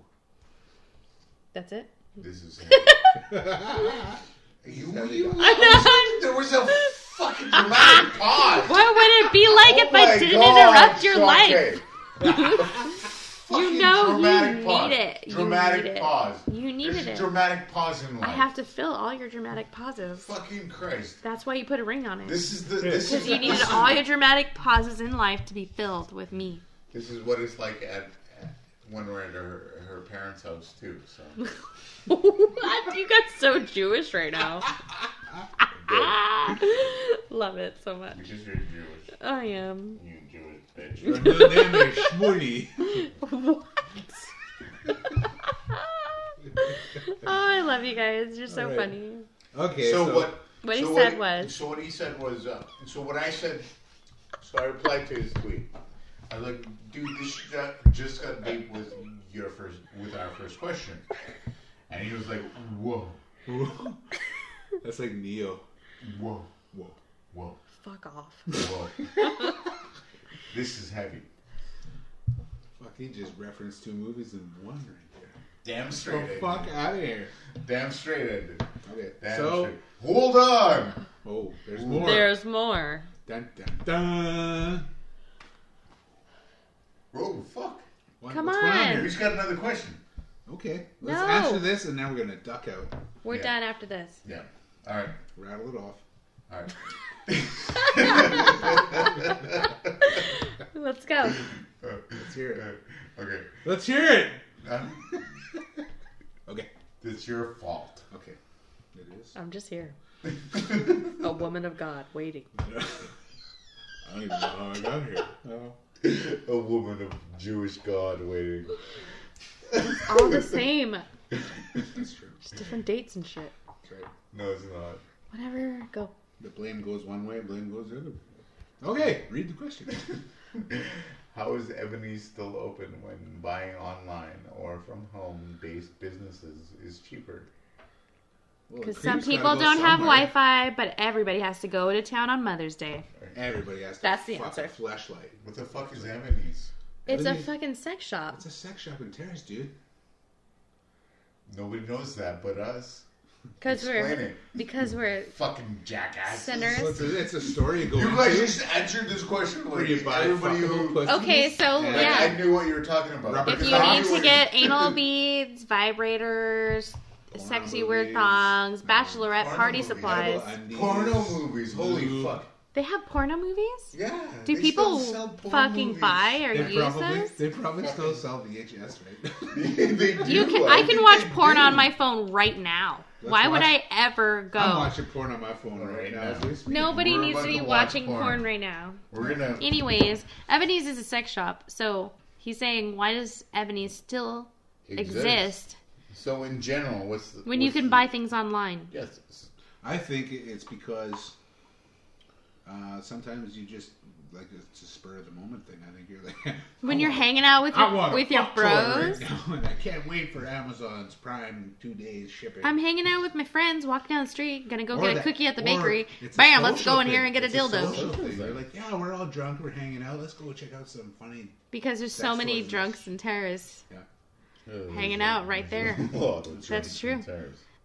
That's it? this is." I There was a fucking dramatic pause. What would it be like if I didn't interrupt your life? You know you need it. Dramatic pause. You needed There's it. a dramatic pause in life. I have to fill all your dramatic pauses. Fucking Christ. That's why you put a ring on it. This Because is you needed all your dramatic pauses in life to be filled with me. This is what it's like at when we're at her parents' house too. So What? You got so Jewish right now. Love it so much. because you're Jewish, I am. you Jewish bitch. Your new name is Shmooty. What? Oh, I love you guys. You're so All right. funny. Okay. So What he so said was. So what he said was. So what I said. So I replied to his tweet. I was like, dude, this just got deep with our first question, and he was like, whoa, That's like Neo. whoa, Whoa. whoa, Fuck off. whoa. This is heavy. Fuck, he just referenced 2 movies in one right there. Damn Get straight. the fuck out of here. Damn straight, I did. Okay. Damn So, straight. Hold on. oh, there's more. There's more. Dun dun dun. Oh fuck. Come What's going on. here? We just got another question. Okay, let's No. answer this and then we're gonna duck out. We're Yeah. done after this. Yeah. All right. Rattle it off. All right. Let's go. Let's hear it. Okay. Let's hear it. Um, Okay. it's your fault. Okay. It is. I'm just here. A woman of God waiting. I don't even know how I got here. Oh. A woman of Jewish God waiting. All the same. That's true. Just different dates and shit. That's right. No, it's not. Whatever. Go. The blame goes one way, blame goes the other way. Okay, read the question. How is Ebony still open when buying online or from home-based businesses is cheaper? Well, Because the some creep's people gotta go don't have somewhere. Wi-Fi, but everybody has to go to town on Mother's Day. Everybody has to That's the fuck answer. a flashlight. What the fuck is Ebony's? It's a Ebony- fucking sex shop. It's a sex shop in Terrace, dude. Nobody knows that but us. Because Explain it. we're Fucking jackass. sinners. Well, it's a story you go You guys into. just answered this question Where like you buy everybody fuckable who... pussy. Okay, so Yeah. Like, yeah. I knew what you were talking about. Rubber If Because you I need knew to what get anal beads, vibrators, Porno sexy movies. weird thongs, bachelorette Porno party movies. supplies. Edible undies. Porno movies, holy Lube. fuck. They have porno movies? Yeah. Do they people still sell porn fucking movies. buy or They use probably, those? they probably still sell VHS, right? They do. You can. I can think watch they porn do. on my phone right now. Let's Why would watch- I ever go? I'm watching porn on my phone right Right now. now. as we speak. Nobody We're needs to about be to watch watching porn. porn right now. We're gonna... Anyways, Ebony's is a sex shop, so he's saying, why does Ebony's still exist So in general, what's the... when you can buy things online? Yes. I think it's because Sometimes you just like it's a spur of the moment thing. I think you're like When you're hanging out with your bros. Right now, and I can't wait for Amazon's Prime 2 days shipping. I'm hanging out with my friends, walking down the street, gonna go Or get a that- cookie at the or bakery. it's a Bam, let's social go in thing. here and get a It's dildo. social thing. You're like, yeah, we're all drunk, we're hanging out. Let's go check out some funny. Because there's so Sex many toys. drunks and terrorists Yeah, hanging out right there. That's That's true.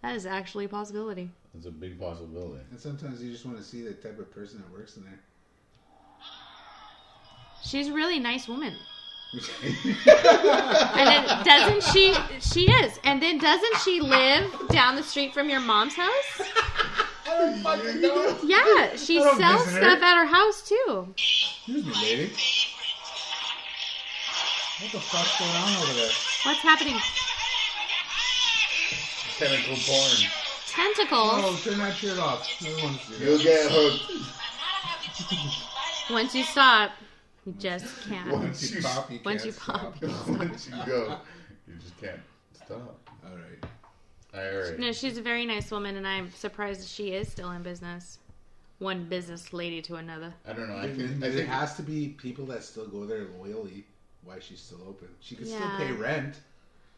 That is actually a possibility. It's a big possibility. And sometimes you just want to see the type of person that works in there. She's a really nice woman. And then doesn't she is. And then doesn't she live down the street from your mom's house? Yeah, she I don't sells visit her. stuff at her house too. Excuse me, lady. What the fuck's going on over there? What's happening? Tentacle porn. Tentacles. Oh, turn that shit off. No one wants to see You'll that. get hooked. Once you stop, you just can't. Once you pop, you can't Once you stop. pop. Once you go, you just can't stop. All right. All right. No, she's a very nice woman, and I'm surprised that she is still in business. One business lady to another. I don't know. I And think it has to be people that still go there loyally. Why she's still open? She could still Yeah. pay rent.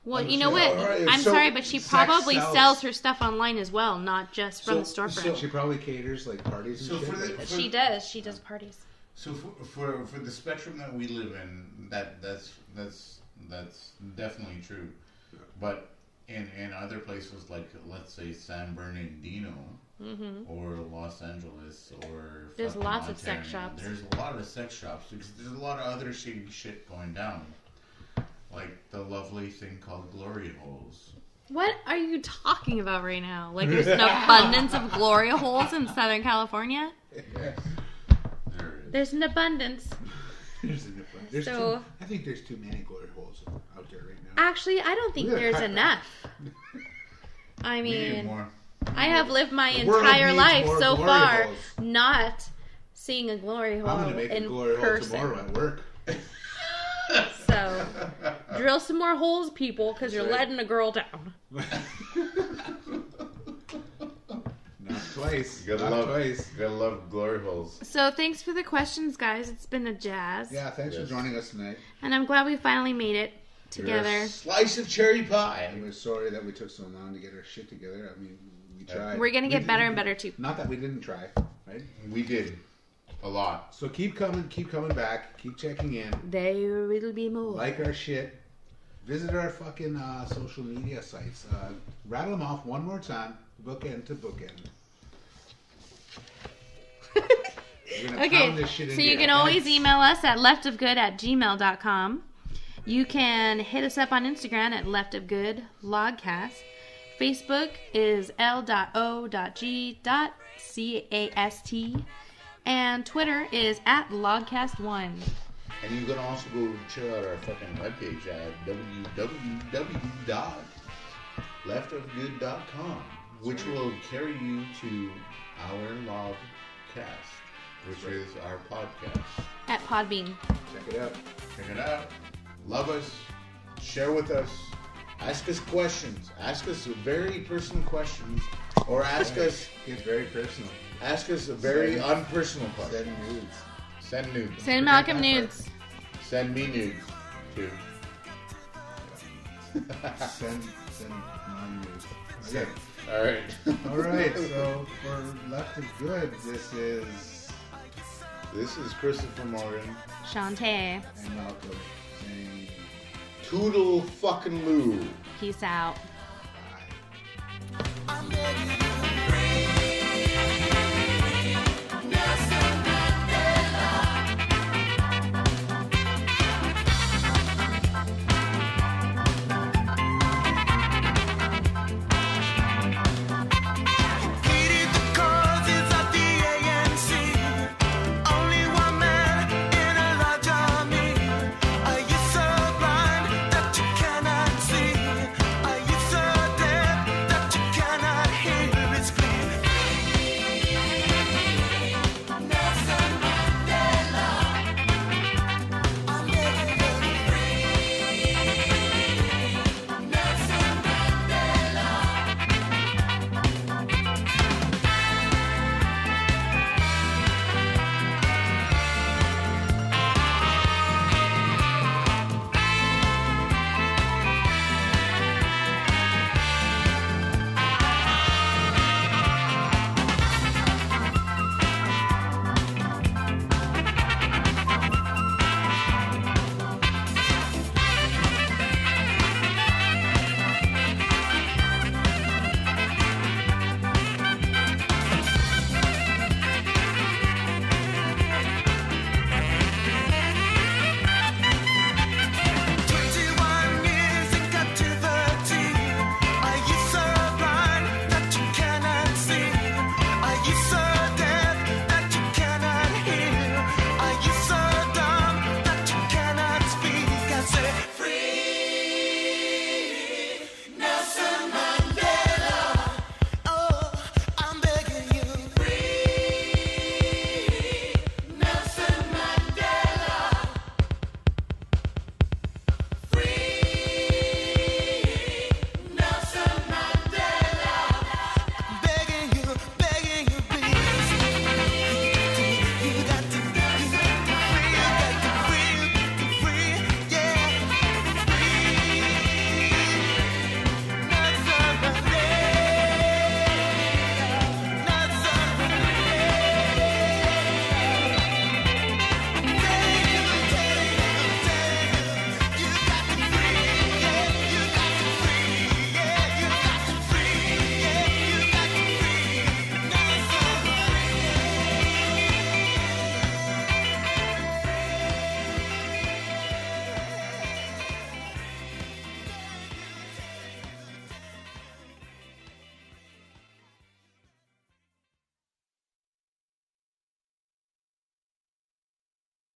Well, Oh, you know shit. what? Alright, I'm so sorry, but she sex probably sells. sells her stuff online as well, not just from the So- storefront. She probably caters like parties and So shit. for the- but- She does. She does parties. So for the spectrum that we live in, that's definitely true. But in other places like let's say San Bernardino or Los Angeles or There's fucking lots of sex Ontario, shops. There's a lot of sex shops because there's a lot of other shady shit going down, like the lovely thing called glory holes. What are you talking about right now? Like there's an abundance of glory holes in Southern California? Yes, there is. There's an abundance. There's So- too, I think there's too many glory holes out there right now. Actually, I don't think We gotta there's cut that. enough. I We need mean, more. I have lived my The world entire needs life more so glory far holes. not seeing a glory hole I'm gonna make a in glory hole person. tomorrow at work. So, drill some more holes, people, because you're That's right. letting a girl down. Not twice. You gotta Not love, twice. you gotta love glory holes. So, thanks for the questions, guys. It's been a jazz. Yeah, thanks Yes. for joining us tonight. And I'm glad we finally made it You're together. a slice of cherry pie. We're sorry that we took so long to get our shit together. I mean, we tried. We're going to We get did- better and better, too. Not that we didn't try, right? We did a lot. So keep coming back, keep checking in, There will be more. like our shit, visit our fucking social media sites. Rattle them off one more time, bookend to bookend. We're gonna pound Okay, this shit so into you your can always heads. email us at leftofgood@gmail.com. You can hit us up on Instagram at leftofgoodlogcast. Facebook is l.o.g.cast. And Twitter is at logcast1. And you can also go check out our fucking webpage at www.leftofgood.com, which will carry you to our logcast, which is our podcast. At Podbean. Check it out. Check it out. Love us. Share with us. Ask us questions. Ask us very personal questions. Or ask us It's very personal. a very Send- unpersonal question. Send nudes. Send nudes. Send Malcolm nudes. Send me nudes too. Send non-nudes. Send. Okay. All right. All right. So for Left of Good, this is Christopher Morgan. Chante. and Malcolm saying Toodle fucking loo. Peace out. bye. I'm begging